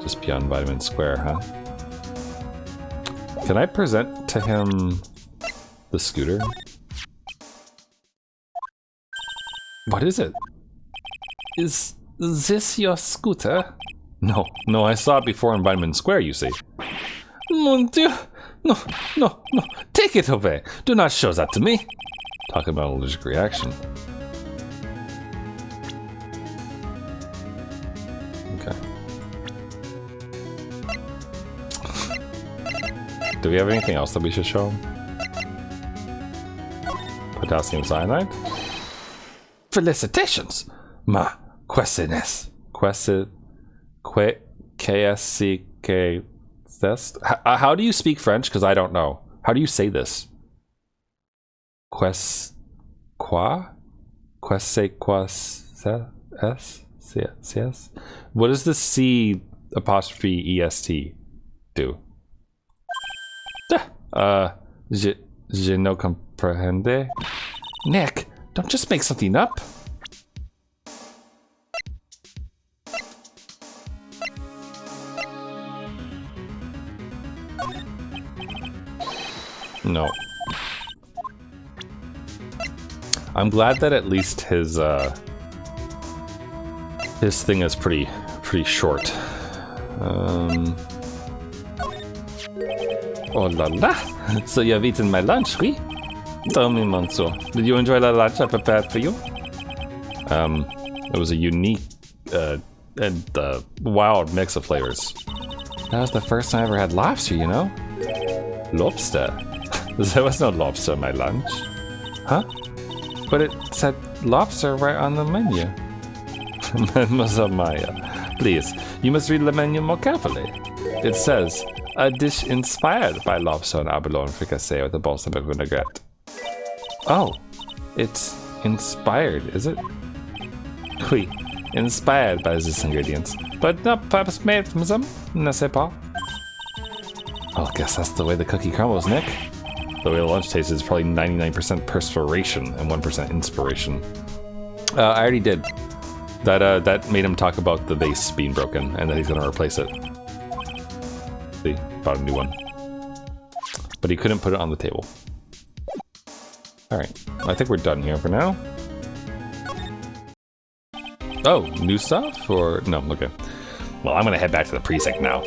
Speaker 1: Just beyond Vitamin Square, huh? Can I present to him the scooter? What is it? Is this your scooter? No, I saw it before in Vitamin Square, you see. Mon Dieu! No, take it away! Do not show that to me! Talk about allergic reaction. Okay. Do we have anything else that we should show him? Potassium cyanide? Felicitations! Ma questiones. KSCK test? How do you speak French? Because I don't know. How do you say this? What does the C apostrophe EST do? Je no comprende. Nick, don't just make something up. No. I'm glad that at least his thing is pretty short. Oh la la! So you have eaten my lunch, oui? Tell me, Monsieur, did you enjoy the lunch I prepared for you? It was a unique and wild mix of flavors. That was the first time I ever had lobster, you know? Lobster? There was no lobster in my lunch. Huh? But it said lobster right on the menu. Mademoiselle Maya, please, you must read the menu more carefully. It says, a dish inspired by lobster and abalone fricassee with a balsamic vinaigrette. Oh, it's inspired, is it? Oui, inspired by these ingredients, but not perhaps made from them, ne sais pas. Oh, I guess that's the way the cookie crumbles, Nick. The way the lunch tastes is probably 99% perspiration and 1% inspiration. I already did. That made him talk about the vase being broken and that he's gonna replace it. See, bought a new one. But he couldn't put it on the table. Alright, I think we're done here for now. Oh, new stuff? Or no, okay.
Speaker 2: Well, I'm gonna head back to the precinct now.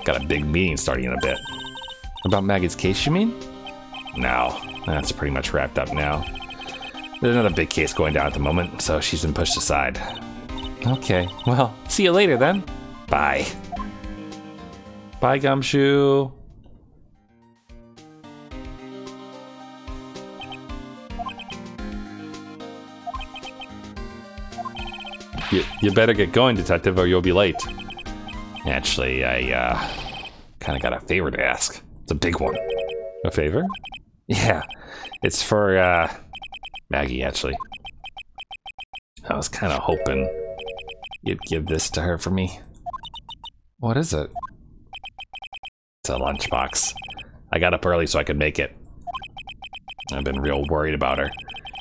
Speaker 2: Got a big meeting starting in a bit.
Speaker 1: About Maggie's case, you mean?
Speaker 2: No, that's pretty much wrapped up now. There's another big case going down at the moment, so she's been pushed aside.
Speaker 1: Okay, well, see you later then.
Speaker 2: Bye.
Speaker 1: Bye, Gumshoe. You better get going, detective, or you'll be late.
Speaker 2: Actually, I kind of got a favor to ask. It's a big one.
Speaker 1: A favor?
Speaker 2: Yeah, it's for Maggie, actually. I was kind of hoping you'd give this to her for me.
Speaker 1: What is it?
Speaker 2: It's a lunchbox. I got up early so I could make it. I've been real worried about her.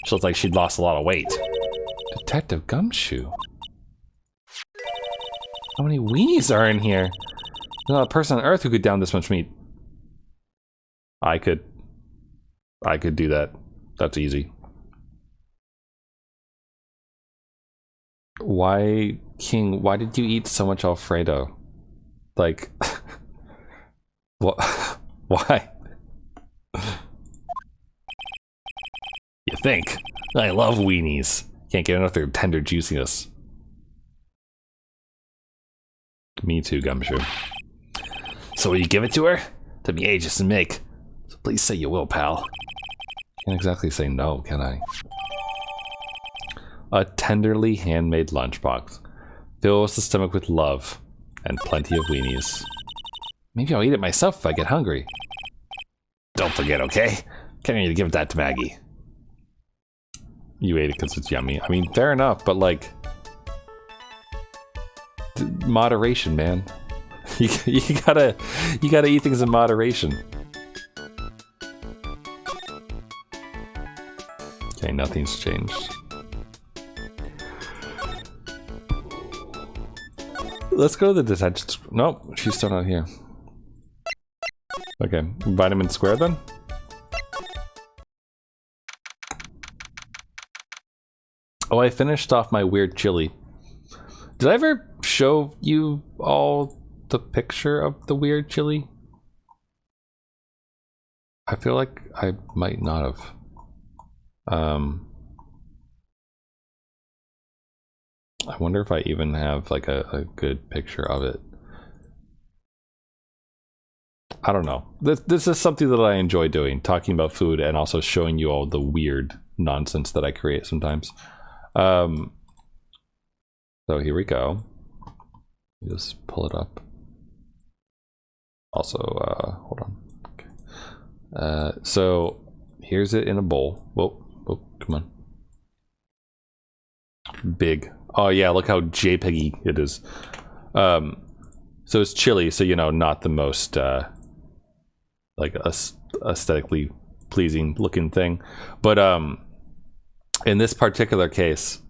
Speaker 2: She looked like she'd lost a lot of weight.
Speaker 1: Detective Gumshoe? How many weenies are in here? There's not a person on Earth who could down this much meat. I could do that. That's easy. Why, King, why did you eat so much Alfredo? Like, what? Why?
Speaker 2: You think? I love weenies. Can't get enough of their tender juiciness.
Speaker 1: Me too, Gumshoe.
Speaker 2: So will you give it to her? Took me ages to make. So please say you will, pal.
Speaker 1: Can't exactly say no, can I? A tenderly handmade lunchbox. Fills the stomach with love and plenty of weenies. Maybe I'll eat it myself if I get hungry.
Speaker 2: Don't forget, okay? Can't need to give that to Maggie.
Speaker 1: You ate it because it's yummy. I mean, fair enough, but like... moderation, man. You gotta eat things in moderation. Okay, nothing's changed. Let's go to the detention. Nope, she's still not here. Okay, Vitamin Square then? Oh, I finished off my weird chili. Did I ever show you all the picture of the weird chili? I feel like I might not have. I wonder if I even have like a good picture of it. I don't know. This is something that I enjoy doing, talking about food and also showing you all the weird nonsense that I create sometimes. So here we go. Just pull it up. Also, hold on. Okay. So here's it in a bowl. Whoa, whoa, come on. Big. Oh yeah, look how JPEG-y it is. So it's chili, so you know, not the most like aesthetically pleasing looking thing, but in this particular case,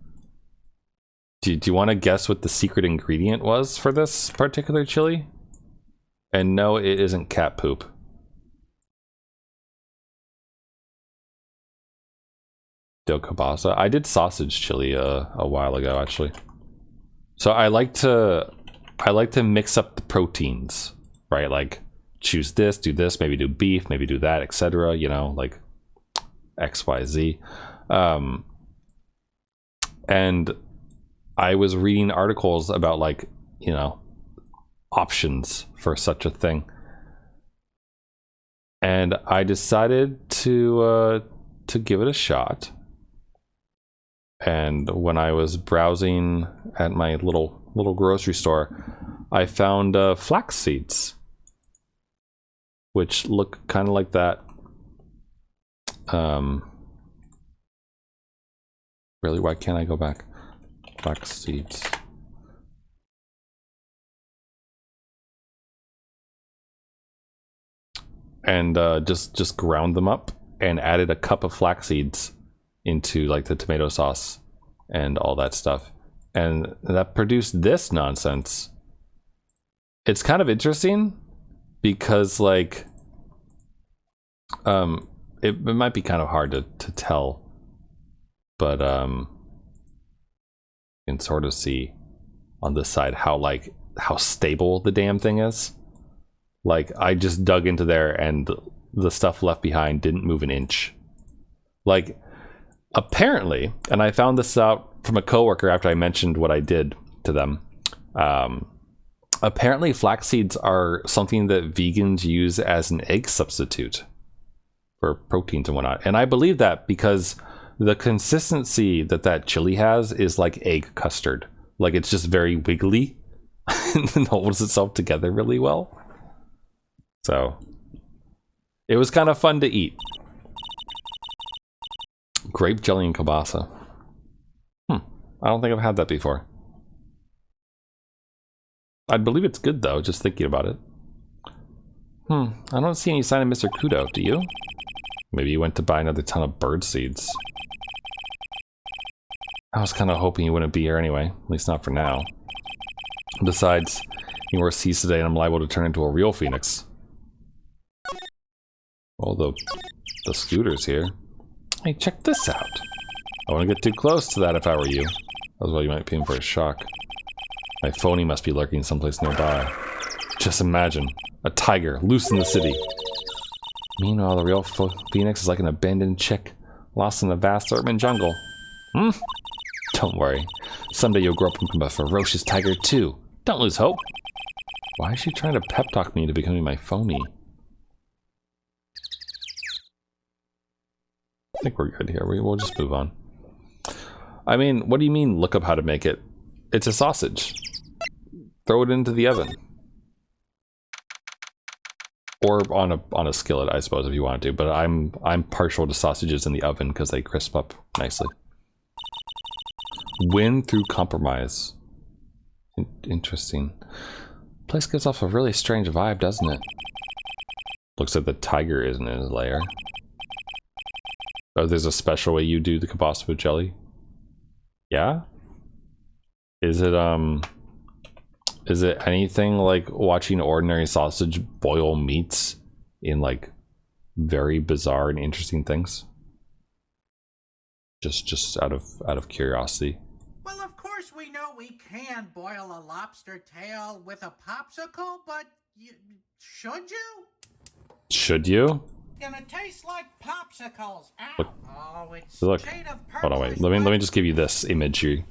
Speaker 1: do you want to guess what the secret ingredient was for this particular chili? And no, it isn't cat poop. Del Cabasa. I did sausage chili a while ago, actually. So I like to mix up the proteins, right? Like choose this, do this, maybe do beef, maybe do that, etc. You know, like X, Y, Z. And I was reading articles about, like, you know, options for such a thing. And I decided to give it a shot. And when I was browsing at my little grocery store, I found flax seeds, which look kind of like that. Really, why can't I go back? Flax seeds. And just ground them up and added a cup of flax seeds into like the tomato sauce and all that stuff, and that produced this nonsense. It's kind of interesting because like it might be kind of hard to tell, but you can sort of see on this side how stable the damn thing is. Like, I just dug into there and the stuff left behind didn't move an inch. Like, apparently, and I found this out from a coworker after I mentioned what I did to them. Apparently, flax seeds are something that vegans use as an egg substitute for proteins and whatnot. And I believe that because the consistency that chili has is like egg custard. Like, it's just very wiggly and holds itself together really well. So, it was kind of fun to eat. Grape jelly and kielbasa. I don't think I've had that before. I believe it's good though, just thinking about it. I don't see any sign of Mr. Kudo, do you? Maybe he went to buy another ton of bird seeds. I was kind of hoping he wouldn't be here anyway, at least not for now. Besides, he wears seeds today and I'm liable to turn into a real phoenix. Well, the scooter's here. Hey, check this out. I wouldn't get too close to that if I were you. Otherwise, you might be in for a shock. My phony must be lurking someplace nearby. Just imagine, a tiger loose in the city. Meanwhile, the real phoenix is like an abandoned chick, lost in a vast urban jungle. Don't worry. Someday you'll grow up and become a ferocious tiger too. Don't lose hope. Why is she trying to pep talk me into becoming my phony? I think we're good here. We'll just move on. I mean, what do you mean look up how to make it? It's a sausage. Throw it into the oven. Or on a skillet, I suppose, if you want to. But I'm partial to sausages in the oven because they crisp up nicely. Win through compromise. Interesting. Place gives off a really strange vibe, doesn't it? Looks like the tiger isn't in his lair. Oh, there's a special way you do the kielbasa with jelly? Yeah? Is it anything like watching ordinary sausage boil meats in like very bizarre and interesting things? Just out of curiosity.
Speaker 5: Well, of course we know we can boil a lobster tail with a popsicle, but should you?
Speaker 1: Should you?
Speaker 5: Gonna taste like popsicles. Ow.
Speaker 1: Look.
Speaker 5: Oh, it's
Speaker 1: Look.
Speaker 5: shade of
Speaker 1: Hold on, wait.
Speaker 5: purplish
Speaker 1: Let me just give you this imagery.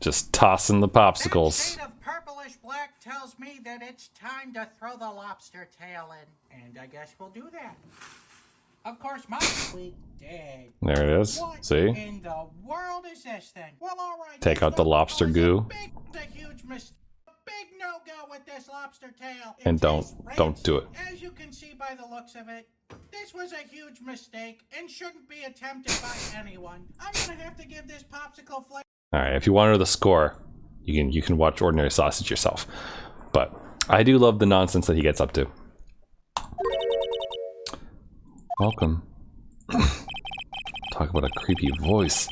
Speaker 1: Just tossing the popsicles.
Speaker 5: That shade of purplish black tells me that it's time to throw the lobster tail in, and I guess we'll do that. Of course, my sweet dad.
Speaker 1: There it is.
Speaker 5: What
Speaker 1: See?
Speaker 5: in the world is this thing? Well, all right.
Speaker 1: Take out the lobster goo.
Speaker 5: It's a huge mistake. Big no-go with this lobster tail.
Speaker 1: And don't do it.
Speaker 5: As you can see by the looks of it, this was a huge mistake and shouldn't be attempted by anyone. I'm gonna have to give this popsicle flavor.
Speaker 1: All right, if you want to know the score, you can watch Ordinary Sausage yourself. But I do love the nonsense that he gets up to. Welcome. Talk about a creepy voice.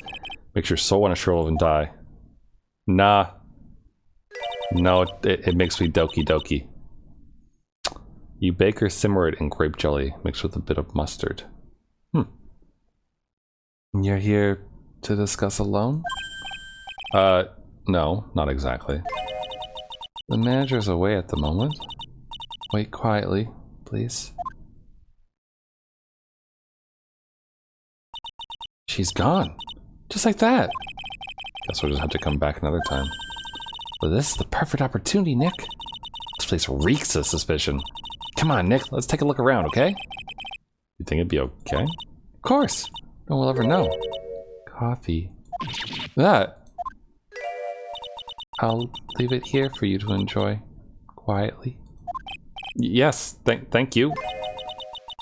Speaker 1: Makes your soul want to shrivel and die. Nah. No, it makes me doki doki. You bake or simmer it in grape jelly mixed with a bit of mustard. You're here to discuss a loan? No, not exactly. The manager's away at the moment. Wait quietly, please. She's gone. Just like that. Guess we'll just have to come back another time. But this is the perfect opportunity, Nick. This place reeks of suspicion. Come on, Nick, let's take a look around, okay? You think it'd be okay? Of course. No one will ever know. Coffee. That. I'll leave it here for you to enjoy. Quietly. Yes, thank you.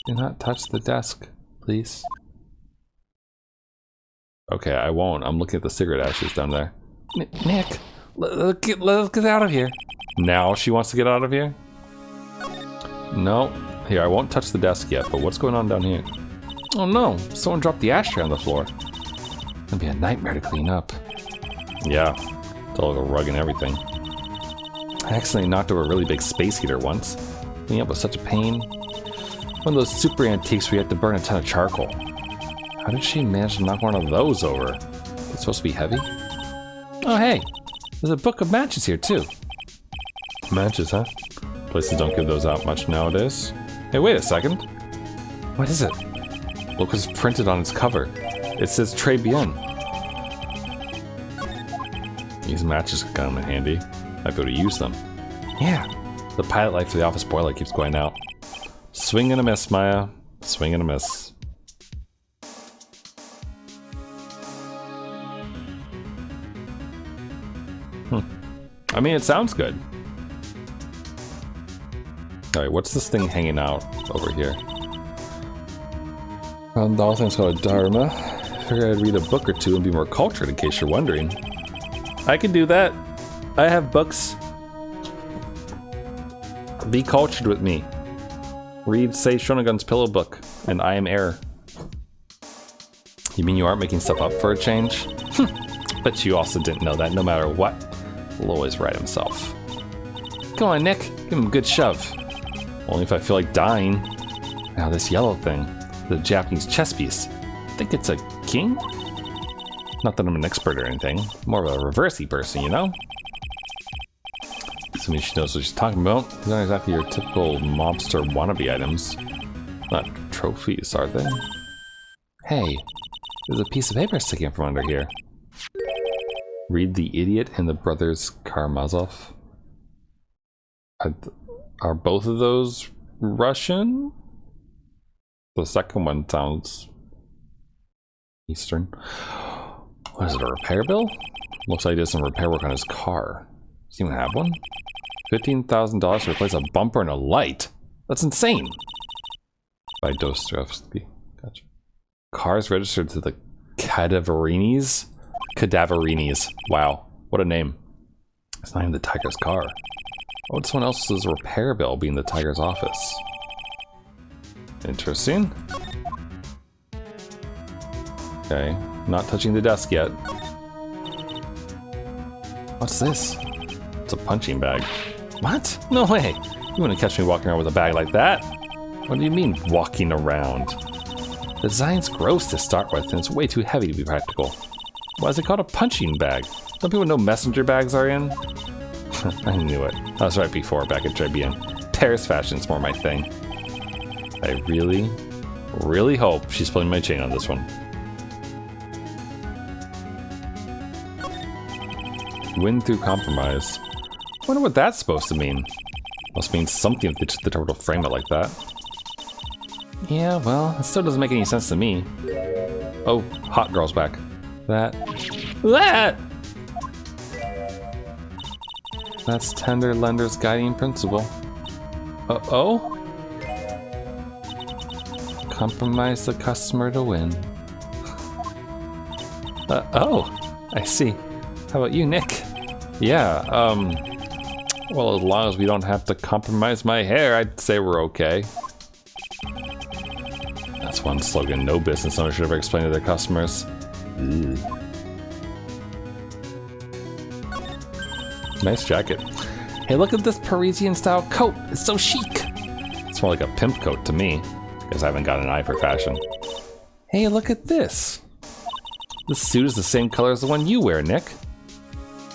Speaker 1: Do not touch the desk, please. Okay, I won't. I'm looking at the cigarette ashes down there. Nick, let's get out of here. Now she wants to get out of here? No. Here, I won't touch the desk yet, but what's going on down here? Oh no, someone dropped the ashtray on the floor. It's gonna be a nightmare to clean up. Yeah, it's all a rug and everything. I accidentally knocked over a really big space heater once. Cleaning up was such a pain. One of those super antiques where you have to burn a ton of charcoal. How did she manage to knock one of those over? It's supposed to be heavy? Oh hey, there's a book of matches here too. Matches, huh? Places don't give those out much nowadays. Hey, wait a second. What is it? Look what's printed on its cover. It says Très Bien. These matches could come in handy. Might be able to use them. Yeah. The pilot light for the office boiler keeps going out. Swing and a miss, Maya. Swing and a miss. I mean, it sounds good. Alright, what's this thing hanging out over here? The whole thing's called a Dharma. Figured I'd read a book or two and be more cultured in case you're wondering. I can do that. I have books. Be cultured with me. Read, say, Shonagun's Pillow Book, and I am Air. You mean you aren't making stuff up for a change? But you also didn't know that no matter what, he'll always write himself. Come on, Nick. Give him a good shove. Only if I feel like dying. Now this yellow thing, the Japanese chess piece. I think it's a king? Not that I'm an expert or anything. More of a reversey person, you know? Assuming she knows what she's talking about. These aren't exactly your typical mobster wannabe items. Not trophies, are they? Hey, there's a piece of paper sticking from under here. Read The Idiot and the Brothers Karamazov. Are both of those Russian? The second one sounds Eastern. What is it, a repair bill? Looks like he did some repair work on his car. Does he even have one? $15,000 to replace a bumper and a light? That's insane! By Dostoevsky. Gotcha. Cars registered to the Cadaverinis? Cadaverinis. Wow. What a name. It's not even the Tiger's car. Why would someone else's repair bill be in the Tiger's office? Interesting. Okay. Not touching the desk yet. What's this? It's a punching bag. What? No way! You wouldn't catch me walking around with a bag like that. What do you mean, walking around? The design's gross to start with, and it's way too heavy to be practical. Why is it called a punching bag? Don't people know messenger bags are in? I knew it. I was right before, back at Très Bien. Paris fashion's more my thing. I really, really hope she's pulling my chain on this one. Win through compromise. Wonder what that's supposed to mean. Must mean something if the Turtle to frame it like that. Yeah, well, it still doesn't make any sense to me. Oh, hot girl's back. That. That's Tender Lender's guiding principle. Uh-oh? Compromise the customer to win. Oh, I see. How about you, Nick? Yeah, well, as long as we don't have to compromise my hair, I'd say we're okay. That's one slogan no business owner should ever explain to their customers. Ew. Nice jacket. Hey, look at this Parisian-style coat. It's so chic. It's more like a pimp coat to me, because I haven't got an eye for fashion. Hey, look at this. This suit is the same color as the one you wear, Nick.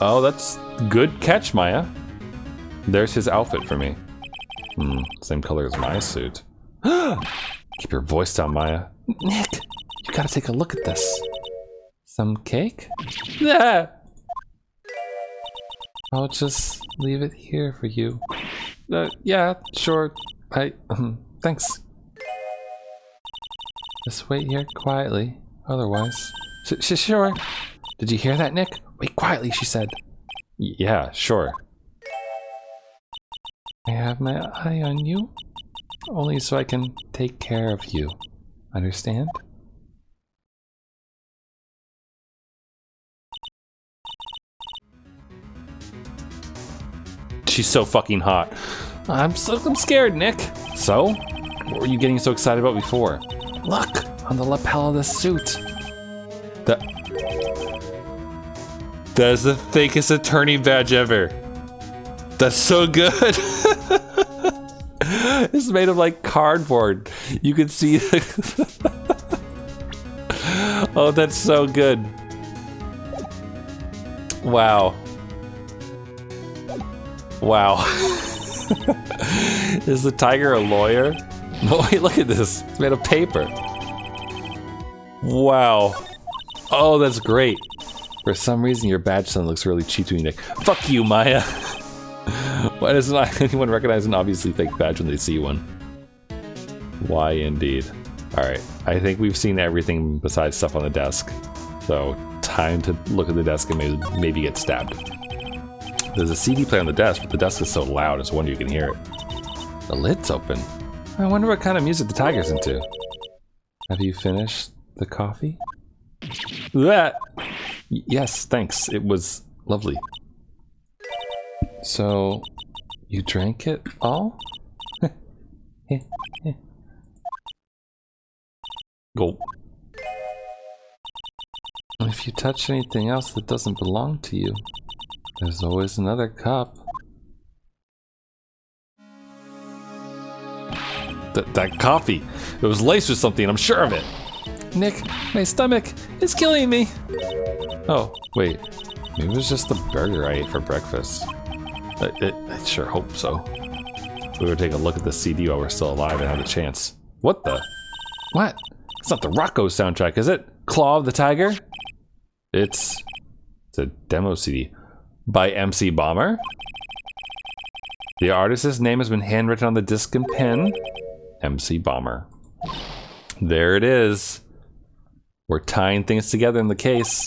Speaker 1: Oh, that's good catch, Maya. There's his outfit for me. Same color as my suit. Keep your voice down, Maya. Nick, you gotta take a look at this. Some cake? Ah! I'll just leave it here for you. Yeah, sure. Thanks. Just wait here quietly. Otherwise... Sure. Did you hear that, Nick? Wait quietly, she said. Yeah, sure. I have my eye on you. Only so I can take care of you. Understand? She's so fucking hot. I'm scared, Nick. So? What were you getting so excited about before? Look! On the lapel of the suit. That is the fakest attorney badge ever. That's so good. It's made of like cardboard. You can see. Oh, that's so good. Wow. Wow. Is the tiger a lawyer? No, wait, look at this. It's made of paper. Wow. Oh, that's great. For some reason, your badge son looks really cheap to me, Nick. Fuck you, Maya. Why doesn't anyone recognize an obviously fake badge when they see one? Why indeed. Alright, I think we've seen everything besides stuff on the desk. So, time to look at the desk and maybe get stabbed. There's a CD player on the desk, but the desk is so loud, it's wonder you can hear it. The lid's open. I wonder what kind of music the tiger's into. Have you finished the coffee? That. Yes, thanks. It was lovely. So, you drank it all? Gulp. If you touch anything else that doesn't belong to you, there's always another cup. That coffee. It was laced with something, I'm sure of it. Nick, my stomach is killing me. Oh, wait. Maybe it was just the burger I ate for breakfast. I sure hope so. We were taking a look at the CD while we're still alive and had a chance. What the? What? It's not the Rocco soundtrack, is it? Claw of the Tiger? It's a demo CD by MC Bomber. The artist's name has been handwritten on the disc in pen. MC Bomber. There it is. We're tying things together in the case.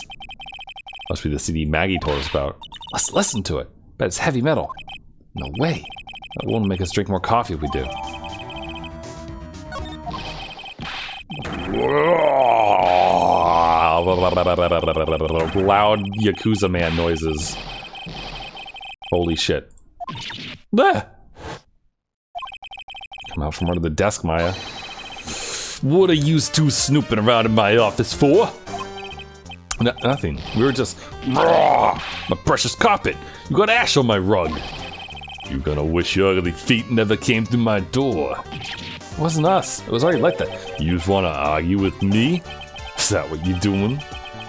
Speaker 1: Must be the CD Maggie told us about. Let's listen to it. Bet it's heavy metal. No way. That won't make us drink more coffee if we do. Loud Yakuza man noises. Holy shit. Ah! Come out from under the desk, Maya. What are you two snooping around in my office for? Nothing. We were just... My precious carpet! You got ash on my rug! You're gonna wish your ugly feet never came through my door. It wasn't us. It was already like that. You just wanna argue with me? Is that what you doing?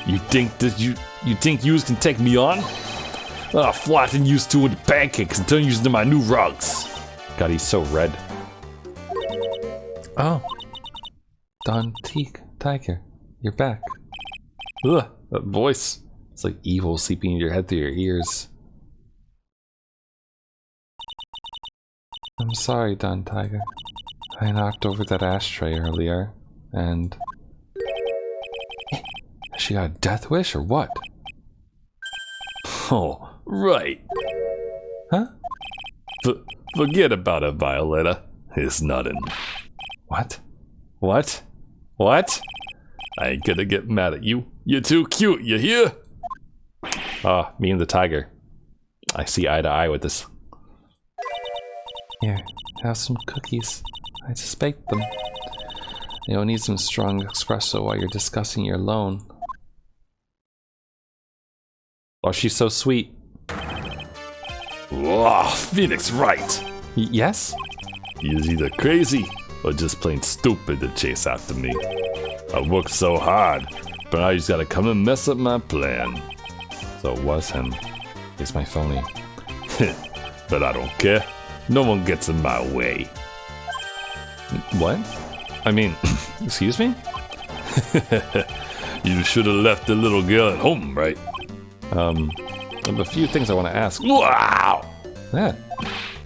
Speaker 1: You think that you think yous can take me on? I'll flatten yous two into pancakes and turn yous into my new rugs. God, he's so red. Oh. Don Tiger, you're back. Ugh, that voice. It's like evil seeping in your head through your ears. I'm sorry, Don Tiger. I knocked over that ashtray earlier, and... Has she got a death wish, or what? Oh, right. Huh? Forget about it, Violetta. It's nothing. What? What? What? I ain't gonna get mad at you. You're too cute, you hear? Ah, me and the tiger. I see eye to eye with this. Here, have some cookies. I just baked them. You'll need some strong espresso while you're discussing your loan. Oh, she's so sweet.
Speaker 2: Whoa, Phoenix Wright.
Speaker 1: Yes?
Speaker 2: He's either crazy or just plain stupid to chase after me. I worked so hard, but now he's gotta come and mess up my plan.
Speaker 1: So it was him. He's my phony.
Speaker 2: But I don't care. No one gets in my way.
Speaker 1: What? I mean, excuse me?
Speaker 2: You should have left the little girl at home, right?
Speaker 1: I have a few things I want to ask.
Speaker 2: Wow!
Speaker 1: Yeah.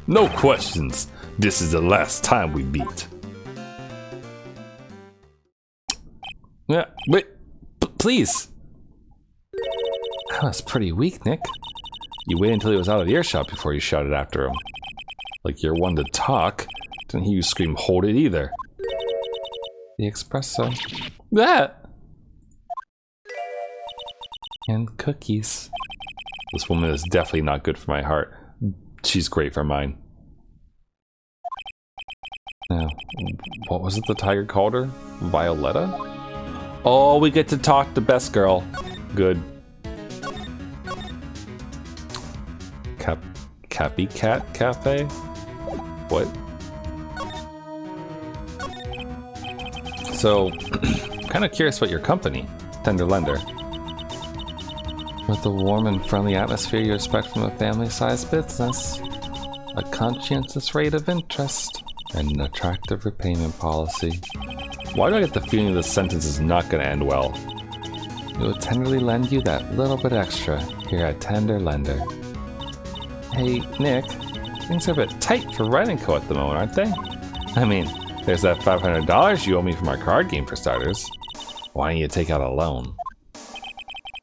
Speaker 2: No questions. This is the last time we meet.
Speaker 1: Yeah, wait, please. That was pretty weak, Nick. You waited until he was out of earshot before you shouted after him. Like you're one to talk. Didn't hear you scream, hold it either. The espresso. That! And cookies. This woman is definitely not good for my heart. She's great for mine. Now, what was it the tiger called her? Violetta? Oh, we get to talk to Best Girl. Good. Cappy Cat Cafe? What? So, kind of curious about your company, Tender Lender. With the warm and friendly atmosphere you expect from a family-sized business, a conscientious rate of interest, and an attractive repayment policy. Why do I get the feeling this sentence is not going to end well? We will tenderly lend you that little bit extra here at Tender Lender. Hey, Nick, things are a bit tight for Wright & Co. at the moment, aren't they? I mean, there's that $500 you owe me from our card game for starters. Why don't you take out a loan?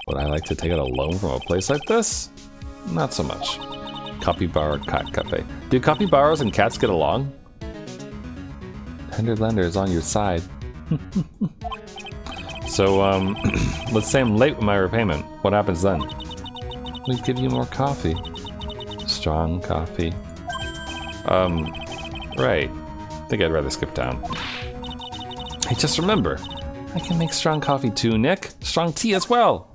Speaker 1: Would I like to take out a loan from a place like this? Not so much. Capybara Cat Cafe. Do capybaras and cats get along? Tender Lender is on your side. So, let's say I'm late with my repayment. What happens then? We give you more coffee. Strong coffee. Right. I think I'd rather skip town. Hey, just remember, I can make strong coffee too, Nick. Strong tea as well.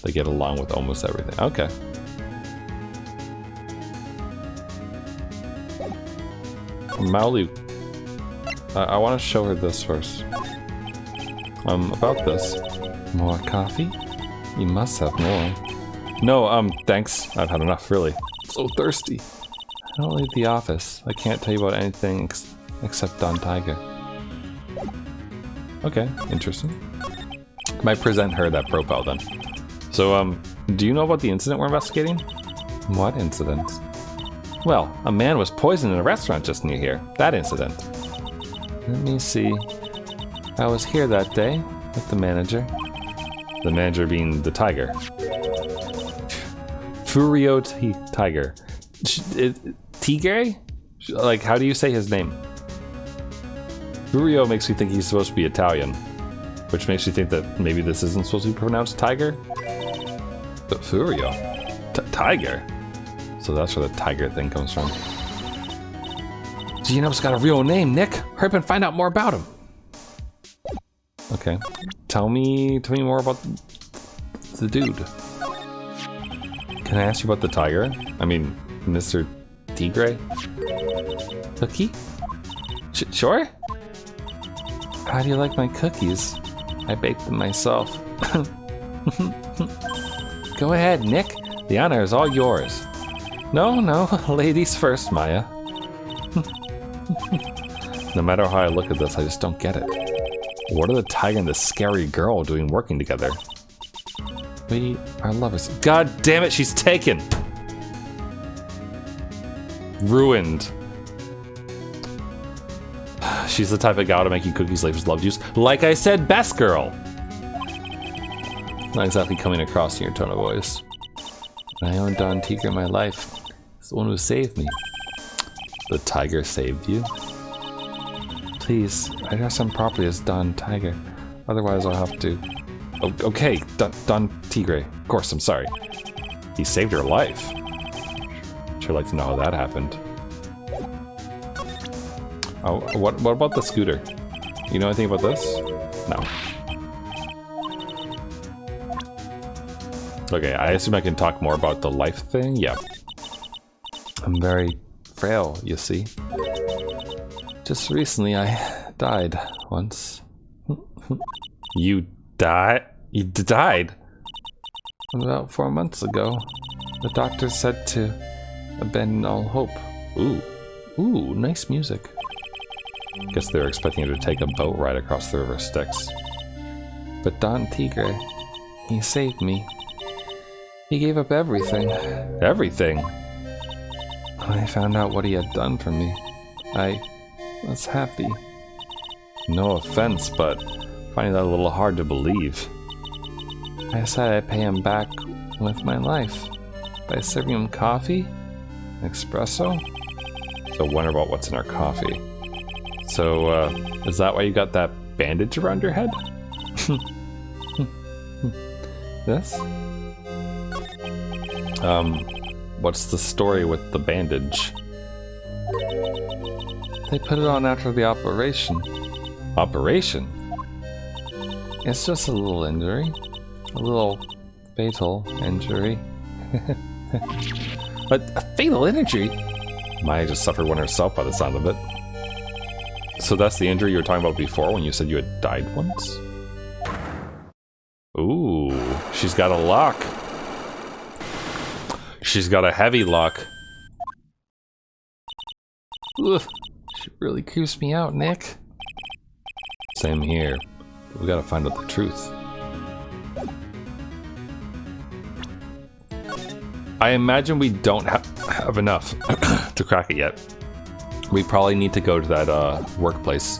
Speaker 1: They get along with almost everything. Okay. Mauli. I want to show her this first. About this. More coffee? You must have more. No, thanks. I've had enough, really. I'm so thirsty. I don't leave the office. I can't tell you about anything except Don Tiger. Okay, interesting. Might present her that profile then. So, do you know about the incident we're investigating? What incident? Well, a man was poisoned in a restaurant just near here. That incident. Let me see. I was here that day with the manager. The manager being the tiger. Furio Tiger. Tigre? Like, how do you say his name? Furio makes me think he's supposed to be Italian. Which makes me think that maybe this isn't supposed to be pronounced tiger? But Furio? Tiger? So that's where the tiger thing comes from. Gino's got a real name, Nick. Hurry up and find out more about him. Okay. Tell me more about the dude. Can I ask you about the tiger? I mean, Mr. Tigre? Cookie? Sure? How do you like my cookies? I baked them myself. Go ahead, Nick. The honor is all yours. No, ladies first, Maya. No matter how I look at this, I just don't get it. What are the tiger and the scary girl doing working together? We are lovers. God damn it, she's taken! Ruined. She's the type of gal to make you cookies laced with love juice. Like I said, best girl! Not exactly coming across in your tone of voice. I own Don Tiger in my life. He's the one who saved me. The tiger saved you? Please, address him properly as Don Tiger. Otherwise I'll have to... Oh, okay, Don Tigre. Of course, I'm sorry. He saved your life. Sure like to know how that happened. Oh, what about the scooter? You know anything about this? No. Okay, I assume I can talk more about the life thing? Yep. I'm very frail, you see. Just recently I died once. You died? You died? About 4 months ago. The doctor said to abandon all hope. Ooh, nice music. Guess they were expecting you to take a boat ride across the river Styx. But Don Tigre, he saved me. He gave up everything. Everything? When I found out what he had done for me, I was happy. No offense, but finding that a little hard to believe. I said I'd pay him back with my life. By serving him coffee? Espresso? So wonder about what's in our coffee. So, is that why you got that bandage around your head? This? What's the story with the bandage? They put it on after the operation. Operation? It's just a little injury. A little fatal injury. But a fatal injury? Maya just suffered one herself by the sound of it. So that's the injury you were talking about before when you said you had died once? Ooh, she's got a lock. She's got a heavy lock. Ugh, she really creeps me out, Nick. Same here. We gotta find out the truth. I imagine we don't have enough to crack it yet. We probably need to go to that workplace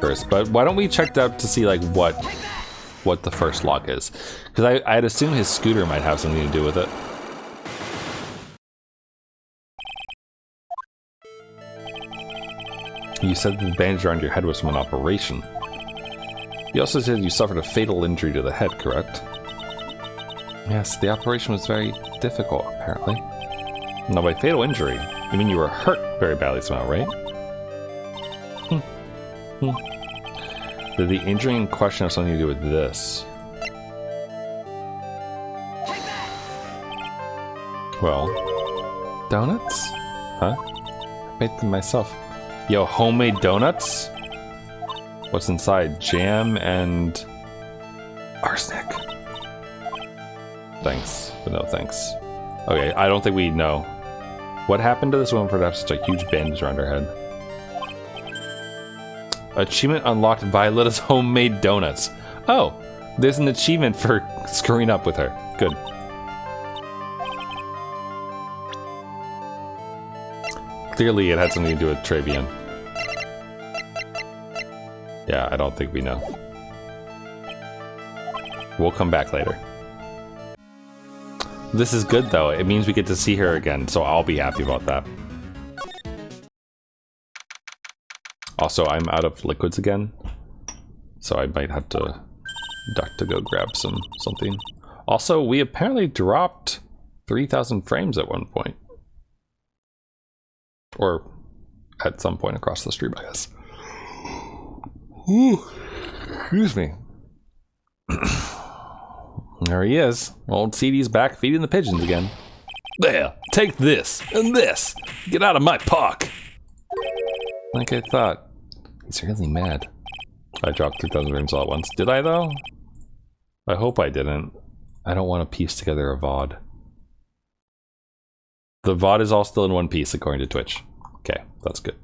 Speaker 1: first. But why don't we check out to see like what the first lock is? Because I'd assume his scooter might have something to do with it. You said the bandage around your head was from an operation. You also said you suffered a fatal injury to the head, correct? Yes, the operation was very difficult, apparently. Now, by fatal injury, you mean you were hurt very badly somehow, right? Did the injury in question have something to do with this? Well, donuts? Huh? I made them myself. Yo, homemade donuts? What's inside? Jam and arsenic. Thanks, but no thanks. Okay, I don't think we know. What happened to this woman for to have such a huge bandage around her head? Achievement unlocked, Violetta's homemade donuts. Oh, there's an achievement for screwing up with her. Good. Clearly it had something to do with Travian. Yeah, I don't think we know. We'll come back later. This is good though, it means we get to see her again, so I'll be happy about that. Also, I'm out of liquids again, so I might have to duck to go grab something. Also, we apparently dropped 3,000 frames at one point. Or at some point across the stream, I guess. Ooh, excuse me. There he is. Old CD's back feeding the pigeons again. There, take this and this. Get out of my park. Like I thought. He's really mad. I dropped 3,000 frames all at once. Did I though? I hope I didn't. I don't want to piece together a VOD. The VOD is all still in one piece according to Twitch. Okay, that's good.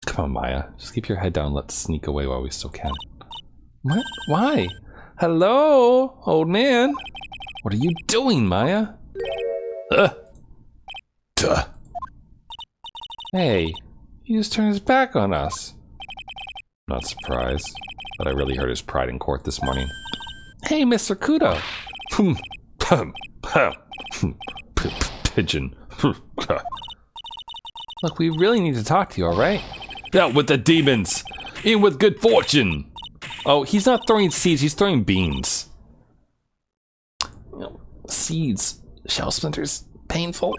Speaker 1: Come on, Maya. Just keep your head down. Let's sneak away while we still can. What? Why? Hello, old man. What are you doing, Maya?
Speaker 2: Duh.
Speaker 1: Hey, he just turned his back on us. Not surprised, but I really hurt his pride in court this morning. Hey, Mr. Kudo. Pigeon. Look, we really need to talk to you, alright?
Speaker 2: Out with the demons! In with good fortune!
Speaker 1: Oh, he's not throwing seeds, he's throwing beans. Seeds. Shell splinters. Painful.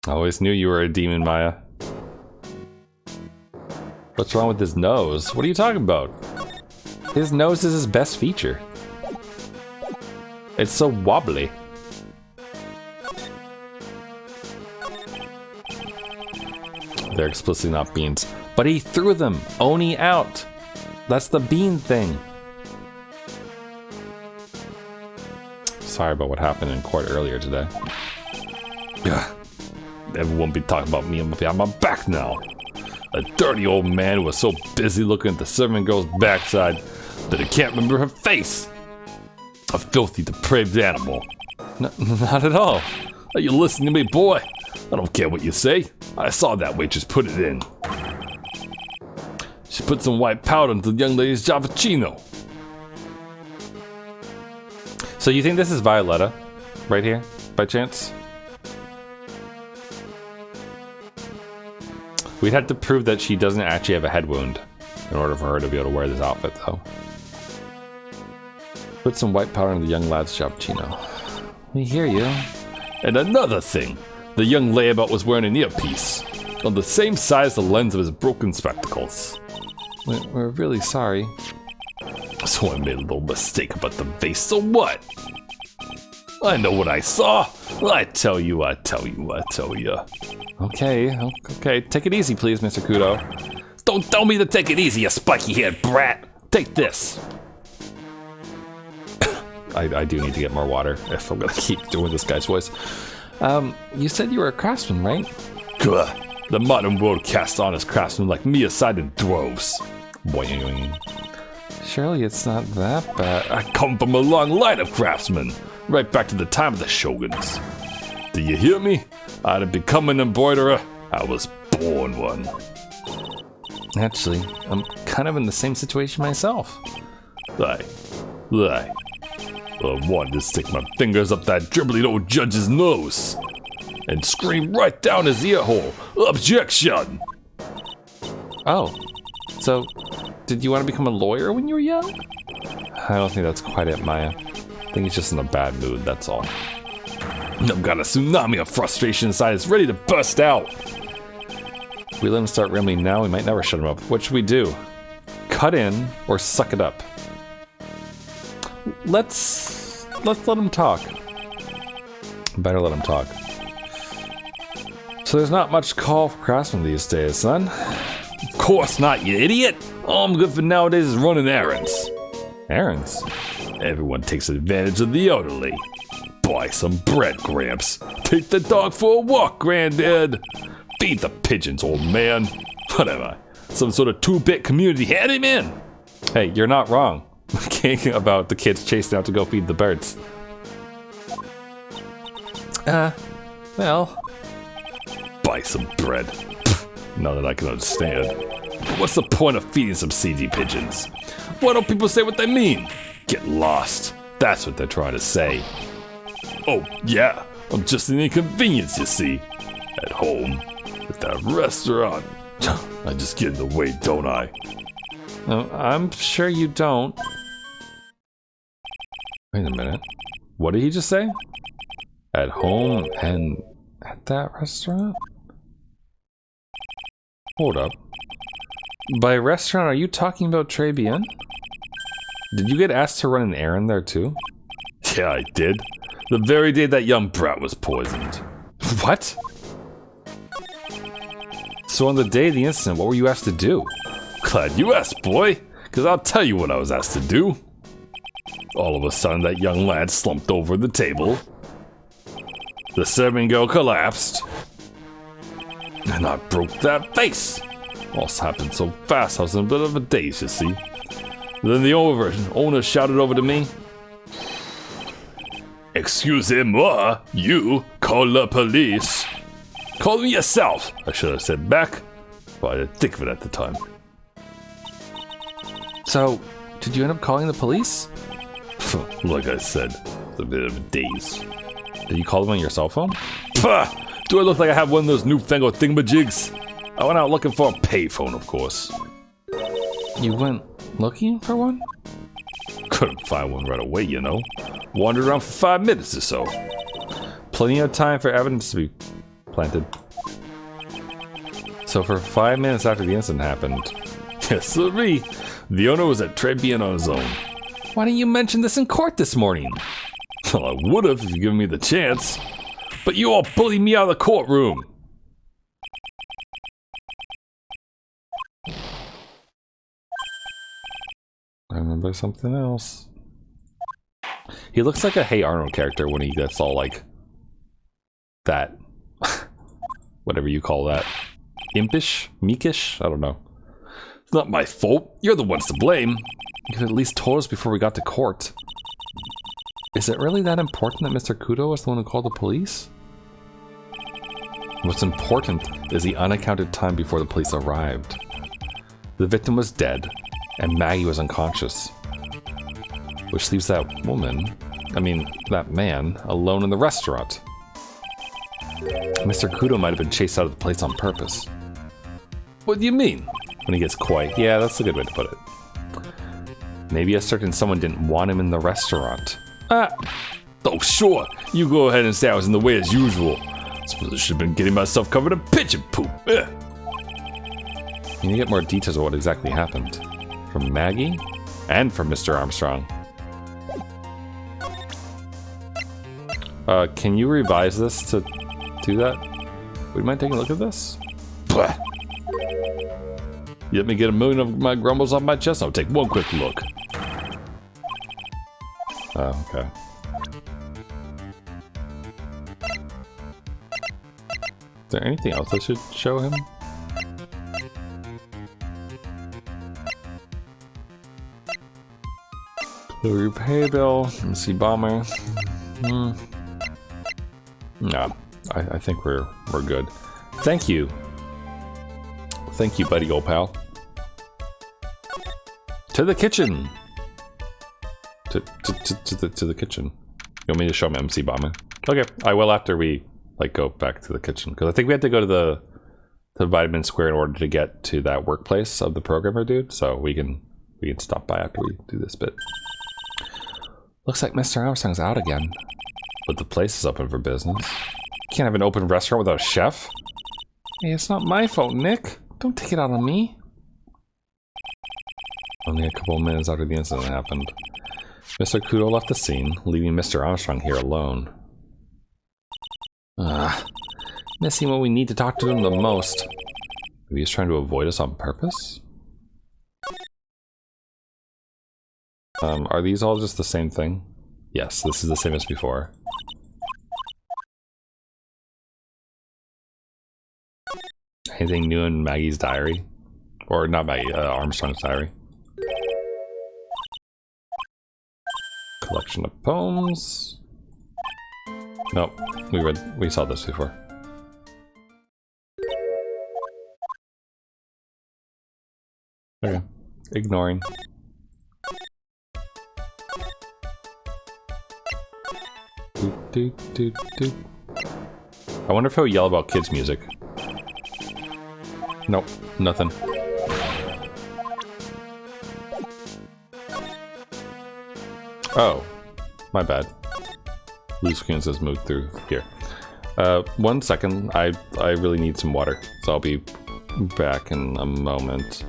Speaker 1: I always knew you were a demon, Maya. What's wrong with his nose? What are you talking about? His nose is his best feature. It's so wobbly. They're explicitly not beans. But he threw them. Oni out. That's the bean thing. Sorry about what happened in court earlier today.
Speaker 2: Everyone be talking about me behind my back now. A dirty old man who was so busy looking at the servant girl's backside that he can't remember her face. A filthy, depraved animal.
Speaker 1: Not at all.
Speaker 2: Are you listening to me, boy? I don't care what you say. I saw that waitress put it in.
Speaker 1: She put some white powder into the young lady's cappuccino. So you think this is Violetta? Right here? By chance? We'd have to prove that she doesn't actually have a head wound in order for her to be able to wear this outfit, though. Put some white powder in the young lad's cappuccino. We hear you. And another thing, the young layabout was wearing an earpiece on the same size as the lens of his broken spectacles. We're really sorry. So I made a little mistake about the vase, so what? I know what I saw. I tell you. Okay, take it easy, please, Mr. Kudo.
Speaker 2: Don't tell me to take it easy, you spiky-haired brat. Take this.
Speaker 1: I do need to get more water if I'm gonna keep doing this guy's voice. You said you were a craftsman, right?
Speaker 2: Gah. The modern world casts honest craftsmen like me aside in droves. Boing.
Speaker 1: Surely it's not that bad.
Speaker 2: I come from a long line of craftsmen, right back to the time of the shoguns. Do you hear me? I had become an embroiderer. I was born one.
Speaker 1: Actually, I'm kind of in the same situation myself.
Speaker 2: I wanted to stick my fingers up that dribbling old judge's nose and scream right down his ear hole. Objection!
Speaker 1: Oh, so did you want to become a lawyer when you were young? I don't think that's quite it, Maya. I think he's just in a bad mood, that's all.
Speaker 2: I've got a tsunami of frustration inside. It's ready to burst out.
Speaker 1: If we let him start rambling now, we might never shut him up. What should we do? Cut in or suck it up? Let's let him talk. Better let him talk. So there's not much call for craftsmen these days, son.
Speaker 2: Of course not, you idiot. All I'm good for nowadays is running errands.
Speaker 1: Errands?
Speaker 2: Everyone takes advantage of the elderly. Buy some bread, Gramps. Take the dog for a walk, Granddad. Feed the pigeons, old man. What am I? Some sort of 2-bit community handyman?
Speaker 1: Hey, you're not wrong. Thinking about the kids chasing out to go feed the birds. Well.
Speaker 2: Buy some bread. Now that I can understand. What's the point of feeding some seedy pigeons? Why don't people say what they mean? Get lost. That's what they're trying to say. Oh, yeah. I'm just an inconvenience, you see. At home. At that restaurant. I just get in the way, don't I?
Speaker 1: No, I'm sure you don't. Wait a minute. What did he just say? At home and at that restaurant? Hold up. By restaurant, are you talking about Très Bien? Did you get asked to run an errand there too?
Speaker 2: Yeah, I did. The very day that young brat was poisoned.
Speaker 1: What? So on the day of the incident, what were you asked to do?
Speaker 2: Glad you asked, boy, because I'll tell you what I was asked to do. All of a sudden, that young lad slumped over the table. The serving girl collapsed. And I broke that face. All happened so fast, I was in a bit of a daze, you see. Then the owner shouted over to me. Excusez-moi, you call the police. Call them yourself, I should have said back, but I didn't think of it at the time.
Speaker 1: So, did you end up calling the police?
Speaker 2: Like I said, it's a bit of a daze.
Speaker 1: Did you call them on your cell phone?
Speaker 2: Pah! Do I look like I have one of those newfangled thingamajigs? I went out looking for a payphone, of course.
Speaker 1: You went looking for one?
Speaker 2: Couldn't find one right away, you know. Wandered around for 5 minutes or so.
Speaker 1: Plenty of time for evidence to be planted. So for 5 minutes after the incident happened...
Speaker 2: Yes, sirree. The owner was at Très Bien on his own.
Speaker 1: Why didn't you mention this in court this morning?
Speaker 2: Well, I would have if you given me the chance. But you all bullied me out of the courtroom.
Speaker 1: I remember something else. He looks like a Hey Arnold character when he gets all like... that. Whatever you call that. Impish? Meekish? I don't know.
Speaker 2: It's not my fault. You're the ones to blame.
Speaker 1: You could at least told us before we got to court. Is it really that important that Mr. Kudo was the one who called the police? What's important is the unaccounted time before the police arrived. The victim was dead, and Maggie was unconscious. Which leaves that man, alone in the restaurant. Mr. Kudo might have been chased out of the place on purpose. What do you mean? When he gets quiet. Yeah, that's a good way to put it. Maybe a certain someone didn't want him in the restaurant. Ah! Oh, sure. You go ahead and say I was in the way as usual. Suppose I should have been getting myself covered in pigeon poop. Ugh. You need to get more details of what exactly happened. From Maggie? And from Mr. Armstrong. Can you revise this to do that? Would you mind taking a look at this? Blah. You let me get a million of my grumbles off my chest? I'll take one quick look. Oh, okay. Is there anything else I should show him? Clear your pay bill. Let's see, bomber. No, I think we're good. Thank you. Thank you, buddy, old pal. To the kitchen. To the kitchen. You want me to show him MC Bomber? Okay, I will after we go back to the kitchen, because I think we have to go to the Vitamin Square in order to get to that workplace of the programmer dude. So we can stop by after we do this bit. Looks like Mr. Armstrong's out again, but the place is open for business. Can't have an open restaurant without a chef. Hey, it's not my fault, Nick. Don't take it out on me. Only a couple of minutes after the incident happened, Mr. Kudo left the scene, leaving Mr. Armstrong here alone. Missing when we need to talk to him the most. Maybe he's trying to avoid us on purpose? Are these all just the same thing? Yes, this is the same as before. Anything new in Maggie's diary? Or not Maggie, Armstrong's diary. Collection of poems. Nope, we saw this before. Okay, ignoring. I wonder if he'll yell about kids' music. Nope, nothing. Oh, my bad. Blue screen says move through here. 1 second, I really need some water, so I'll be back in a moment.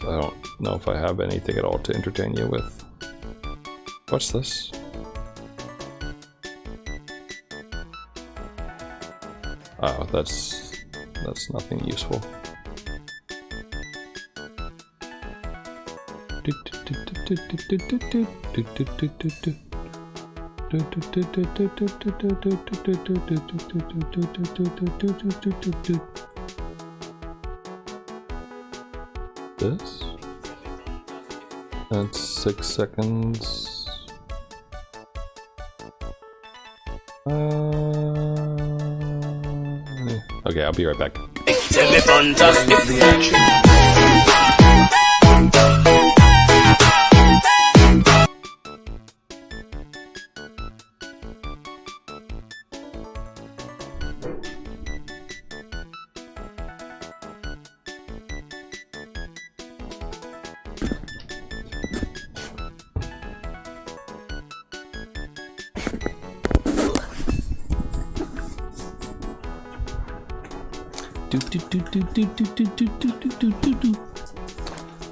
Speaker 1: I don't know if I have anything at all to entertain you with. What's this? Oh, that's nothing useful. This? That's 6 seconds. Okay, I'll be right back.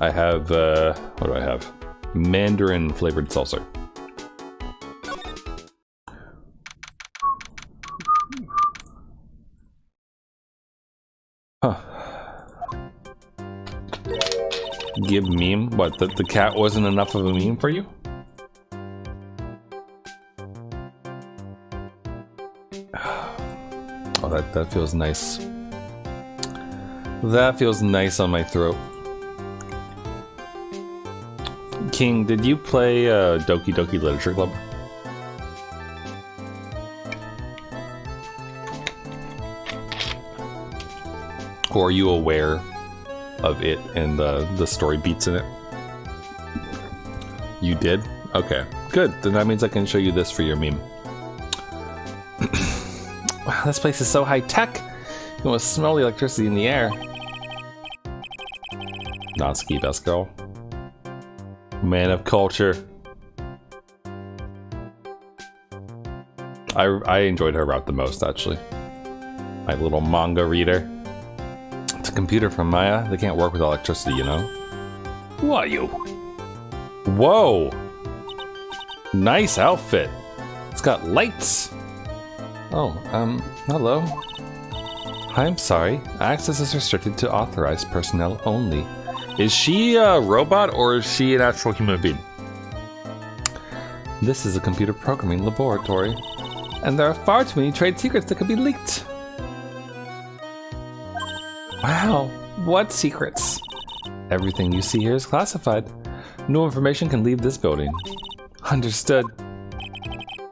Speaker 1: I have, what do I have? Mandarin flavored salsa. Huh. Give meme? What, the cat wasn't enough of a meme for you? Oh, that feels nice. That feels nice on my throat. King, did you play Doki Doki Literature Club? Or are you aware of it and the story beats in it? You did? Okay, good. Then that means I can show you this for your meme. Wow, this place is so high tech. You can almost smell the electricity in the air. Natsuki, best girl. Man of culture. I enjoyed her route the most, actually. My little manga reader. It's a computer from Maya. They can't work with electricity, you know?
Speaker 2: Who are you?
Speaker 1: Whoa! Nice outfit. It's got lights. Oh, hello. I'm sorry. Access is restricted to authorized personnel only. Is she a robot or is she an actual human being? This is a computer programming laboratory, and there are far too many trade secrets that could be leaked. Wow, what secrets? Everything you see here is classified. No information can leave this building. Understood.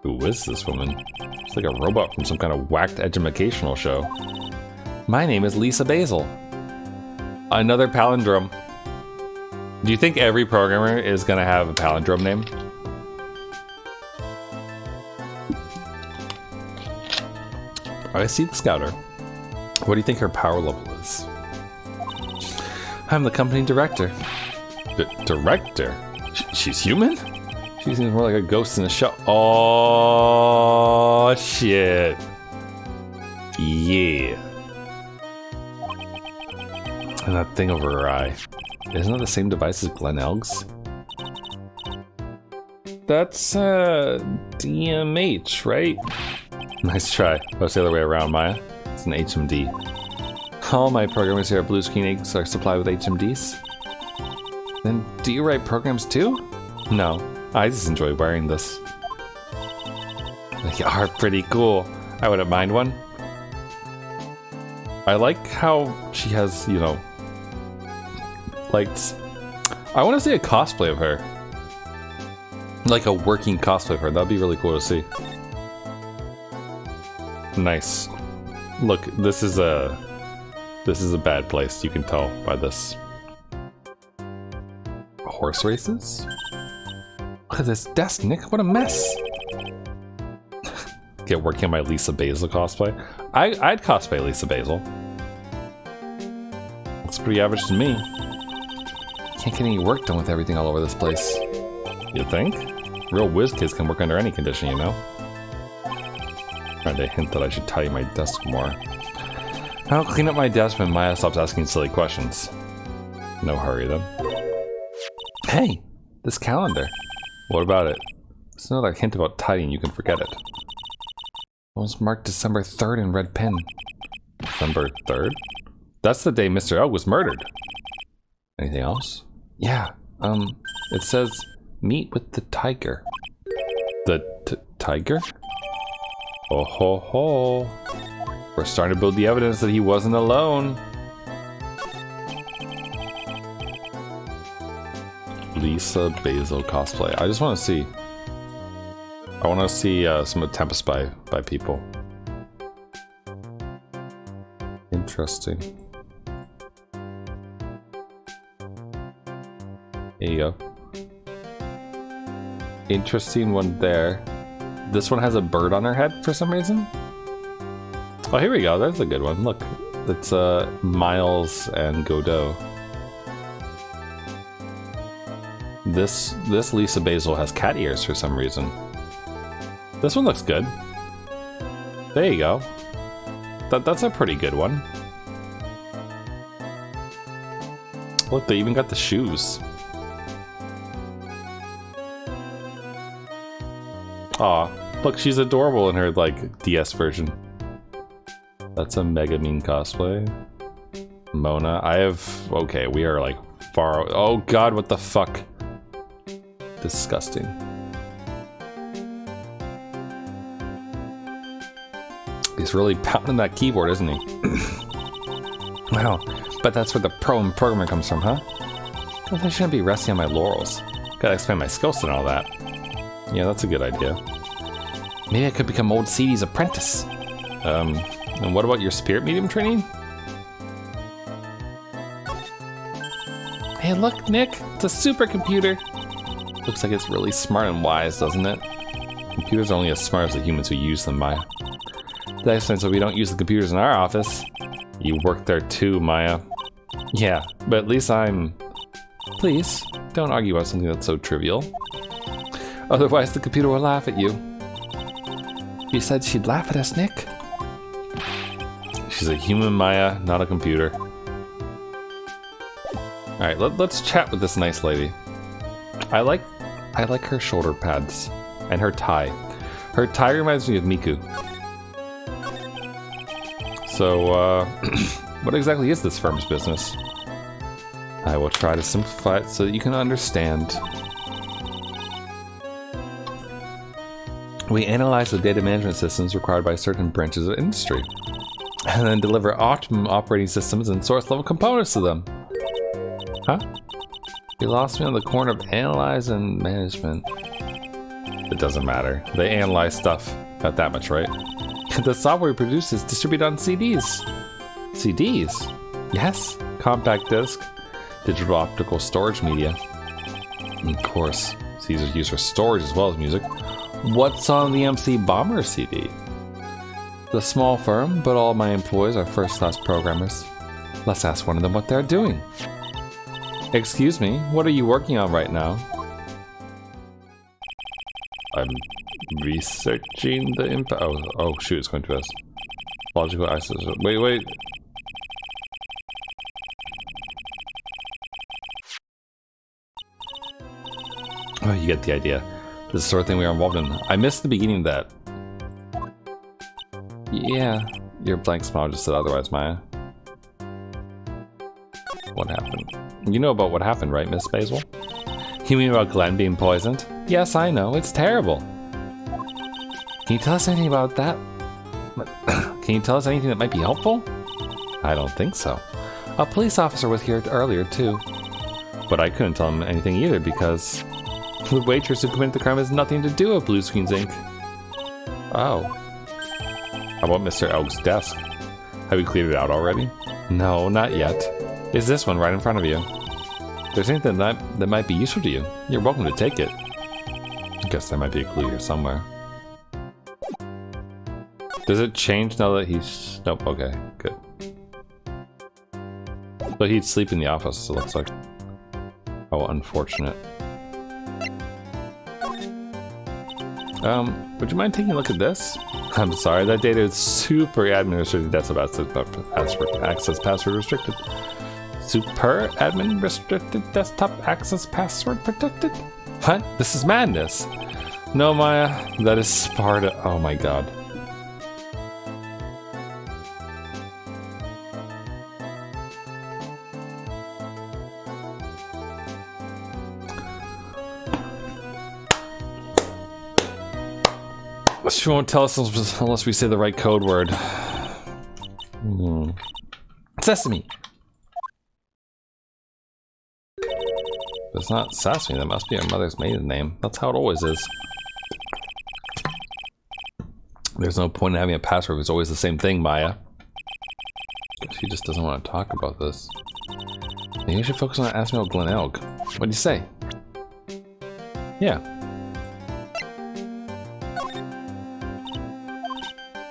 Speaker 1: Who is this woman? She's like a robot from some kind of whacked educational show. My name is Lisa Basil. Another palindrome. Do you think every programmer is gonna have a palindrome name? I see the scouter. What do you think her power level is? I'm the company director. Director? She's human? She seems more like a ghost in a show. Oh, shit. Yeah. And that thing over her eye. Isn't that the same device as Glenn Elg's? That's, DMH, right? Nice try. Oh, it's the other way around, Maya. It's an HMD. All my programmers here at Blue Screen Inc. are supplied with HMDs. Then, do you write programs too? No, I just enjoy wearing this. They are pretty cool. I wouldn't mind one. I like how she has, you know, lights. I want to see a cosplay of her. Like a working cosplay of her. That'd be really cool to see. Nice. Look, this is a bad place. You can tell by this. Horse races? Look at this desk, Nick. What a mess. Get working on my Lisa Basil cosplay. I'd cosplay Lisa Basil. Looks pretty average to me. Can't get any work done with everything all over this place. You think? Real whiz kids can work under any condition, you know? Trying to hint that I should tidy my desk more. I'll clean up my desk when Maya stops asking silly questions. No hurry, then. Hey! This calendar. What about it? It's another hint about tidying, you can forget it. It was marked December 3rd in red pen. December 3rd? That's the day Mr. Elg was murdered. Anything else? Yeah, it says, meet with the tiger. The tiger? Oh ho ho. We're starting to build the evidence that he wasn't alone. Lisa Basil cosplay. I just want to see. I want to see some attempts by people. Interesting. Here you go. Interesting one there. This one has a bird on her head for some reason. Oh, here we go. There's a good one. Look, it's Miles and Godot. This Lisa Basil has cat ears for some reason. This one looks good. There you go. That's a pretty good one. Look, they even got the shoes. Aw, look, she's adorable in her, like, DS version. That's a Mega Mean cosplay. Mona, I have... Okay, we are, like, far... Oh god, what the fuck? Disgusting. He's really pounding that keyboard, isn't he? Wow, but that's where the pro and programmer comes from, huh? Guess I shouldn't be resting on my laurels. Gotta expand my skills and all that. Yeah, that's a good idea. Maybe I could become old CD's apprentice. And what about your spirit medium training? Hey, look, Nick. It's a supercomputer. Looks like it's really smart and wise, doesn't it? Computers are only as smart as the humans who use them, Maya. That explains why we don't use the computers in our office. You work there too, Maya. Yeah, but at least I'm... Please, don't argue about something that's so trivial. Otherwise, the computer will laugh at you. You said she'd laugh at us, Nick? She's a human, Maya, not a computer. Alright, let's chat with this nice lady. I like her shoulder pads and her tie. Her tie reminds me of Miku. So, what exactly is this firm's business? I will try to simplify it so that you can understand. We analyze the data management systems required by certain branches of industry, and then deliver optimum operating systems and source-level components to them. Huh? You lost me on the corner of analyze and management. It doesn't matter. They analyze stuff. Got that much right. The software we produce is distributed on CDs. CDs? Yes. Compact disc. Digital optical storage media. And of course, CDs are used for storage as well as music. What's on the MC Bomber CD? The small firm, but all my employees are first-class programmers. Let's ask one of them what they're doing. Excuse me, what are you working on right now? I'm researching the impact. Oh shoot, it's going to us. Logical access. Wait. Oh, you get the idea. This is the sort of thing we are involved in. I missed the beginning of that. Yeah, your blank smile just said otherwise, Maya. What happened? You know about what happened, right, Miss Basil? You mean about Glenn being poisoned? Yes, I know. It's terrible. Can you tell us anything about that? Can you tell us anything that might be helpful? I don't think so. A police officer was here earlier, too. But I couldn't tell him anything either because the waitress who committed the crime has nothing to do with Blue Screens Inc. Oh. How about Mr. Elg's desk? Have you cleared it out already? No, not yet. Is this one right in front of you? If there's anything that might be useful to you, you're welcome to take it. I guess there might be a clue here somewhere. Does it change now that he's... Nope, okay, good. But he'd sleep in the office, it looks like. Oh, unfortunate. Would you mind taking a look at this? I'm sorry, that data is super admin restricted. That's about access password restricted. Super admin restricted desktop access password protected? What? This is madness. No, Maya, that is Sparta. Oh my god. She won't tell us unless we say the right code word. Sesame. It's not Sesame, that must be our mother's maiden name. That's how it always is. There's no point in having a password if it's always the same thing, Maya. She just doesn't want to talk about this. Maybe you should focus on asking about Glen Elg. What do you say? Yeah.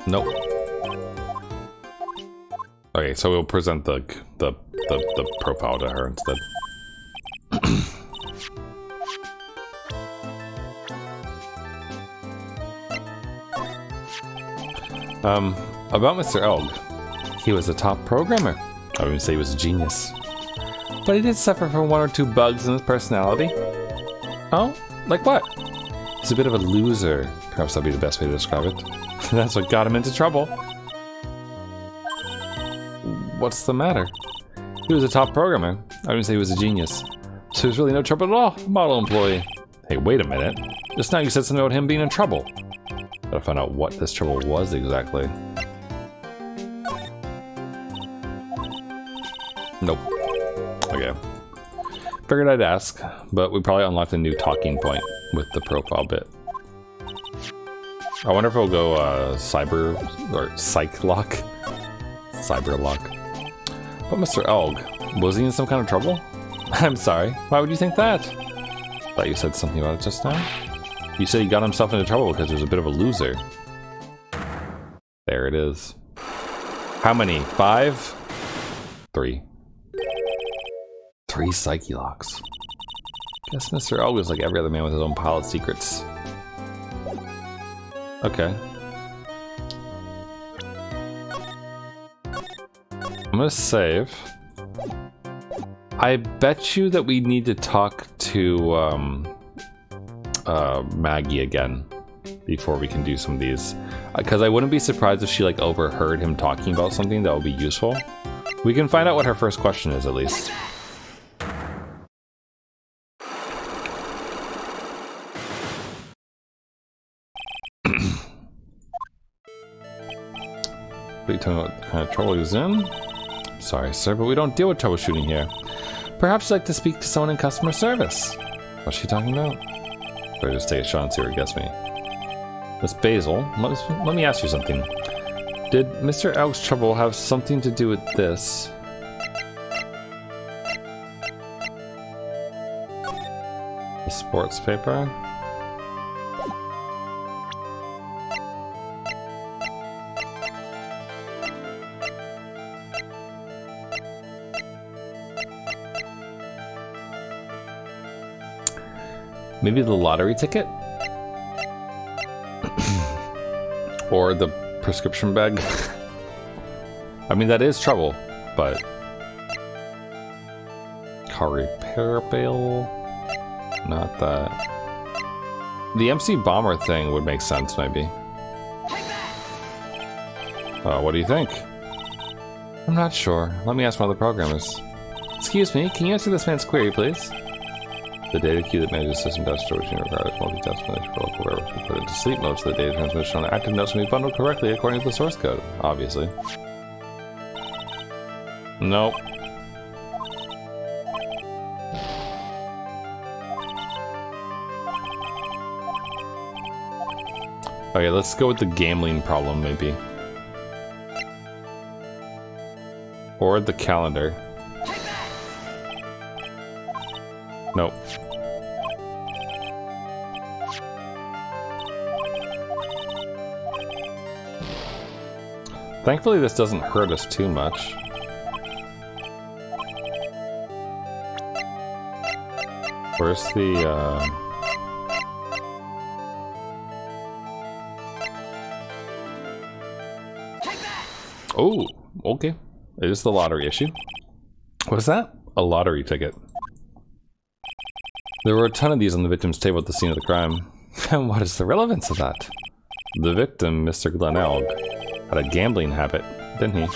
Speaker 1: Nope. Okay, so we'll present the profile to her instead. About Mr. Elg. He was a top programmer. I wouldn't say he was a genius. But he did suffer from one or two bugs in his personality. Oh? Like what? He's a bit of a loser. Perhaps that'd be the best way to describe it. That's what got him into trouble. What's the matter? He was a top programmer. I wouldn't say he was a genius. So there's really no trouble at all. Model employee. Hey, wait a minute. Just now you said something about him being in trouble. Gotta find out what this trouble was exactly. Nope. Okay. Figured I'd ask, but we probably unlocked a new talking point with the profile bit. I wonder if it'll go cyber or psych lock. Cyber lock. But Mr. Elg, was he in some kind of trouble? I'm sorry. Why would you think that? Thought you said something about it just now. You said he got himself into trouble because he was a bit of a loser. There it is. How many? 5? 3. 3 psyche locks. Guess Mr. O is like every other man with his own pile of secrets. Okay. I'm gonna save. I bet you that we need to talk to Maggie again before we can do some of these. Because I wouldn't be surprised if she like overheard him talking about something that would be useful. We can find out what her first question is at least. Are you talking about what kind of trouble he was in? Sorry, sir, but we don't deal with troubleshooting here. Perhaps you'd like to speak to someone in customer service. What's she talking about? Better just take a shot and see where it gets me. Miss Basil, let me ask you something. Did Mr. Elk's trouble have something to do with this? The sports paper? Maybe the lottery ticket? Or the prescription bag? I mean, that is trouble, but... Car repair bill? Not that. The MC Bomber thing would make sense, maybe. What do you think? I'm not sure. Let me ask one of the programmers. Excuse me, can you answer this man's query, please? The data queue that manages system data storage requires multitasking for local railroads to be put into sleep. Most of the data transmission on active nodes can be bundled correctly according to the source code, obviously. Nope. Okay, let's go with the gambling problem, maybe. Or the calendar. Nope. Thankfully, this doesn't hurt us too much. Where's the, Oh, okay. It is the lottery issue. What's that? A lottery ticket. There were a ton of these on the victim's table at the scene of the crime. And what is the relevance of that? The victim, Mr. Glenelg, had a gambling habit, didn't he?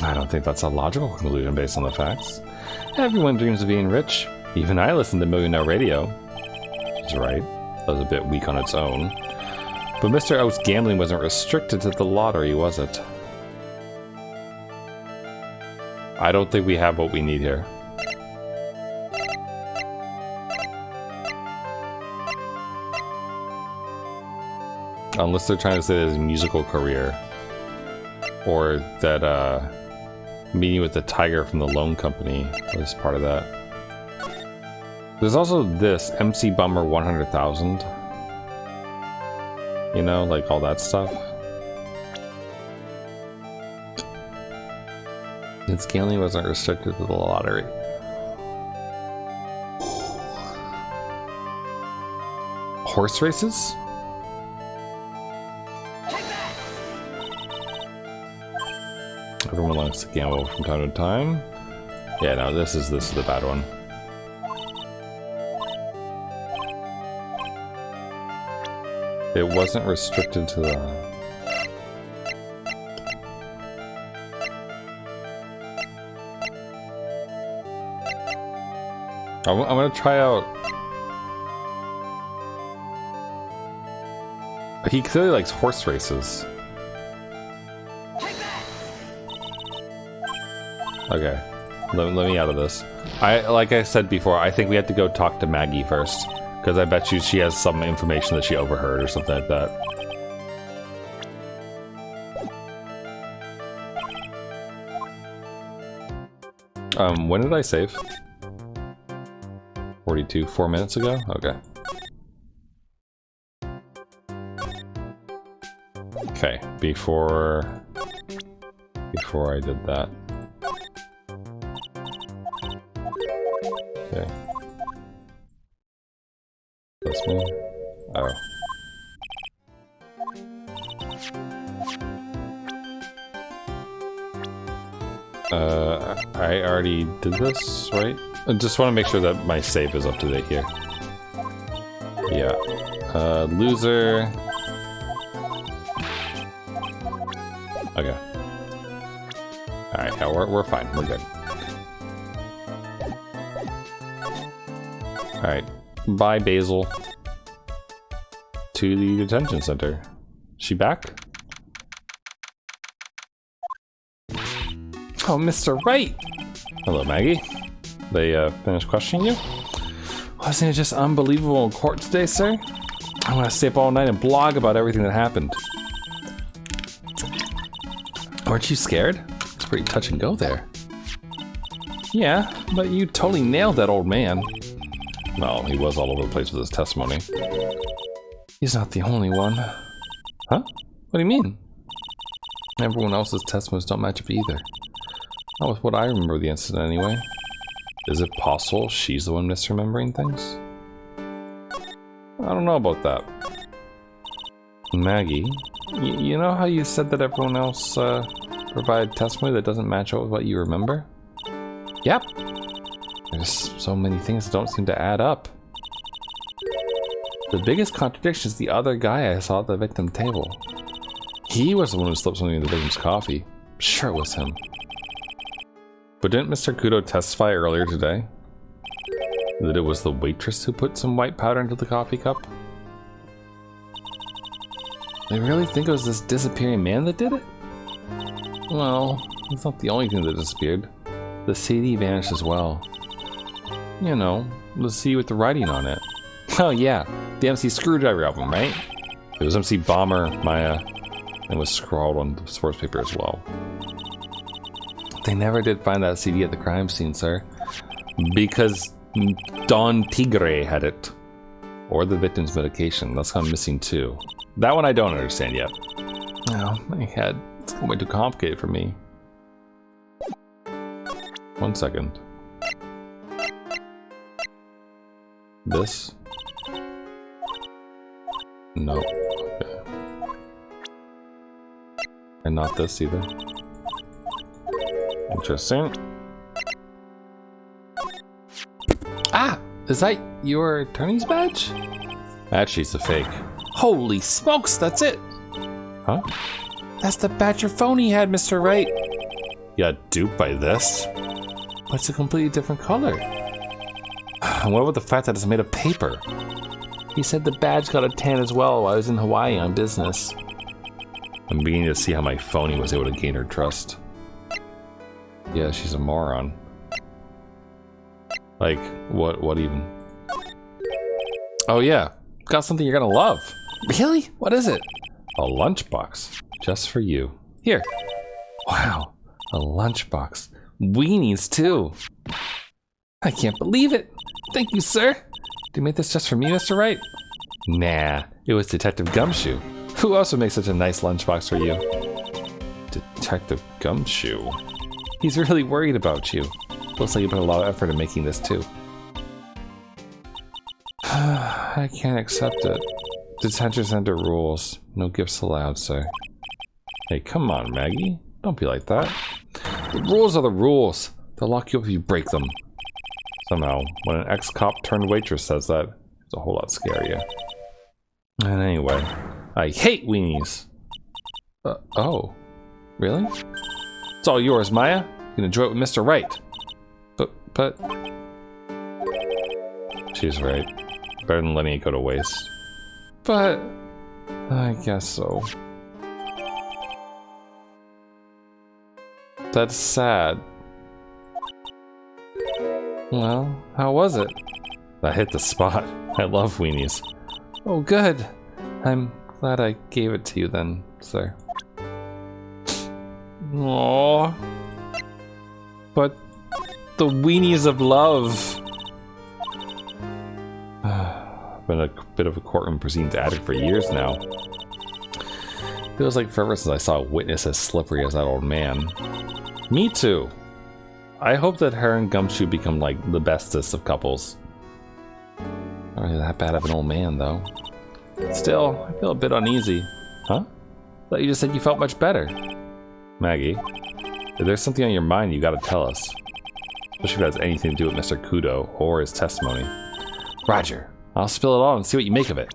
Speaker 1: I don't think that's a logical conclusion based on the facts. Everyone dreams of being rich. Even I listen to Millionaire Radio. That's right. That was a bit weak on its own. But Mr. O's gambling wasn't restricted to the lottery, was it? I don't think we have what we need here. Unless they're trying to say that his musical career. Or that, meeting with the tiger from the loan company was part of that. There's also this, MC Bummer 100,000. You know, like all that stuff. His gambling wasn't restricted to the lottery. Horse races? Everyone likes to gamble from time to time. Yeah, no, this is the bad one. It wasn't restricted to the... I'm gonna try out... He clearly likes horse races. Okay, let me out of this. Like I said before, I think we have to go talk to Maggie first. Because I bet you she has some information that she overheard or something like that. When did I save? 42, 4 minutes ago? Okay. Okay, before I did that. Okay. This one? Oh. I already did this, right? I just want to make sure that my save is up to date here. Yeah. Loser. Okay. Alright, yeah, we're fine. We're good. Alright. Bye, Basil. To the detention center. She back? Oh, Mr. Wright! Hello, Maggie. They finished questioning you? Wasn't it just unbelievable in court today, sir? I'm gonna stay up all night and blog about everything that happened. Weren't you scared? It's pretty touch and go there. Yeah, but you totally nailed that old man. Well, he was all over the place with his testimony. He's not the only one. Huh? What do you mean? Everyone else's testimonies don't match up either. Not with what I remember of the incident anyway. Is it possible she's the one misremembering things? I don't know about that. Maggie, you know how you said that everyone else provided testimony that doesn't match up with what you remember? Yep. There's so many things that don't seem to add up. The biggest contradiction is the other guy I saw at the victim table. He was the one who slipped something in the victim's coffee. Sure it was him. But didn't Mr. Kudo testify earlier today that it was the waitress who put some white powder into the coffee cup? They really think it was this disappearing man that did it? Well, it's not the only thing that disappeared. The CD vanished as well. You know, the CD with the writing on it. Oh yeah, the MC Screwdriver album, right? It was MC Bomber, Maya, and was scrawled on the source paper as well. They never did find that CD at the crime scene, sir. Because Don Tigre had it. Or the victim's medication. That's gone missing too. That one I don't understand yet. No, my head. It's way too complicated for me. 1 second. This? No. Okay. And not this either. Interesting. Ah! Is that your attorney's badge? Actually, it's a fake. Holy smokes, that's it! Huh? That's the badge your phony had, Mr. Wright! You got duped by this? But it's a completely different color. And what about the fact that it's made of paper? He said the badge got a tan as well while I was in Hawaii on business. I'm beginning to see how my phony was able to gain her trust. Yeah, she's a moron. Like, what even? Oh yeah, got something you're gonna love. Really? What is it? A lunchbox, just for you. Here. Wow, a lunchbox. Weenies too. I can't believe it. Thank you, sir. Did you make this just for me, Mr. Wright? Nah, it was Detective Gumshoe. Who else would make such a nice lunchbox for you? Detective Gumshoe? He's really worried about you. Looks like you put a lot of effort in making this too. I can't accept it. Detention center rules. No gifts allowed, sir. Hey, come on, Maggie. Don't be like that. The rules are the rules. They'll lock you up if you break them. Somehow, when an ex-cop turned waitress says that, it's a whole lot scarier. And anyway, I hate weenies. Oh. Really? It's all yours, Maya. You can enjoy it with Mr. Wright. But... She's right. Better than letting it go to waste. But... I guess so. That's sad. Well, how was it? I hit the spot. I love weenies. Oh, good. I'm glad I gave it to you then, sir. Aww. But The weenies of love. Been a bit of a courtroom proceedings addict for years now. Feels like forever since I saw a witness as slippery as that old man. Me too. I hope that her and Gumshoe become like the bestest of couples. Not really that bad of an old man though. Still, I feel a bit uneasy. Huh? Thought you just said you felt much better. Maggie, if there's something on your mind, you gotta tell us. Especially if it has anything to do with Mr. Kudo or his testimony. Roger, I'll spill it all and see what you make of it.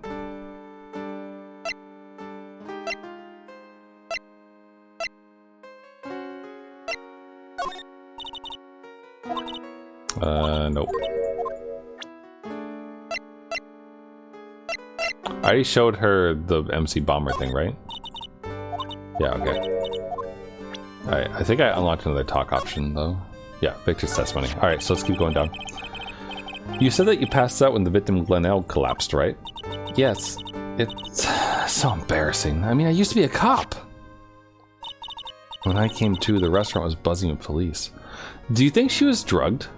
Speaker 1: Nope. I already showed her the MC Bomber thing, right? Yeah, okay. Alright, I think I unlocked another talk option, though. Yeah, Victor's testimony. Alright, so let's keep going down. You said that you passed out when the victim Glenelg collapsed, right? Yes. It's so embarrassing. I mean, I used to be a cop. When I came to, the restaurant was buzzing with police. Do you think she was drugged?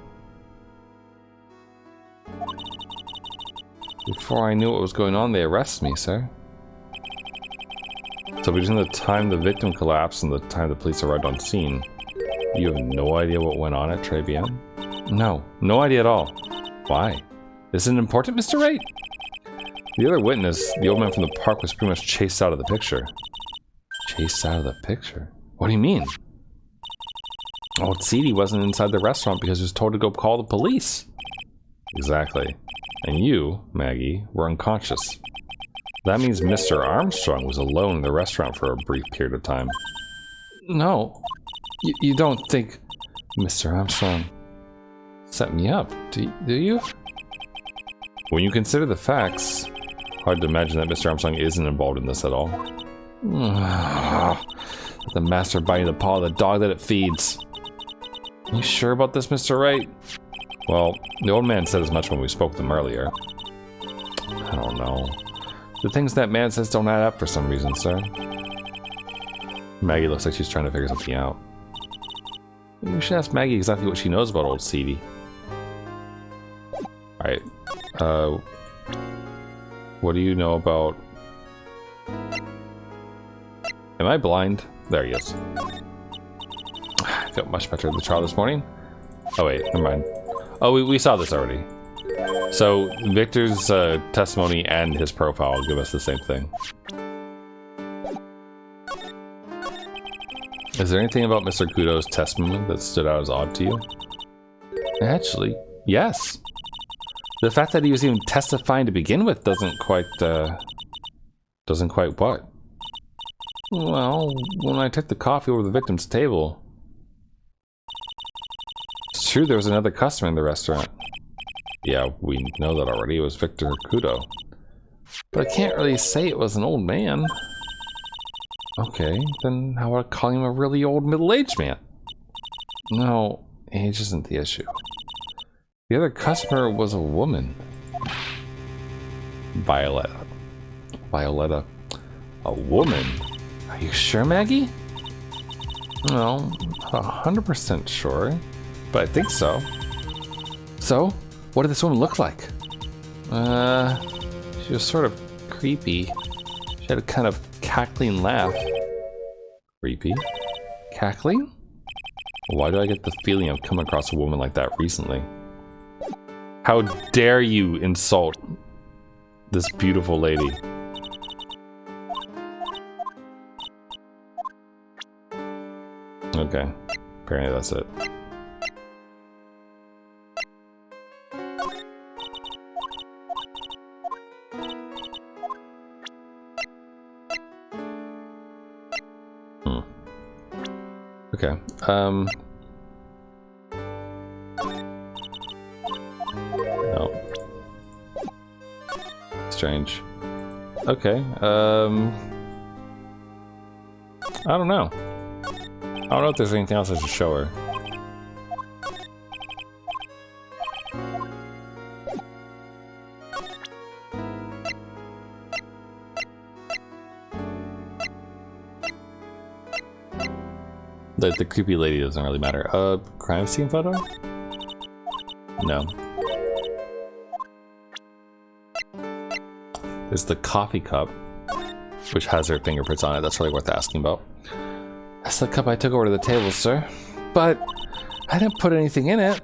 Speaker 1: Before I knew what was going on, they arrested me, sir. So between the time the victim collapsed and the time the police arrived on scene, you have no idea what went on at Trebian? No, no idea at all. Why? Isn't it important, Mr. Wright? The other witness, the old man from the park, was pretty much chased out of the picture. Chased out of the picture? What do you mean? Old Seedy wasn't inside the restaurant because he was told to go call the police. Exactly. And you, Maggie, were unconscious. That means Mr. Armstrong was alone in the restaurant for a brief period of time. No. You don't think Mr. Armstrong set me up, do you? When you consider the facts, hard to imagine that Mr. Armstrong isn't involved in this at all. The master biting the paw of the dog that it feeds. You sure about this, Mr. Wright? Well, the old man said as much when we spoke to him earlier. I don't know. The things that man says don't add up for some reason, sir. Maggie looks like she's trying to figure something out. You should ask Maggie exactly what she knows about old Seedy. Alright. What do you know about... Am I blind? There he is. I felt much better at the trial this morning. Oh wait, never mind. Oh, we saw this already. So, Victor's testimony and his profile give us the same thing. Is there anything about Mr. Kudo's testimony that stood out as odd to you? Actually, yes. The fact that he was even testifying to begin with doesn't quite what? Well, when I took the coffee over the victim's table... It's true there was another customer in the restaurant. Yeah, we know that already. It was Victor Kudo. But I can't really say it was an old man. Okay, then how about calling him a really old middle-aged man? No, age isn't the issue. The other customer was a woman. Violetta. Violetta. A woman? Are you sure, Maggie? Well, not 100% sure, but I think so. So, what did this woman look like? She was sort of creepy. She had a kind of cackling laugh. Creepy? Cackling? Why do I get the feeling I've come across a woman like that recently? How dare you insult this beautiful lady? Okay, apparently that's it. Okay, no. Strange. Okay, I don't know. I don't know if there's anything else I should show her. The creepy lady doesn't really matter. Crime scene photo? No. There's the coffee cup, which has her fingerprints on it. That's really worth asking about. That's the cup I took over to the table, sir. But I didn't put anything in it.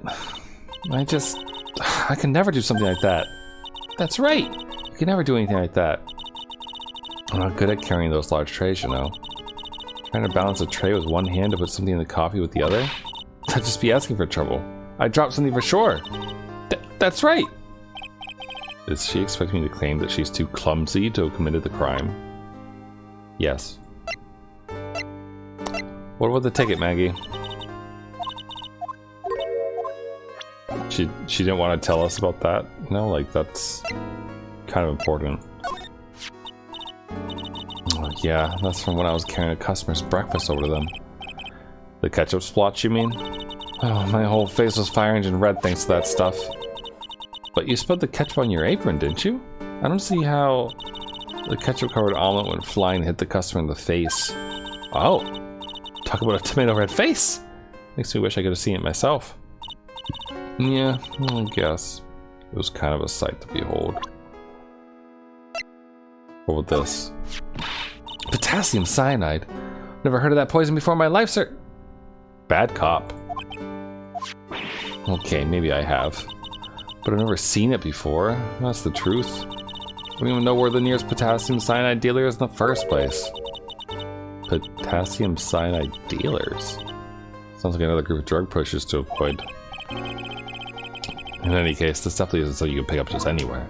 Speaker 1: I can never do something like that. That's right. You can never do anything like that. I'm not good at carrying those large trays, you know. Trying to balance a tray with one hand to put something in the coffee with the other? I'd just be asking for trouble. I dropped something for sure. That's right. Does she expect me to claim that she's too clumsy to have committed the crime? Yes. What about the ticket, Maggie? She didn't want to tell us about that? No, like that's kind of important. Oh, yeah, that's from when I was carrying a customer's breakfast over to them. The ketchup splotch, you mean? Oh, my whole face was fire engine red thanks to that stuff. But you spilled the ketchup on your apron, didn't you? I don't see how the ketchup-covered omelet went flying and hit the customer in the face. Oh, talk about a tomato red face! Makes me wish I could have seen it myself. Yeah, I guess. It was kind of a sight to behold. What about this? Potassium cyanide? Never heard of that poison before in my life, sir. Bad cop. Okay, maybe I have. But I've never seen it before. That's the truth. I don't even know where the nearest potassium cyanide dealer is in the first place. Potassium cyanide dealers? Sounds like another group of drug pushers to avoid. In any case, this definitely isn't something you can pick up just anywhere.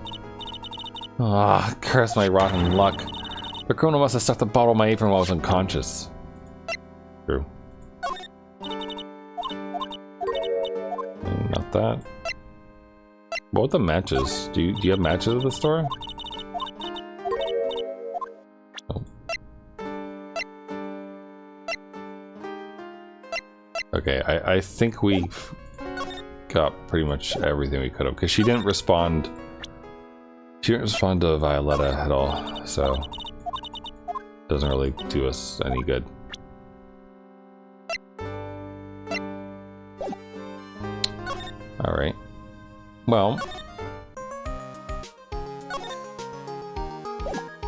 Speaker 1: Ah, curse my rotten luck. The criminal must have stuck the bottle in my apron while I was unconscious. True. Not that. What with the matches? Do you have matches at the store? Oh. Okay, I think we've got pretty much everything we could have, because she didn't respond. She didn't respond to Violetta at all, so doesn't really do us any good. All right. Well,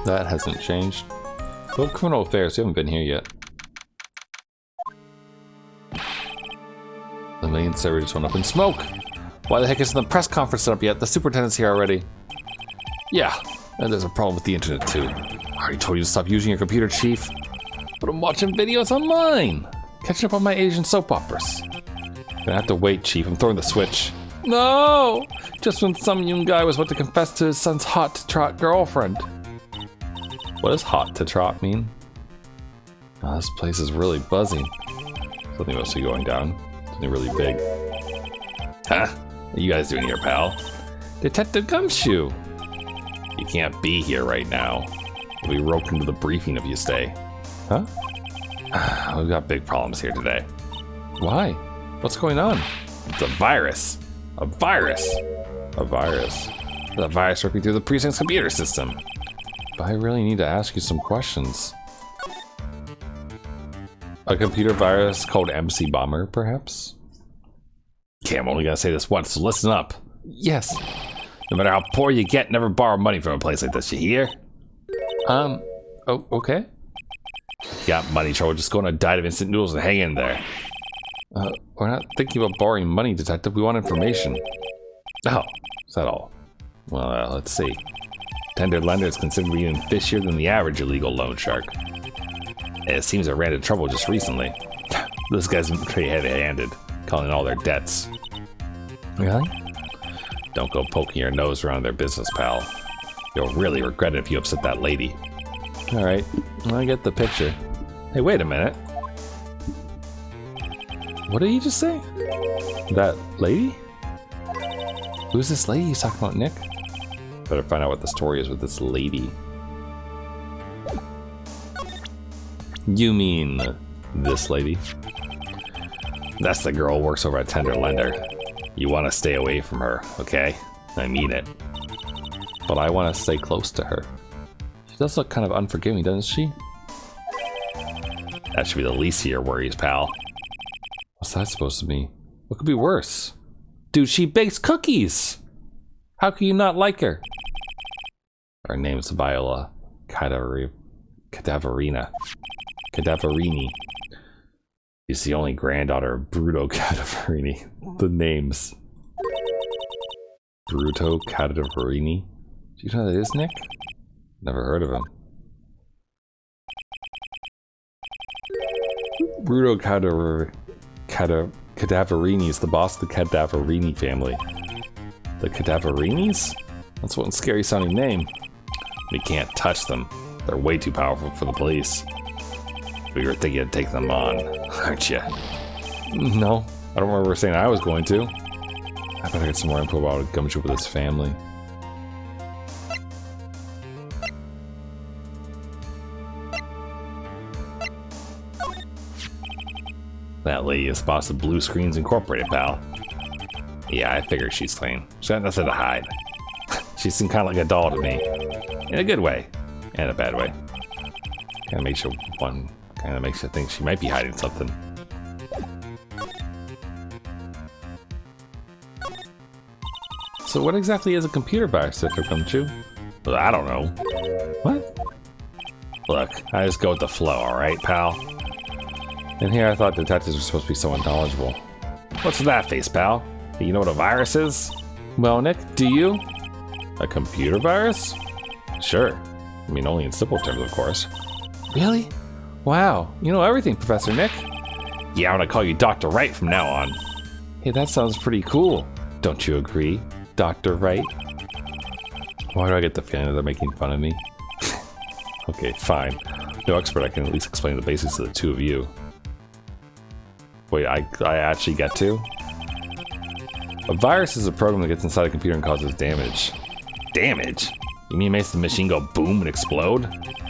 Speaker 1: that hasn't changed. Well, criminal affairs, you haven't been here yet. The main server just went up in smoke. Why the heck isn't the press conference set up yet? The superintendent's here already. Yeah, and there's a problem with the internet too. I already told you to stop using your computer, Chief. But I'm watching videos online. Catching up on my Asian soap operas. Gonna have to wait, Chief. I'm throwing the switch. No! Just when some young guy was about to confess to his son's hot-to-trot girlfriend. What does hot-to-trot mean? Oh, this place is really buzzy. Something must be going down. Something really big. Huh? What are you guys doing here, pal? Detective Gumshoe! You can't be here right now. You'll be roped into the briefing if you stay. Huh? We've got big problems here today. Why? What's going on? It's a virus. A virus. A virus. There's a virus working through the precinct's computer system. But I really need to ask you some questions. A computer virus called MC Bomber, perhaps? Okay, I'm only gonna say this once, so listen up. Yes. No matter how poor you get, never borrow money from a place like this, you hear? Oh, okay. You got money trouble, just go on a diet of instant noodles and hang in there. We're not thinking about borrowing money, Detective. We want information. Oh, is that all? Well, let's see. Tender lender is considered to be even fishier than the average illegal loan shark. It seems I ran into trouble just recently. This guy's pretty heavy-handed, calling all their debts. Really? Don't go poking your nose around their business, pal. You'll really regret it if you upset that lady. Alright, I get the picture. Hey, wait a minute. What did he just say? That lady? Who's this lady he's talking about, Nick? Better find out what the story is with this lady. You mean this lady? That's the girl who works over at Tender Lender. You want to stay away from her, okay? I mean it. But I want to stay close to her. She does look kind of unforgiving, doesn't she? That should be the least of your worries, pal. What's that supposed to mean? What could be worse? Dude, she bakes cookies! How can you not like her? Her name's Viola Cadaverina. Cadaverini. She's the only granddaughter of Bruto Cadaverini. The names. Bruto Cadaverini? Do you know who that is, Nick? Never heard of him. Bruto Cadaverini is the boss of the Cadaverini family. The Cadaverinis? That's one scary sounding name. We can't touch them. They're way too powerful for the police. But you were thinking of taking them on, aren't you? No, I don't remember saying I was going to. I better get some more info about Gumshoe with his family. That lady is boss of Blue Screens Incorporated, pal. Yeah, I figured she's clean. She's got nothing to hide. She seemed kind of like a doll to me. In a good way. And a bad way. Kinda makes you think she might be hiding something. So what exactly is a computer virus, Mr. Gumshoe? Well, I don't know. What? Look, I just go with the flow, alright, pal? And here I thought detectives were supposed to be somewhat knowledgeable. What's that face, pal? Do you know what a virus is? Well, Nick, do you? A computer virus? Sure. I mean, only in simple terms, of course. Really? Wow, you know everything, Professor Nick. Yeah, I'm gonna call you Dr. Wright from now on. Hey, that sounds pretty cool. Don't you agree, Dr. Wright? Why do I get the feeling that they're making fun of me? Okay, fine. No expert, I can at least explain the basics to the two of you. Wait, I actually get to? A virus is a program that gets inside a computer and causes damage. Damage? You mean it makes the machine go boom and explode?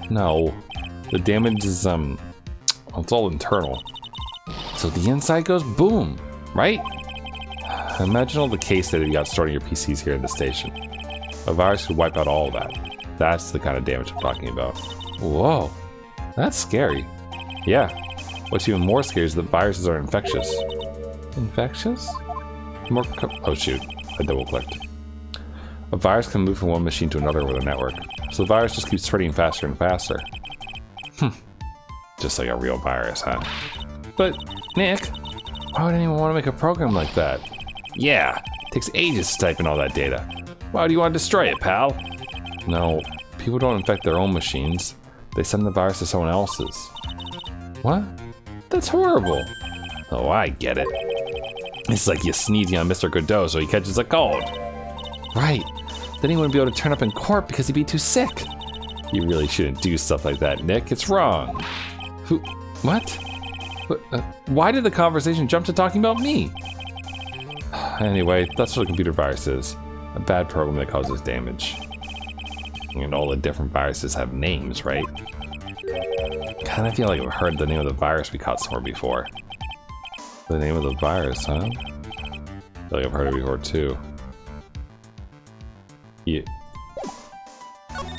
Speaker 1: No. The damage is, it's all internal. So the inside goes boom, right? Imagine all the case data you got stored in your PCs here at the station. A virus could wipe out all of that. That's the kind of damage I'm talking about. Whoa, that's scary. Yeah. What's even more scary is that viruses are infectious. Infectious? Oh shoot, I double clicked. A virus can move from one machine to another with a network, so the virus just keeps spreading faster and faster. Just like a real virus, huh? But, Nick, why would anyone want to make a program like that? Yeah, it takes ages to type in all that data. Why do you want to destroy it, pal? No, people don't infect their own machines. They send the virus to someone else's. What? That's horrible. Oh, I get it. It's like you sneezing on Mr. Godot so he catches a cold. Right. Then he wouldn't be able to turn up in court because he'd be too sick. You really shouldn't do stuff like that, Nick. It's wrong. Who? What? Why did the conversation jump to talking about me? Anyway, that's what a computer virus is. A bad program that causes damage. And all the different viruses have names, right? Kinda feel like I've heard the name of the virus we caught somewhere before. The name of the virus, huh? I feel like I've heard it before too. Yeah.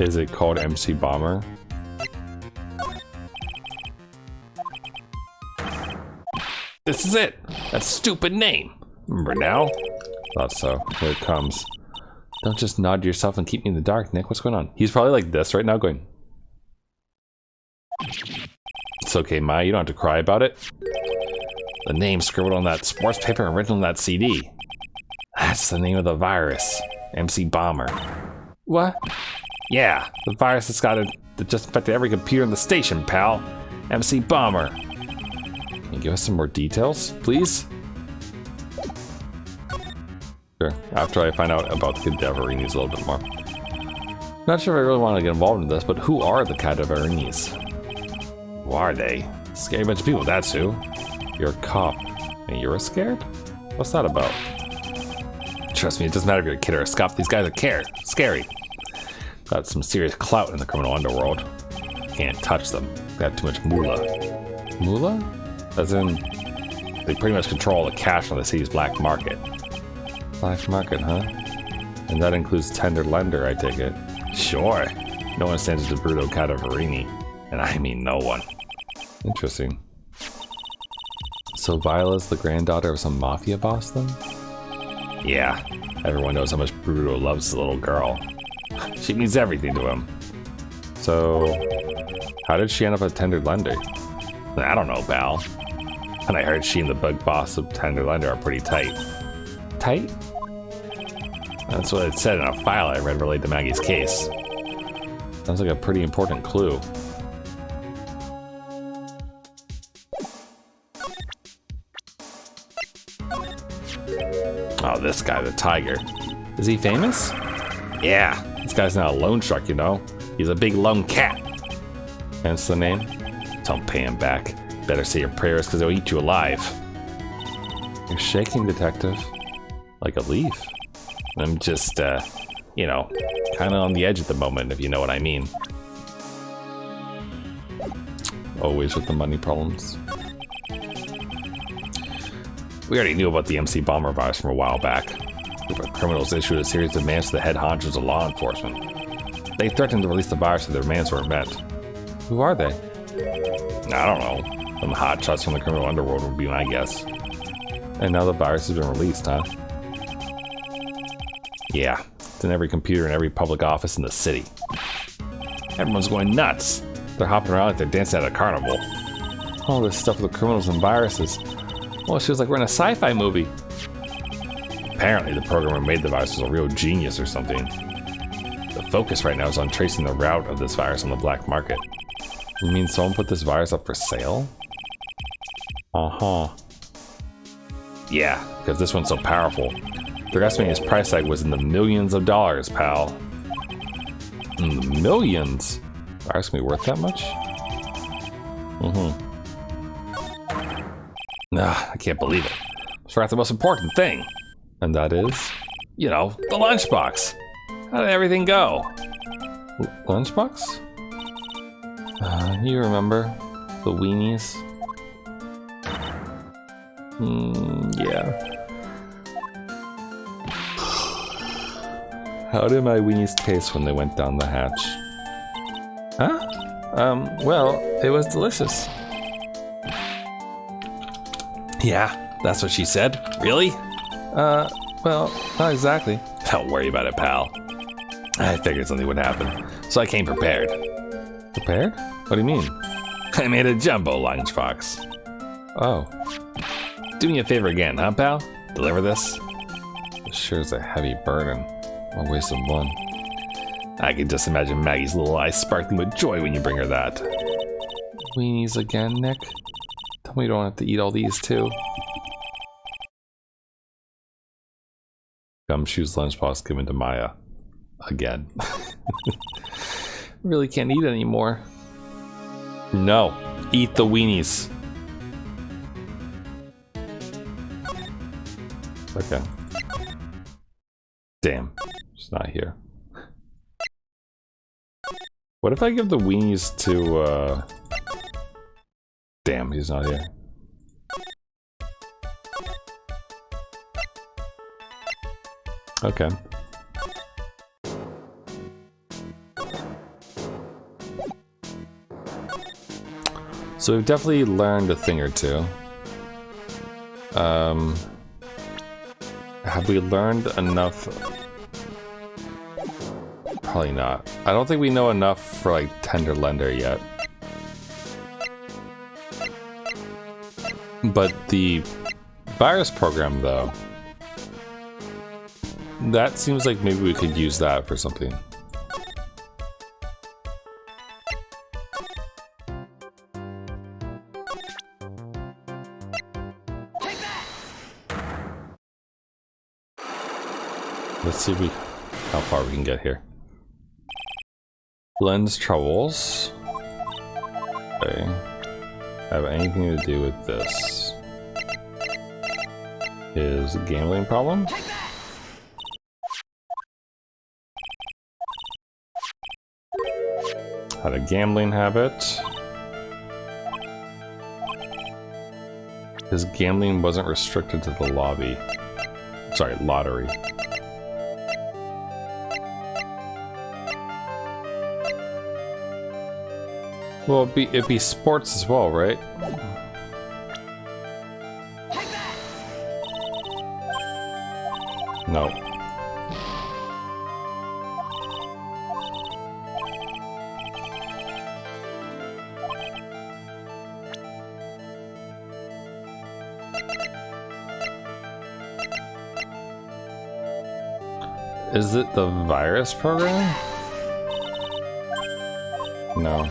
Speaker 1: Is it called MC Bomber?
Speaker 2: This is it! That stupid name! Remember now?
Speaker 1: Thought so. Here it comes. Don't just nod to yourself and keep me in the dark, Nick. What's going on? He's probably like this right now going... It's okay, Maya. You don't have to cry about it.
Speaker 2: The name scribbled on that sports paper and written on that CD. That's the name of the virus. MC Bomber.
Speaker 1: What?
Speaker 2: Yeah, the virus that just infected every computer in the station, pal. MC Bomber.
Speaker 1: Can you give us some more details, please? Sure, after I find out about the Cadaverinis a little bit more. Not sure if I really want to get involved in this, but who are the Cadaverinis?
Speaker 2: Who are they? Scary bunch of people, that's who.
Speaker 1: You're a cop, and you're scared? What's that about?
Speaker 2: Trust me, it doesn't matter if you're a kid or a cop, these guys are scary. Got some serious clout in the criminal underworld. Can't touch them. Got too much moolah.
Speaker 1: Moolah?
Speaker 2: As in, they pretty much control the cash on the city's black market.
Speaker 1: Black market, huh? And that includes tender lender, I take it.
Speaker 2: Sure. No one stands to Bruto Cadaverini. And I mean no one.
Speaker 1: Interesting. So Viola's the granddaughter of some mafia boss then?
Speaker 2: Yeah, everyone knows how much Bruto loves the little girl. She means everything to him.
Speaker 1: So, how did she end up at Tender Lender?
Speaker 2: I don't know, pal. And I heard she and the bug boss of Tender Lender are pretty tight.
Speaker 1: Tight?
Speaker 2: That's what it said in a file I read related to Maggie's case.
Speaker 1: Sounds like a pretty important clue.
Speaker 2: Oh, this guy, the tiger.
Speaker 1: Is he famous?
Speaker 2: Yeah, this guy's not a loan shark, you know. He's a big lone cat.
Speaker 1: Hence the name?
Speaker 2: Don't pay him back. Better say your prayers because he'll eat you alive.
Speaker 1: You're shaking, detective. Like a leaf.
Speaker 2: I'm just, you know, kind of on the edge at the moment, if you know what I mean.
Speaker 1: Always with the money problems.
Speaker 2: We already knew about the MC Bomber virus from a while back. The criminals issued a series of demands to the head honchos of law enforcement. They threatened to release the virus if their demands weren't met.
Speaker 1: Who are they?
Speaker 2: I don't know. Some hotshots from the criminal underworld would be my guess.
Speaker 1: And now the virus has been released, huh?
Speaker 2: Yeah, it's in every computer in every public office in the city. Everyone's going nuts. They're hopping around like they're dancing at a carnival.
Speaker 1: All this stuff with the criminals and viruses. Well, it feels like we're in a sci-fi movie.
Speaker 2: Apparently, the programmer who made the virus was a real genius or something. The focus right now is on tracing the route of this virus on the black market.
Speaker 1: You mean someone put this virus up for sale? Uh-huh.
Speaker 2: Yeah, because this one's so powerful. They're estimating its price tag was in the millions of dollars, pal.
Speaker 1: In the millions? Virus gonna be worth that much?
Speaker 2: I can't believe it. I forgot the most important thing.
Speaker 1: And that is?
Speaker 2: You know, the lunchbox. How did everything go?
Speaker 1: Lunchbox? You remember? The weenies? Yeah. How did my weenies taste when they went down the hatch? Huh? Well, it was delicious.
Speaker 2: Yeah, that's what she said. Really?
Speaker 1: Well, not exactly.
Speaker 2: Don't worry about it, pal. I figured something would happen, so I came prepared.
Speaker 1: Prepared? What do you mean?
Speaker 2: I made a jumbo lunchbox.
Speaker 1: Oh.
Speaker 2: Do me a favor again, huh, pal? Deliver this.
Speaker 1: It sure is a heavy burden. A waste of one.
Speaker 2: I can just imagine Maggie's little eyes sparkling with joy when you bring her that.
Speaker 1: Weenies again, Nick? Tell me you don't have to eat all these too. Gumshoe's lunchbox given to Maya. Again. Really can't eat anymore.
Speaker 2: No, eat the weenies.
Speaker 1: Okay. Damn, she's not here. What if I give the weenies to, Damn, he's not here. Okay. So we've definitely learned a thing or two. Have we learned enough? Probably not. I don't think we know enough for like Tender Lender yet. But the virus program though, that seems like maybe we could use that for something. Let's see how far we can get here. Glenn's troubles. Okay. Have anything to do with this? His gambling problem? Had a gambling habit. His gambling wasn't restricted to the lobby. Sorry, lottery. Well, it'd be sports as well, right? No. Is it the virus program? No.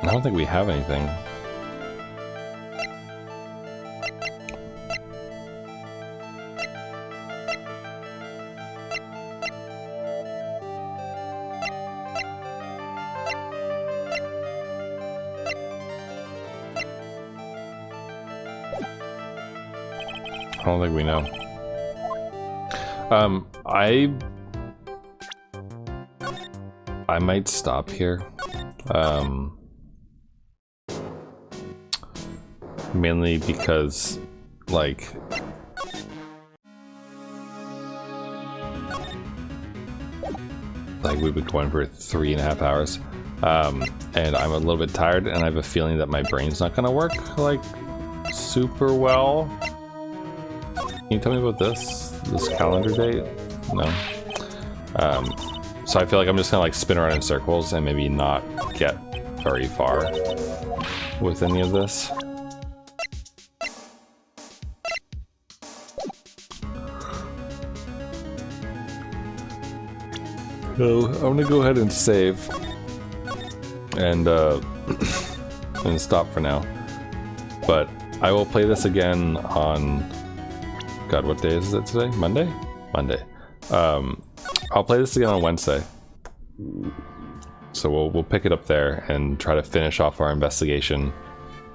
Speaker 1: I don't think we have anything. I don't think we know. I might stop here. Mainly because, like, we've been going for 3.5 hours, and I'm a little bit tired, and I have a feeling that my brain's not gonna work like super well. Can you tell me about this calendar date? No. So I feel like I'm just gonna like spin around in circles and maybe not get very far with any of this. So I'm gonna go ahead and save and and stop for now. But I will play this again on, God, what day is it today? Monday? Monday. I'll play this again on Wednesday. So we'll pick it up there and try to finish off our investigation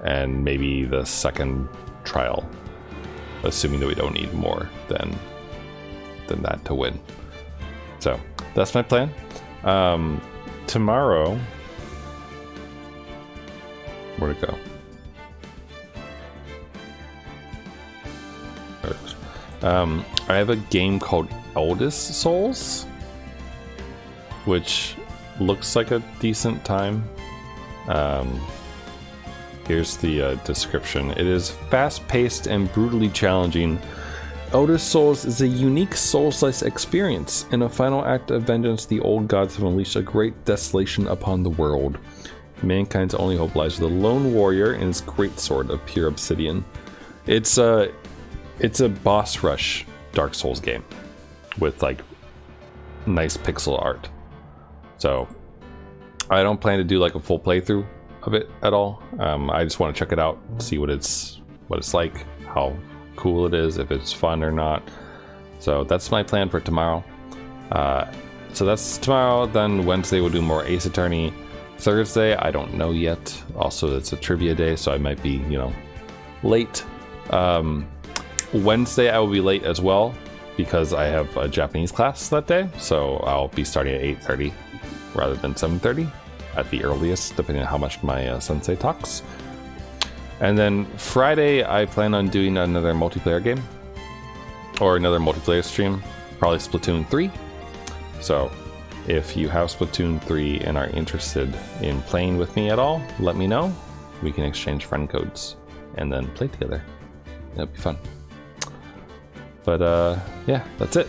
Speaker 1: and maybe the second trial, assuming that we don't need more than that to win. So that's my plan. Tomorrow, where'd it go? There it is. I have a game called Eldest Souls, which looks like a decent time. Here's the description. It is fast-paced and brutally challenging. Eldest Souls is a unique soul-slice experience. In a final act of vengeance, the old gods have unleashed a great desolation upon the world. Mankind's only hope lies with a lone warrior and his great sword of pure obsidian. It's a boss rush Dark Souls game with like nice pixel art. So I don't plan to do like a full playthrough of it at all. I just want to check it out, see what it's like, how cool it is, if it's fun or not. So that's my plan for tomorrow. So that's tomorrow. Then Wednesday we'll do more Ace Attorney. Thursday I don't know yet. Also it's a trivia day, so I might be, late. Wednesday I will be late as well because I have a Japanese class that day, so I'll be starting at 8:30 rather than 7:30 at the earliest, depending on how much my sensei talks. And then Friday I plan on doing another multiplayer game or another multiplayer stream, probably Splatoon 3. So if you have Splatoon 3 and are interested in playing with me at all, let me know. We can exchange friend codes and then play together. It'll be fun. But yeah, that's it.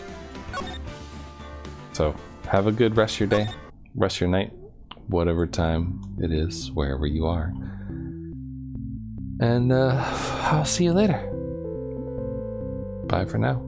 Speaker 1: So have a good rest of your day, rest of your night, whatever time it is, wherever you are. And I'll see you later. Bye for now.